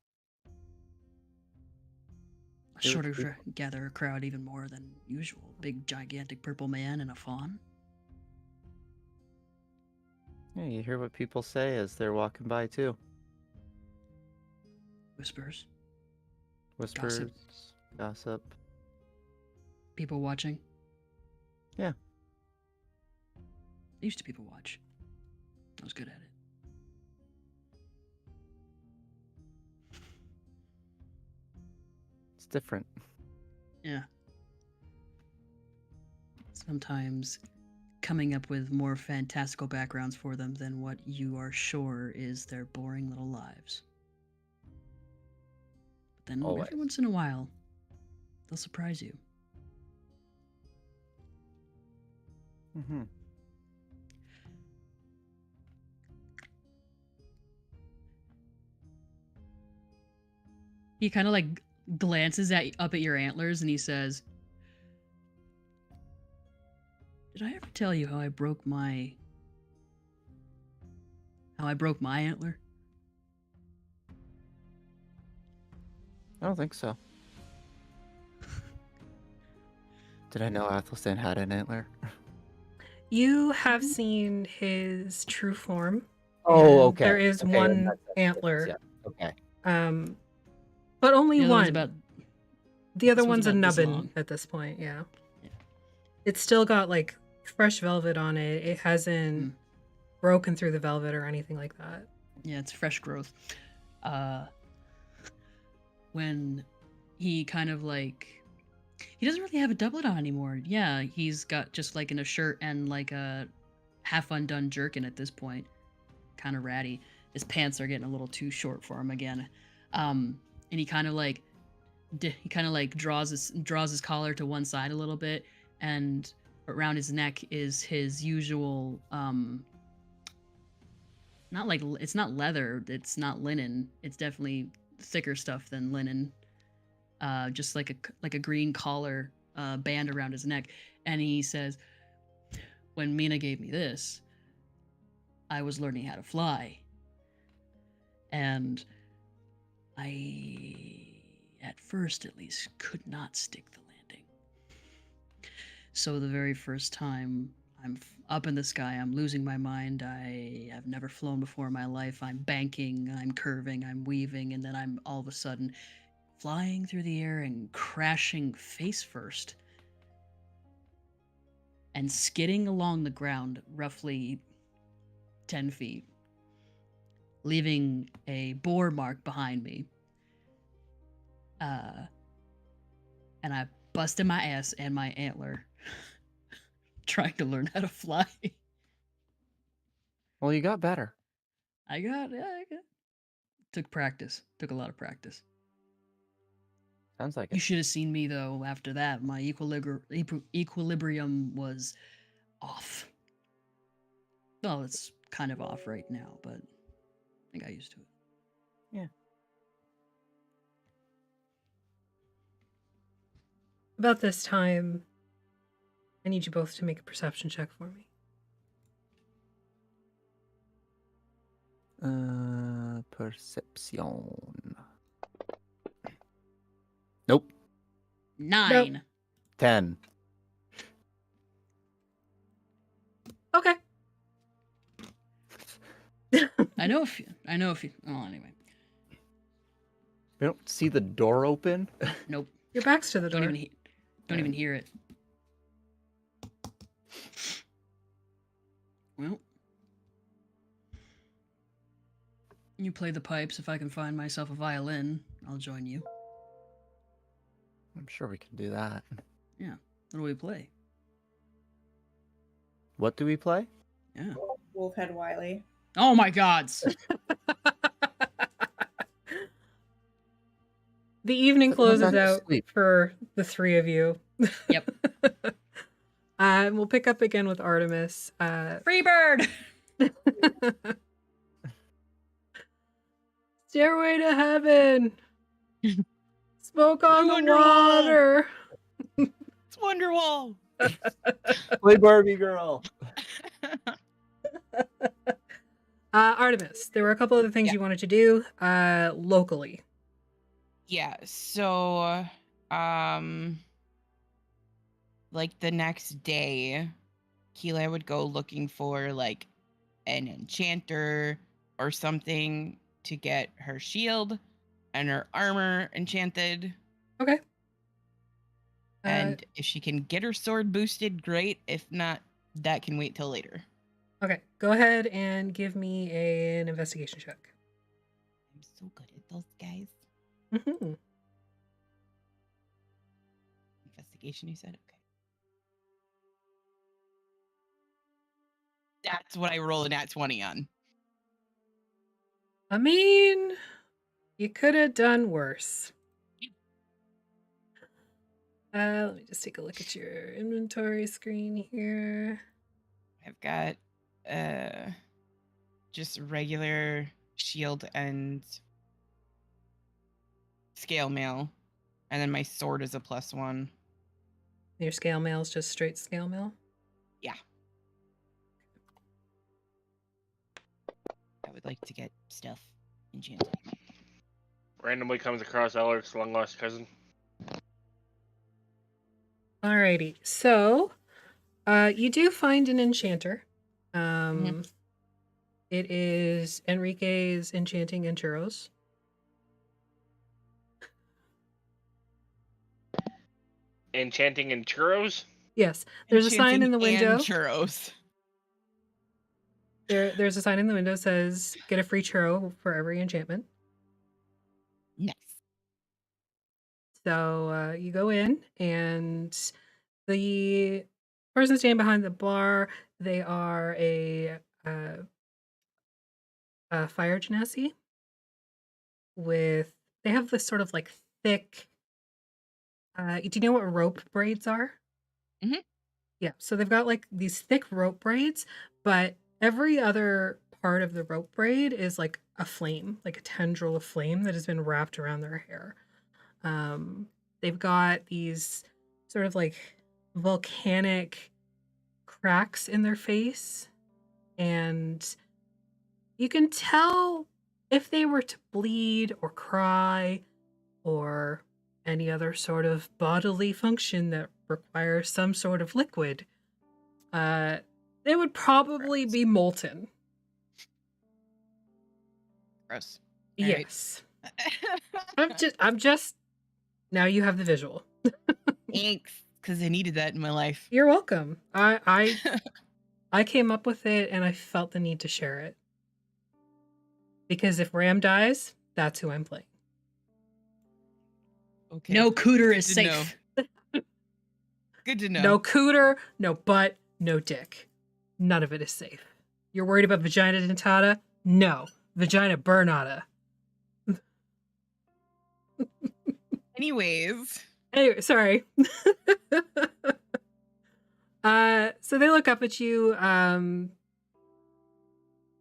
Sure to gather a crowd even more than usual. Big, gigantic purple man and a fawn. Yeah, you hear what people say as they're walking by too. Whispers. Whispers, gossip. People watching. Yeah. I used to people watch. I was good at it. different. Yeah. Sometimes coming up with more fantastical backgrounds for them than what you are sure is their boring little lives. But then Always. every once in a while, they'll surprise you. Mm-hmm. He kind of like glances up at your antlers and he says, "Did I ever tell you how I broke my antler?" I don't think so. Did I know Athelstan had an antler? You have seen his true form. Oh, and okay. There is Okay, one that's antler. Yeah. Okay. But only The other one's one. about- The other this one's one's a about this nubbin long. at this point, yeah. It's still got like fresh velvet on it. It hasn't broken through the velvet or anything like that. Yeah, it's fresh growth. When he kind of like, he doesn't really have a doublet on anymore. Yeah, he's got just like in a shirt and like a half undone jerkin at this point. Kind of ratty. His pants are getting a little too short for him again. And he kind of like draws his collar to one side a little bit, and around his neck is his usual not like, it's not leather, it's not linen, it's definitely thicker stuff than linen. Just like a green collar band around his neck. And he says, "When Mina gave me this, I was learning how to fly. And I, at first at least, could not stick the landing. So the very first time I'm up in the sky, I'm losing my mind. I have never flown before in my life. I'm banking, I'm curving, I'm weaving, and then I'm all of a sudden flying through the air and crashing face first and skidding along the ground roughly 10 feet, leaving a bore mark behind me. And I busted my ass and my antler trying to learn how to fly." Well, you got better. I got. Took practice. Took a lot of practice. Sounds like You it. should have seen me though. After that, my equilibrium was off. Well, it's kind of off right now, but I got used to it. Yeah. About this time, I need you both to make a perception check for me. Perception. Nope. 9. Nope. 10. Okay. I know if you. Oh, anyway. We don't see the door open. Nope. Your back's to the Don't door. even hear it. Well, you play the pipes. If I can find myself a violin, I'll join you. I'm sure we can do that. Yeah. What do we play? What do we play? Yeah. Wolfhead Wiley. Oh my gods. The evening Put them closes back to out sleep. for the three of you. Yep. We'll pick up again with Artemis. Freebird! Stairway to Heaven. Smoke on the Wonderwall. water. It's Wonderwall. Play Barbie girl. Artemis, there were a couple other things Yeah. you wanted to do locally. Yeah, so like the next day, Keela would go looking for like an enchanter or something to get her shield and her armor enchanted. Okay. And if she can get her sword boosted, great. If not, that can wait till later. Okay, go ahead and give me an investigation check. I'm so good at those guys. Mm-hmm. investigation, you said? Okay. That's what I roll a nat 20 on. I mean, you could have done worse. Let me just take a look at your inventory screen here. I've got just regular shield and scale mail, and then my sword is a +1. Your scale mail is just straight scale mail? Yeah. I would like to get stuff enchanted. Randomly comes across Alaric's long lost cousin. Alrighty, so you do find an enchanter. It is Enrique's Enchanting and Churros. Enchanting and churros? Yes, there's a sign in the Enchanting window. and churros. There's a sign in the window that says, get a free churro for every enchantment. Nice. So you go in, and the person standing behind the bar, they are a fire genasi with, they have this sort of like thick, do you know what rope braids are? Mm-hmm. Yeah, so they've got like these thick rope braids, but every other part of the rope braid is like a flame, like a tendril of flame that has been wrapped around their hair. They've got these sort of like volcanic cracks in their face, and you can tell if they were to bleed or cry or any other sort of bodily function that requires some sort of liquid, they would probably be molten. Gross. Yes. I'm just now you have the visual. Thanks, because I needed that in my life. You're welcome. I came up with it, and I felt the need to share it. Because if Ram dies, that's who I'm playing. Okay. No cooter Good is to safe. Good to know. No cooter, no butt, no dick. None of it is safe. You're worried about vagina dentata? No. Vagina burnata. Anyways. Anyway, sorry. So they look up at you,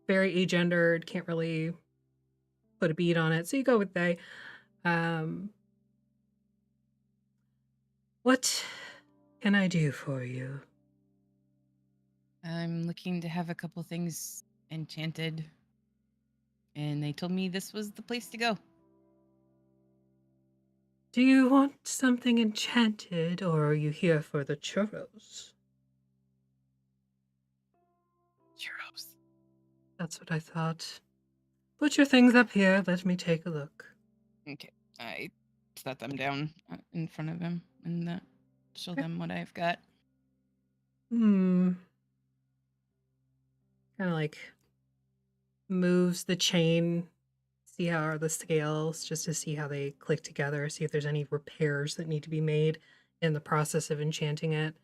very agendered, can't really put a beat on it, so you go with they. What can I do for you? I'm looking to have a couple things enchanted, and they told me this was the place to go. Do you want something enchanted, or are you here for the churros? Churros. That's what I thought. Put your things up here, let me take a look. Okay. I set them down in front of him and show them what I've got. Kind of like moves the chain, see how are the scales, just to see how they click together, see if there's any repairs that need to be made in the process of enchanting it.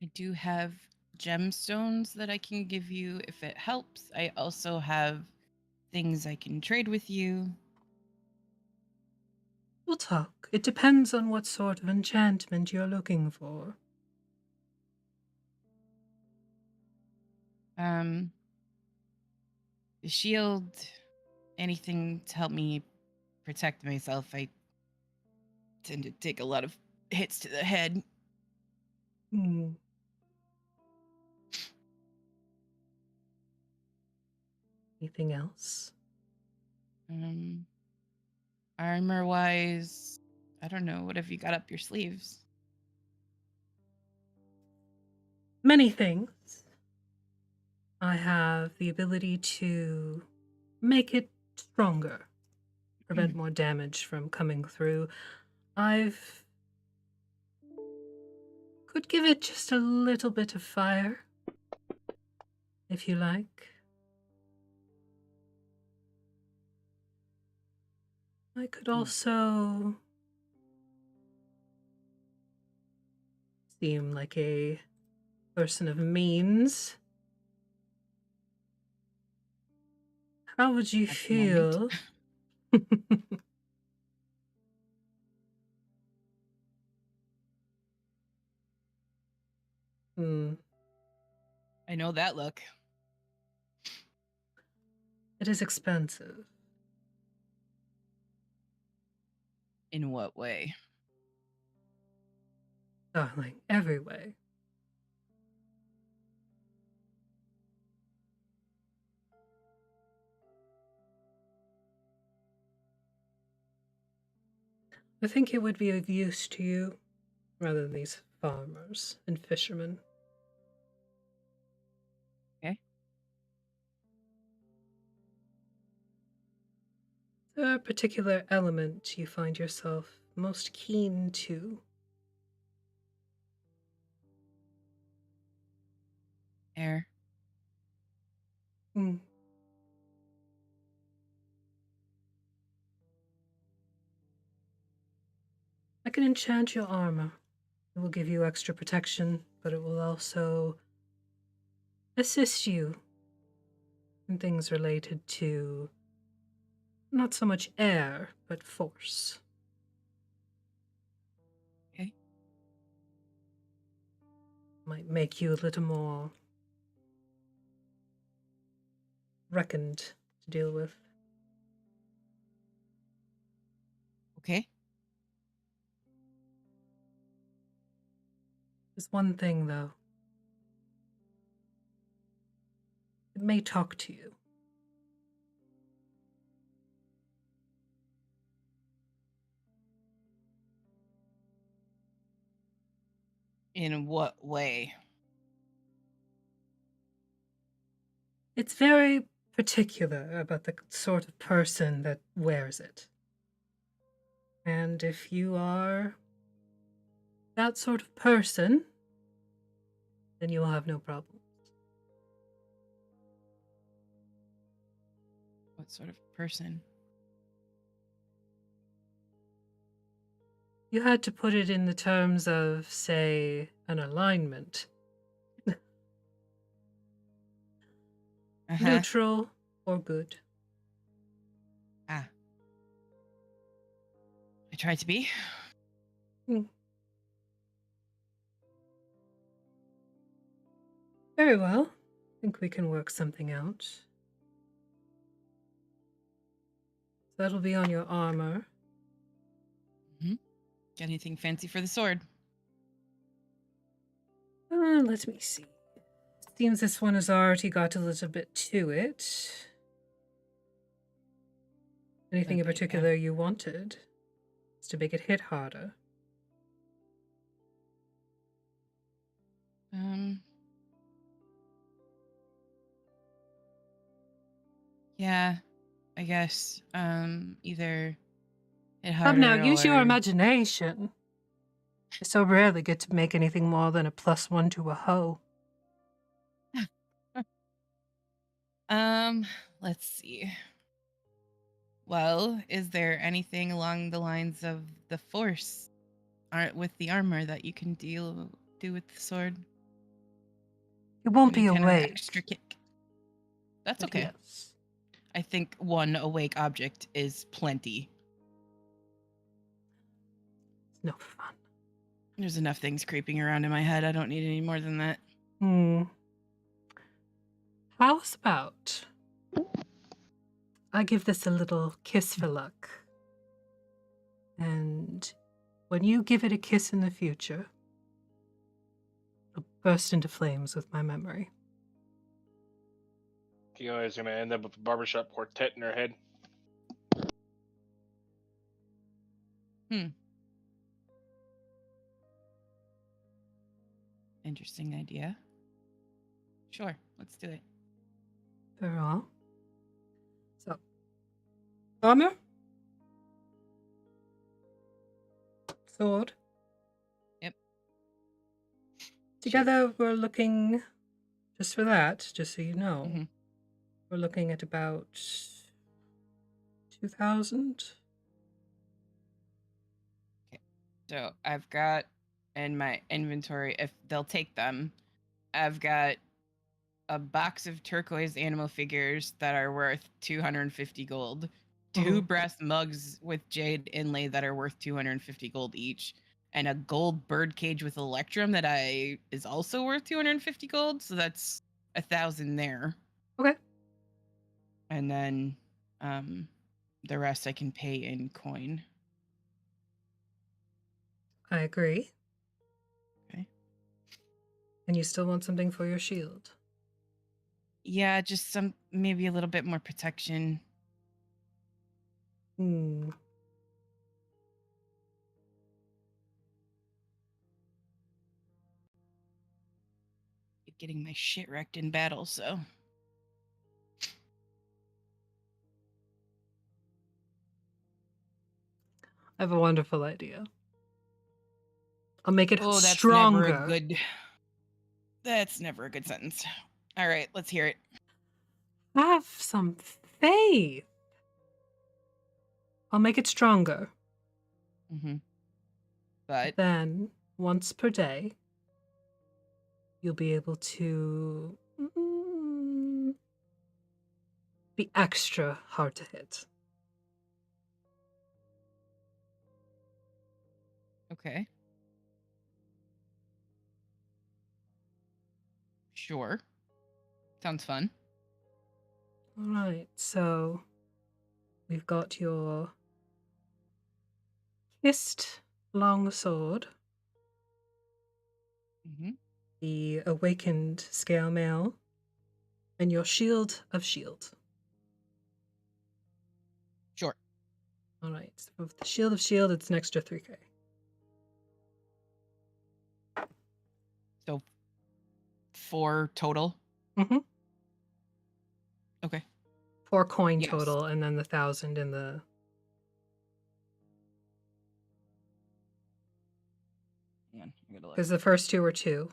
I do have gemstones that I can give you if it helps. I also have things I can trade with you. We'll talk. It depends on what sort of enchantment you're looking for. The shield, anything to help me protect myself. I tend to take a lot of hits to the head. Anything else? Armor wise, I don't know. What have you got up your sleeves? Many things. I have the ability to make it stronger, prevent more damage from coming through. Could give it just a little bit of fire, if you like. I could also seem like a person of means. How would you At the moment. feel? Hmm. I know that look. It is expensive. In what way? Darling, every way. I think it would be of use to you rather than these farmers and fishermen. Okay. Is there a particular element you find yourself most keen to? Air. Hmm. I can enchant your armor. It will give you extra protection, but it will also assist you in things related to not so much air, but force. Okay. Might make you a little more reckoned to deal with. Okay. There's one thing, though. It may talk to you. In what way? It's very particular about the sort of person that wears it. And if you are that sort of person, then you will have no problem. What sort of person? You had to put it in the terms of, say, an alignment. Neutral or good. Ah. I try to be. Very well. I think we can work something out. So that'll be on your armor. Got anything fancy for the sword? Let me see. Seems this one has already got a little bit to it. Anything in Okay, particular you wanted? Is to make it hit harder. Yeah, I guess. Either hit Come now, harder use your or imagination. I so rarely get to make anything more than a +1 to a hoe. let's see. Well, is there anything along the lines of the force with the armor that you can do with the sword? It won't be Any kind of awake. extra kick. That's But okay. yes. I think one awake object is plenty. It's no fun. There's enough things creeping around in my head. I don't need any more than that. How's about I give this a little kiss for luck. And when you give it a kiss in the future, it'll burst into flames with my memory. Kyo is gonna end up with a barbershop quartet in her head. Interesting idea. Sure, let's do it. Very well. So, armor, sword. Yep. Together, we're looking, just for that, just so you know, we're looking at about 2,000. Okay. So I've got in my inventory if they'll take them. I've got a box of turquoise animal figures that are worth 250 gold, 2 Mhm. brass mugs with jade inlay that are worth 250 gold each, and a gold bird cage with electrum that is also worth 250 gold. So that's 1,000 there. Okay. And then the rest I can pay in coin. I agree. Okay. And you still want something for your shield? Yeah, just maybe a little bit more protection. Hmm. Getting my shit wrecked in battle, so. I have a wonderful idea. I'll make it That's stronger. That's never a good sentence. All right, let's hear it. Have some faith. I'll make it stronger. Mm-hmm. But then, once per day, you'll be able to be extra hard to hit. Okay. Sure. Sounds fun. All right, so we've got your kissed longsword, the awakened scale mail, and your shield of shield. Sure. All right, so with the shield of shield, it's an extra 3k. So 4 total? Mm-hmm. Okay. 4 coin Yes. total, and then the 1,000 in the... Hang on, I gotta look. Because the first 2 were 2,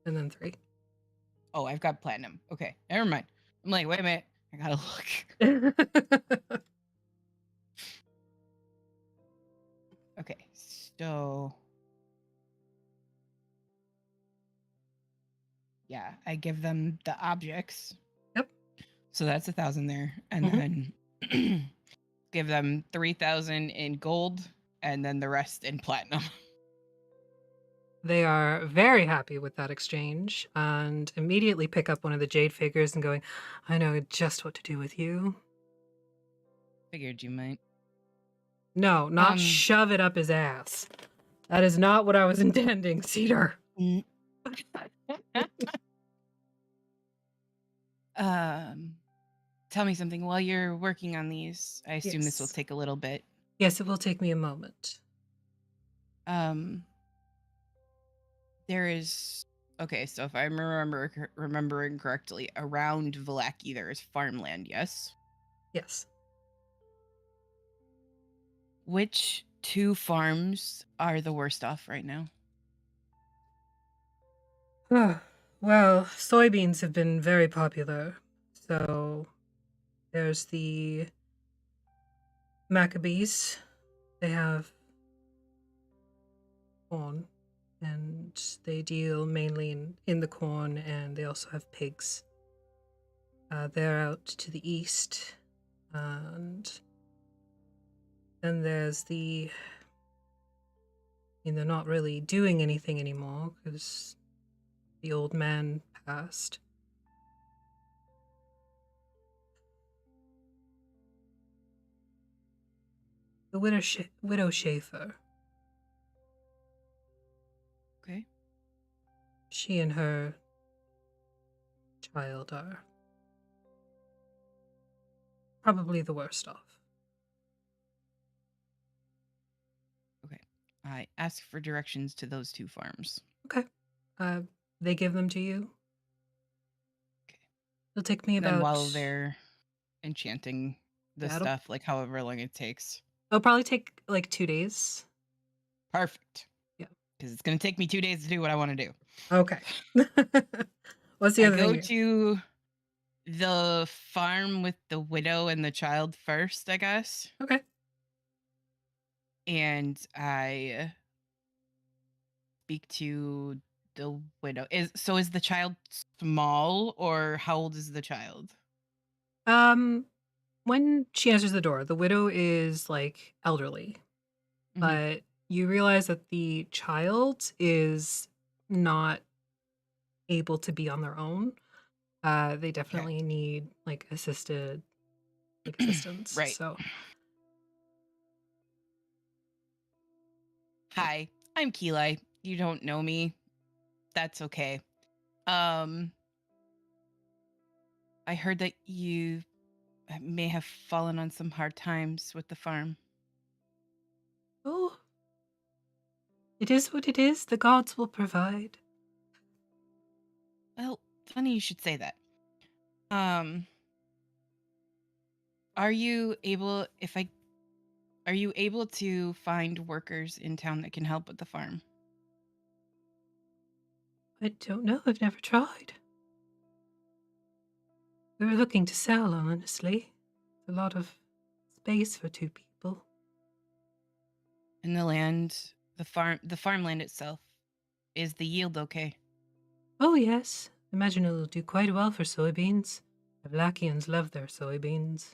and then 3. Oh, I've got platinum. Okay, never mind. I'm like, wait a minute. I gotta look. Okay, so... Yeah, I give them the objects. Yep. So that's 1,000 there. And then give them 3,000 in gold, and then the rest in platinum. They are very happy with that exchange and immediately pick up one of the jade figures and going, I know just what to do with you. Figured you might. No, not shove it up his ass. That is not what I was intending, Cedar. Tell me something. While you're working on these, I assume this will Yes. take a little bit. Yes, it will take me a moment. There is... Okay, so if I'm remembering correctly, around Vallaki there is farmland, yes? Yes. Which 2 farms are the worst off right now? Well, soybeans have been very popular. So there's the Maccabees. They have corn, and they deal mainly in the corn, and they also have pigs. They're out to the east, and then there's the... I mean, they're not really doing anything anymore because the old man passed. The Widow Schaefer. Okay. She and her child are probably the worst off. Okay. I ask for directions to those 2 farms. Okay. They give them to you. Okay. It'll take me about... Then while they're enchanting the Yeah, stuff, like however long it takes. It'll probably take like 2 days. Perfect. Yeah. Because it's going to take me 2 days to do what I want to do. Okay. What's the other I go thing? to the farm with the widow and the child first, I guess. Okay. And I speak to the widow. Is the child small, or how old is the child? When she answers the door, the widow is like elderly, but you realize that the child is not able to be on their own. They definitely need like assistance. Right. So Hi, I'm Keli. You don't know me. That's okay. I heard that you may have fallen on some hard times with the farm. oh, it is what it is. The gods will provide. Well, funny you should say that. Are you able to find workers in town that can help with the farm? I don't know. I've never tried. We were looking to sell, honestly. A lot of space for two people. And the land, the farmland itself, is the yield okay? Oh, yes. Imagine it'll do quite well for soybeans. The Vlakians love their soybeans.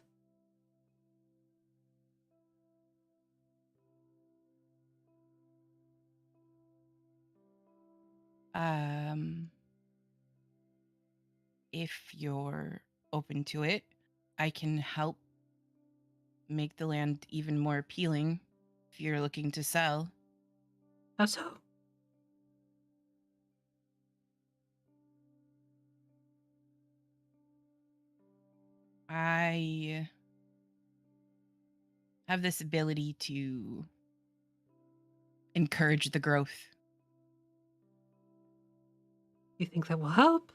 If you're open to it, I can help make the land even more appealing if you're looking to sell. How so? I have this ability to encourage the growth. You think that will help?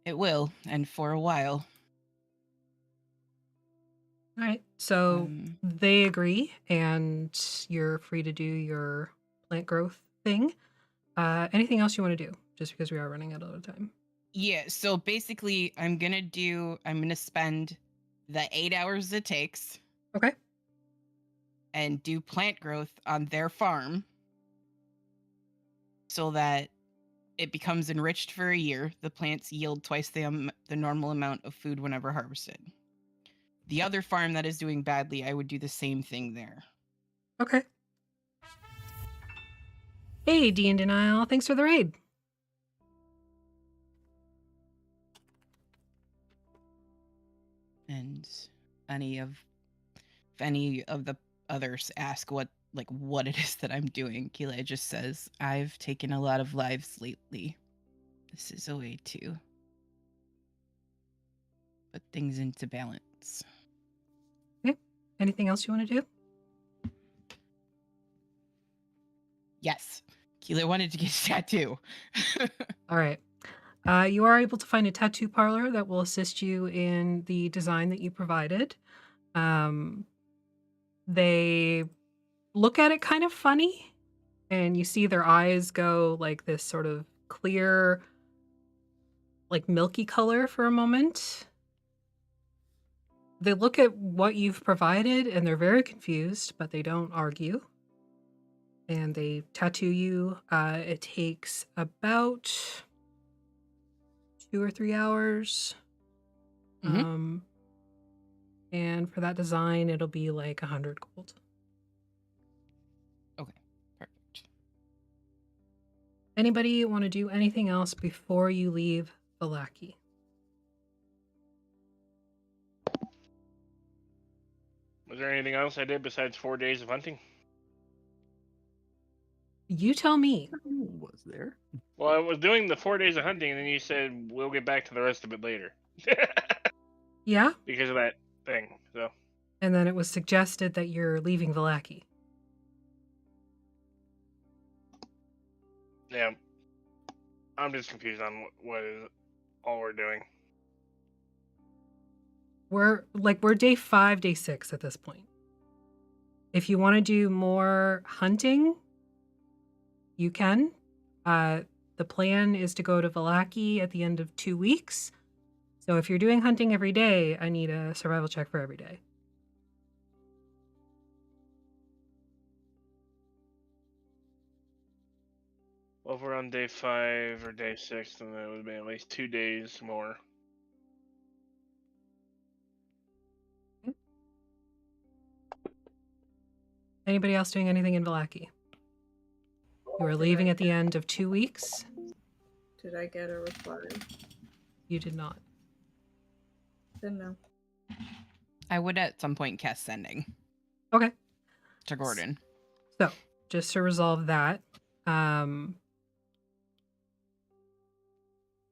It will, and for a while. All right. So they agree, and you're free to do your plant growth thing. Anything else you want to do? Just because we are running out of time. Yeah, so basically I'm gonna spend the 8 hours it takes. Okay. And do plant growth on their farm so that it becomes enriched for a year. The plants yield twice the normal amount of food whenever harvested. The other farm that is doing badly, I would do the same thing there. Okay. Hey, D and Denial. Thanks for the raid. And if any of the others ask what it is that I'm doing, Keli just says, I've taken a lot of lives lately. This is a way to put things into balance. Okay. Anything else you want to do? Yes. Keli wanted to get a tattoo. All right. You are able to find a tattoo parlor that will assist you in the design that you provided. They look at it kind of funny, and you see their eyes go like this sort of clear, like milky color for a moment. They look at what you've provided and they're very confused, but they don't argue. And they tattoo you. It takes about 2 or 3 hours. And for that design, it'll be like 100 gold. Okay, perfect. Anybody want to do anything else before you leave Vallaki? Was there anything else I did besides 4 days of hunting? You tell me. Was there? Well, I was doing the 4 days of hunting, and then you said we'll get back to the rest of it later. Yeah? Because of that thing, so. And then it was suggested that you're leaving Vallaki. Yeah. I'm just confused on what is all we're doing. We're day 5, day 6 at this point. If you want to do more hunting, you can. The plan is to go to Vallaki at the end of 2 weeks. So if you're doing hunting every day, I need a survival check for every day. Well, if we're on day 5 or day 6, then that would be at least 2 days more. Anybody else doing anything in Vallaki? You are leaving at the end of 2 weeks. Did I get a reply? You did not. Then no. I would at some point cast sending. Okay. To Gordon. So, just to resolve that,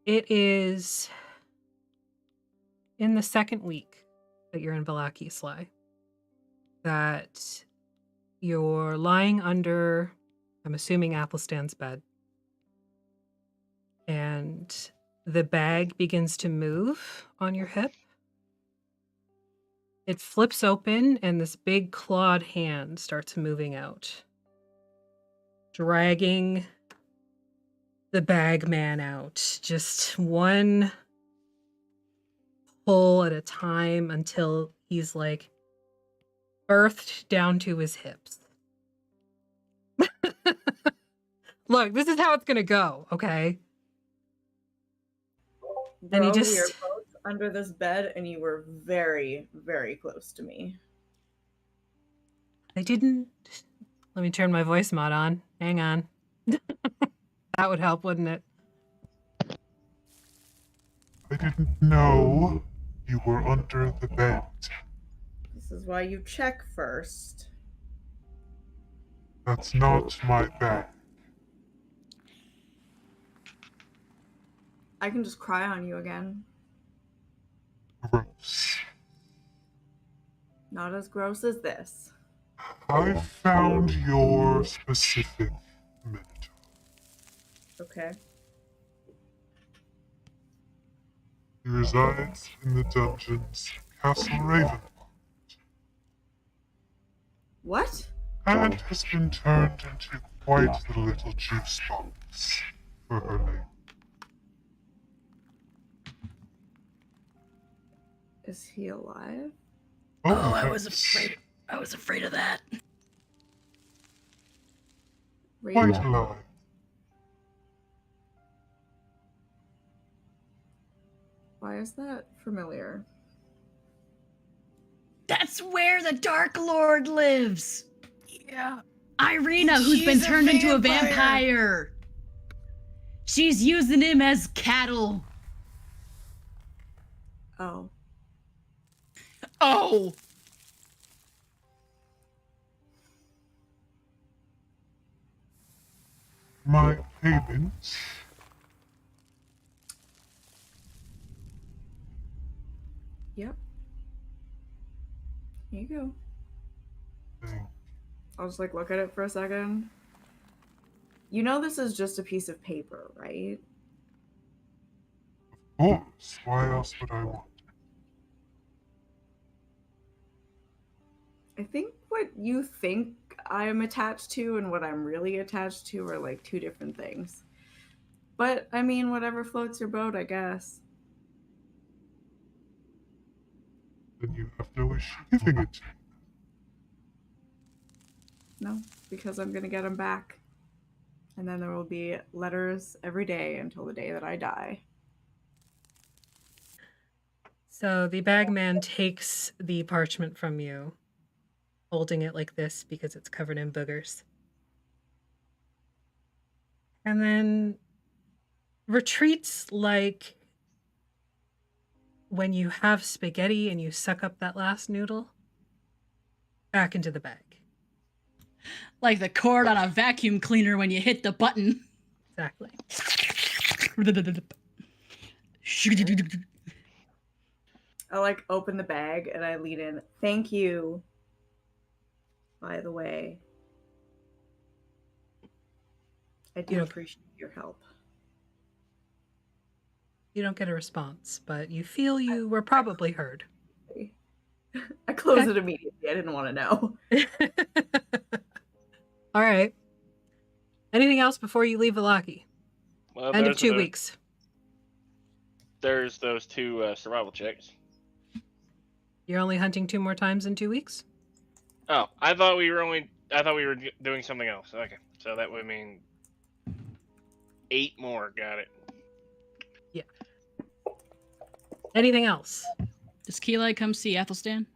it is in the second week that you're in Vallaki, Sly, that you're lying under, I'm assuming, Athelstan's bed. And the bag begins to move on your hip. It flips open, and this big clawed hand starts moving out, dragging the bag man out, just one pull at a time until he's like birthed down to his hips. Look, this is how it's gonna go, okay? Bro, And he we just are both under this bed, and you were very, very close to me. I didn't. Let me turn my voice mod on. Hang on. That would help, wouldn't it? I didn't know you were under the bed. This is why you check first. That's not my bag. I can just cry on you again. Gross. Not as gross as this. I found your specific minotaur. Okay. He resides in the dungeons of Castle Raven. What? And has been turned into quite the little juice box for her name. Is he alive? Oh, I was afraid. I was afraid of that. Quite alive. Why is that familiar? That's where the Dark Lord lives. Yeah. Irina, who's been She's a turned into a vampire. vampire. She's using him as cattle. Oh. Oh. My payment. Yep. Here you go. I'll just like look at it for a second. You know this is just a piece of paper, right? Of course. Why else would I want? I think what you think I'm attached to and what I'm really attached to are like two different things. But I mean, whatever floats your boat, I guess. Then you have no issue giving it to me. No, because I'm gonna get them back. And then there will be letters every day until the day that I die. So the bagman takes the parchment from you, holding it like this because it's covered in boogers. And then retreats like when you have spaghetti and you suck up that last noodle back into the bag. Like the cord on a vacuum cleaner when you hit the button. Exactly. I like open the bag and I lead in, "Thank you, by the way. I do appreciate your help." You don't get a response, but you feel you were probably heard. I close it immediately. I didn't want to know. All right. Anything else before you leave Vallaki? Well, End of there's 2 the- weeks. There's those 2 survival checks. You're only hunting 2 more times in 2 weeks? Oh, I thought we were doing something else. Okay, so that would mean 8 more. Got it. Anything else? Does Keelah come see Athelstan?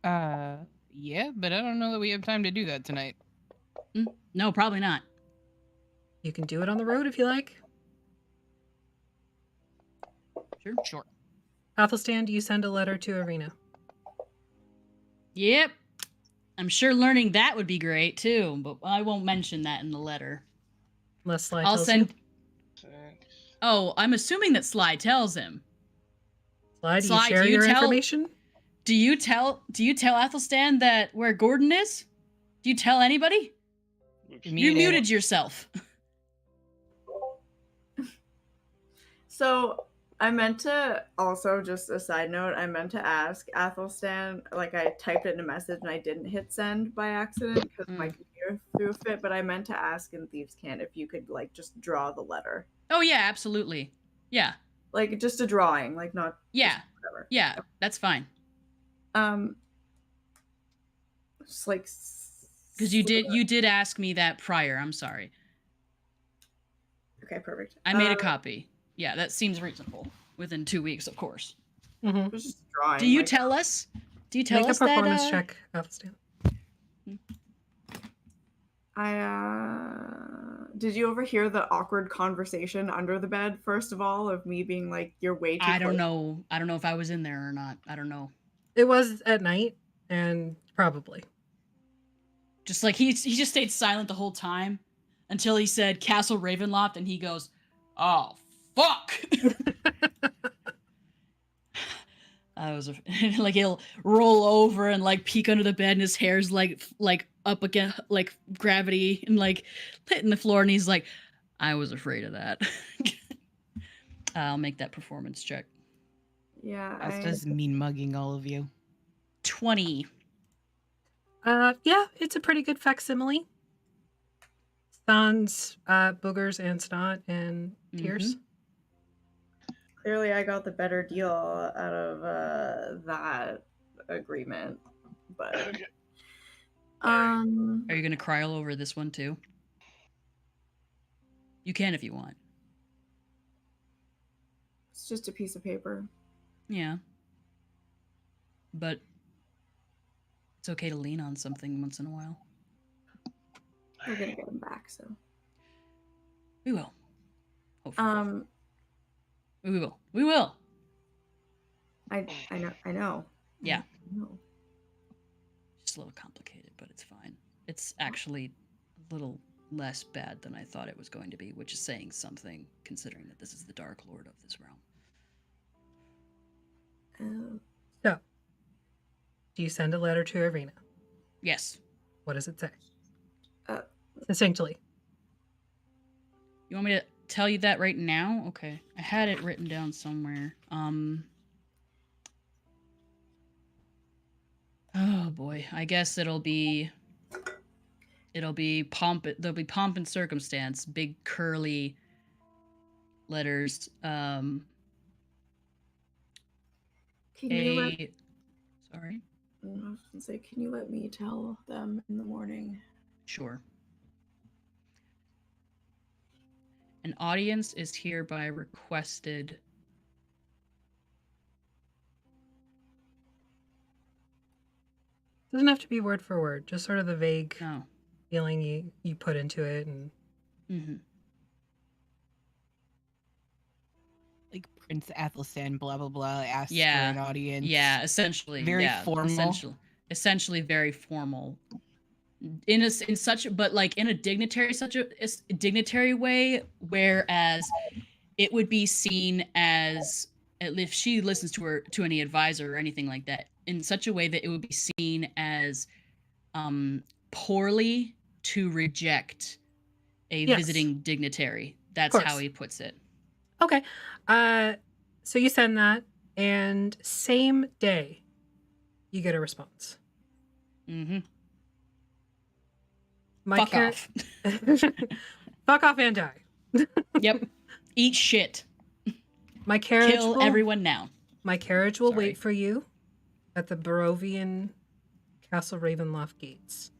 Yeah, but I don't know that we have time to do that tonight. No, probably not. You can do it on the road if you like. Sure. Athelstan, do you send a letter to Arena? Yep. I'm sure learning that would be great too, but I won't mention that in the letter. Unless Sly I'll tells send. you. Oh, I'm assuming that Sly tells him. Sly, do you share your information? Do you tell Athelstan that where Gordon is? Do you tell anybody? You muted yourself. So I meant to also, just a side note, I meant to ask Athelstan, like I typed it in a message and I didn't hit send by accident because my computer threw a fit, but I meant to ask in Thieves' Cant if you could like just draw the letter. Oh yeah, absolutely. Yeah. Like just a drawing, like not Yeah. whatever. Yeah, that's fine. Just like because you did ask me that prior. I'm sorry. Okay, perfect. I made a copy. Yeah, that seems reasonable. Within 2 weeks, of course. Mm-hmm. Just drawing. Do you tell us? Do you tell Make us a performance that? check, Athelstan. Did you overhear the awkward conversation under the bed? First of all, of me being like, "You're way too." I don't close." know. I don't know if I was in there or not. I don't know. It was at night, and probably. Just like he just stayed silent the whole time until he said Castle Ravenloft, and he goes, "Oh fuck." I was like he'll roll over and like peek under the bed, and his hair's like up against like gravity and like hitting the floor, and he's like, "I was afraid of that." I'll make that performance check. Yeah. That's just mean mugging all of you. 20. Yeah, it's a pretty good facsimile. Sans boogers and snot and tears. Clearly, I got the better deal out of that agreement, but Are you gonna cry all over this one too? You can if you want. It's just a piece of paper. Yeah. But it's okay to lean on something once in a while. We're gonna get him back, so we will. Hopefully. We will. We will. I know. Yeah. I know. Just a little complicated, but it's fine. It's actually a little less bad than I thought it was going to be, which is saying something, considering that this is the Dark Lord of this realm. So, do you send a letter to Arena? Yes. What does it say? Succinctly. You want me to tell you that right now? Okay. I had it written down somewhere. Oh boy. I guess there'll be pomp and circumstance, big curly letters. Can Sorry? I was gonna say, can you let me tell them in the morning? Sure. An audience is hereby requested. Doesn't have to be word for word, just sort of the vague No. feeling you put into it, and like Prince Athelstan, blah blah blah, asks for yeah, an audience. yeah, essentially, very yeah, formal. Essentially very formal. In such, but like in a dignitary way, whereas it would be seen as, if she listens to any advisor or anything like that, in such a way that it would be seen as poorly to reject a visiting dignitary. That's how he puts it. Okay. So you send that, and same day, you get a response. Mm-hmm. Fuck off. Fuck off and die. Yep. Eat shit. My carriage Kill everyone now. My carriage will wait for you at the Barovian Castle Ravenloft gates.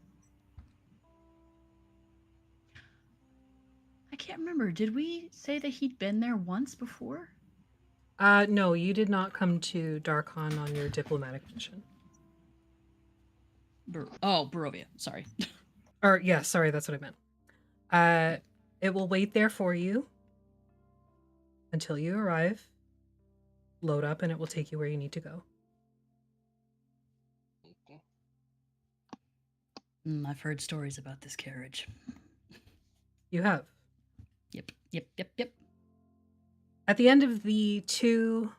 I can't remember. Did we say that he'd been there once before? No, you did not come to Darkon on your diplomatic mission. Barovia. Sorry. Or yeah, sorry, that's what I meant. It will wait there for you until you arrive. Load up, and it will take you where you need to go. I've heard stories about this carriage. You have. Yep. At the end of the 2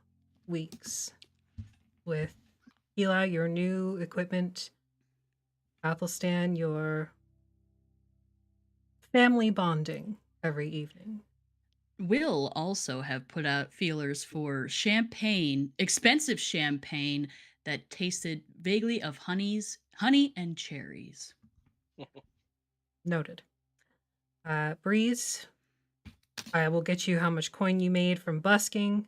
weeks with Hila, your new equipment, Athelstan, your family bonding every evening. Will also have put out feelers for champagne, expensive champagne that tasted vaguely of honey and cherries. Noted. Breeze, I will get you how much coin you made from busking.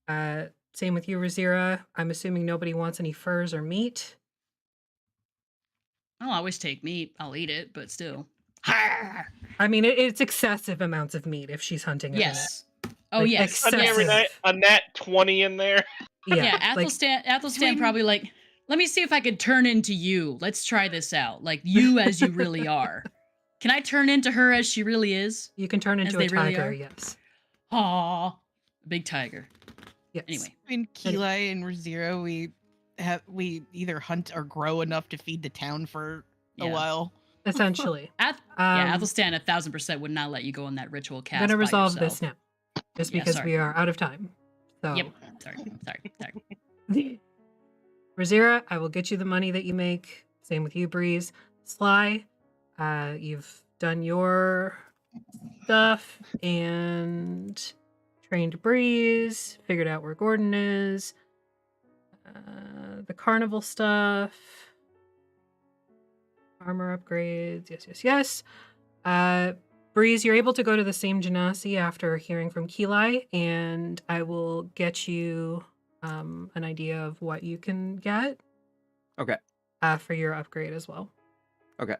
Same with you, Razira. I'm assuming nobody wants any furs or meat. I'll always take meat. I'll eat it, but still. I mean, it's excessive amounts of meat if she's hunting. Yes. Like, yes. Excessive. A nat 20 in there. Yeah, Athelstan probably like, let me see if I could turn into you. Let's try this out. Like you as you really are. Can I turn into her as she really is? You can turn into a tiger, yes. Aw, big tiger. Yes. Anyway. In Kila and Razira, we either hunt or grow enough to feed the town for a while. Essentially. Athelstan 1000% would not let you go on that ritual cast. I'm gonna resolve by this now, just because we are out of time. So. Yep. Sorry. Razira, I will get you the money that you make. Same with you, Breeze. Sly, you've done your stuff and trained Breeze, figured out where Gordon is. The carnival stuff. Armor upgrades. Yes. Breeze, you're able to go to the same genasi after hearing from Kilai, and I will get you an idea of what you can get. Okay. For your upgrade as well. Okay.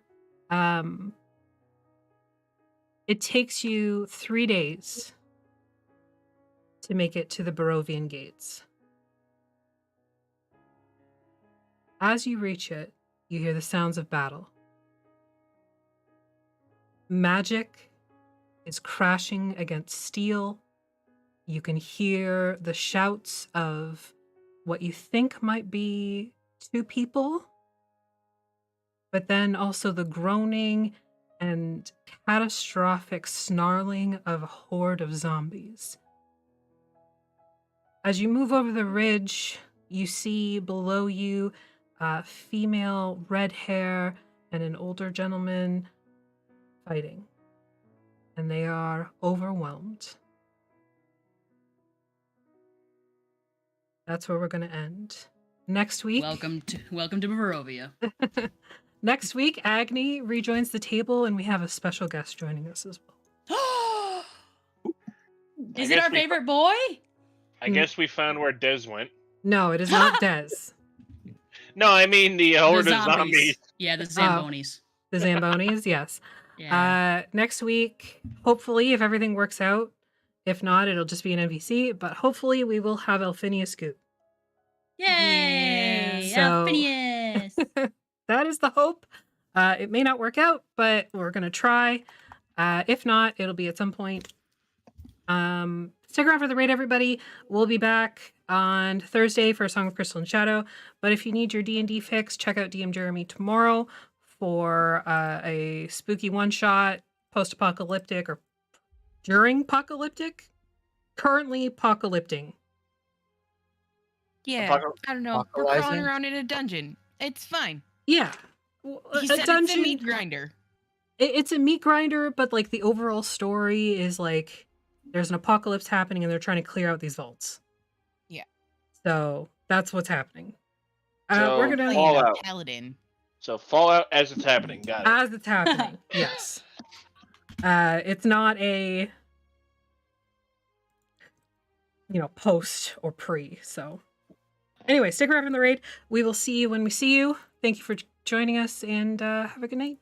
It takes you 3 days to make it to the Barovian gates. As you reach it, you hear the sounds of battle. Magic is crashing against steel. You can hear the shouts of what you think might be 2 people, but then also the groaning and catastrophic snarling of a horde of zombies. As you move over the ridge, you see below you female red hair and an older gentleman fighting, and they are overwhelmed. That's where we're going to end. Next week, welcome to Barovia. Next week, Agni rejoins the table, and we have a special guest joining us as well. Is it our favorite boy? I guess we found where Dez went. No, it is not Dez. No, I mean the horde of zombies. Yeah, the Zambonis. The Zambonis, yes. Yeah. Next week, hopefully, if everything works out. If not, it'll just be an NPC, but hopefully we will have Elphinius Scoot. Yay! So, Elphinius! That is the hope. It may not work out, but we're going to try. If not, it'll be at some point. Stick around for the raid, everybody. We'll be back on Thursday for a Song of Crystal and Shadow. But if you need your D&D fix, check out DM Jeremy tomorrow for a spooky one-shot, post-apocalyptic, or during apocalyptic, currently apocalypting. Yeah, I don't know. We're crawling around in a dungeon. It's fine. Yeah. He said it's a meat grinder. It's a meat grinder, but like the overall story is like there's an apocalypse happening and they're trying to clear out these vaults. Yeah. So that's what's happening. So we're gonna Fallout. Paladin. So Fallout as it's happening. Got it. As it's happening. Yes. It's not a post or pre. So anyway, stick around for the raid. We will see you when we see you. Thank you for joining us, and have a good night.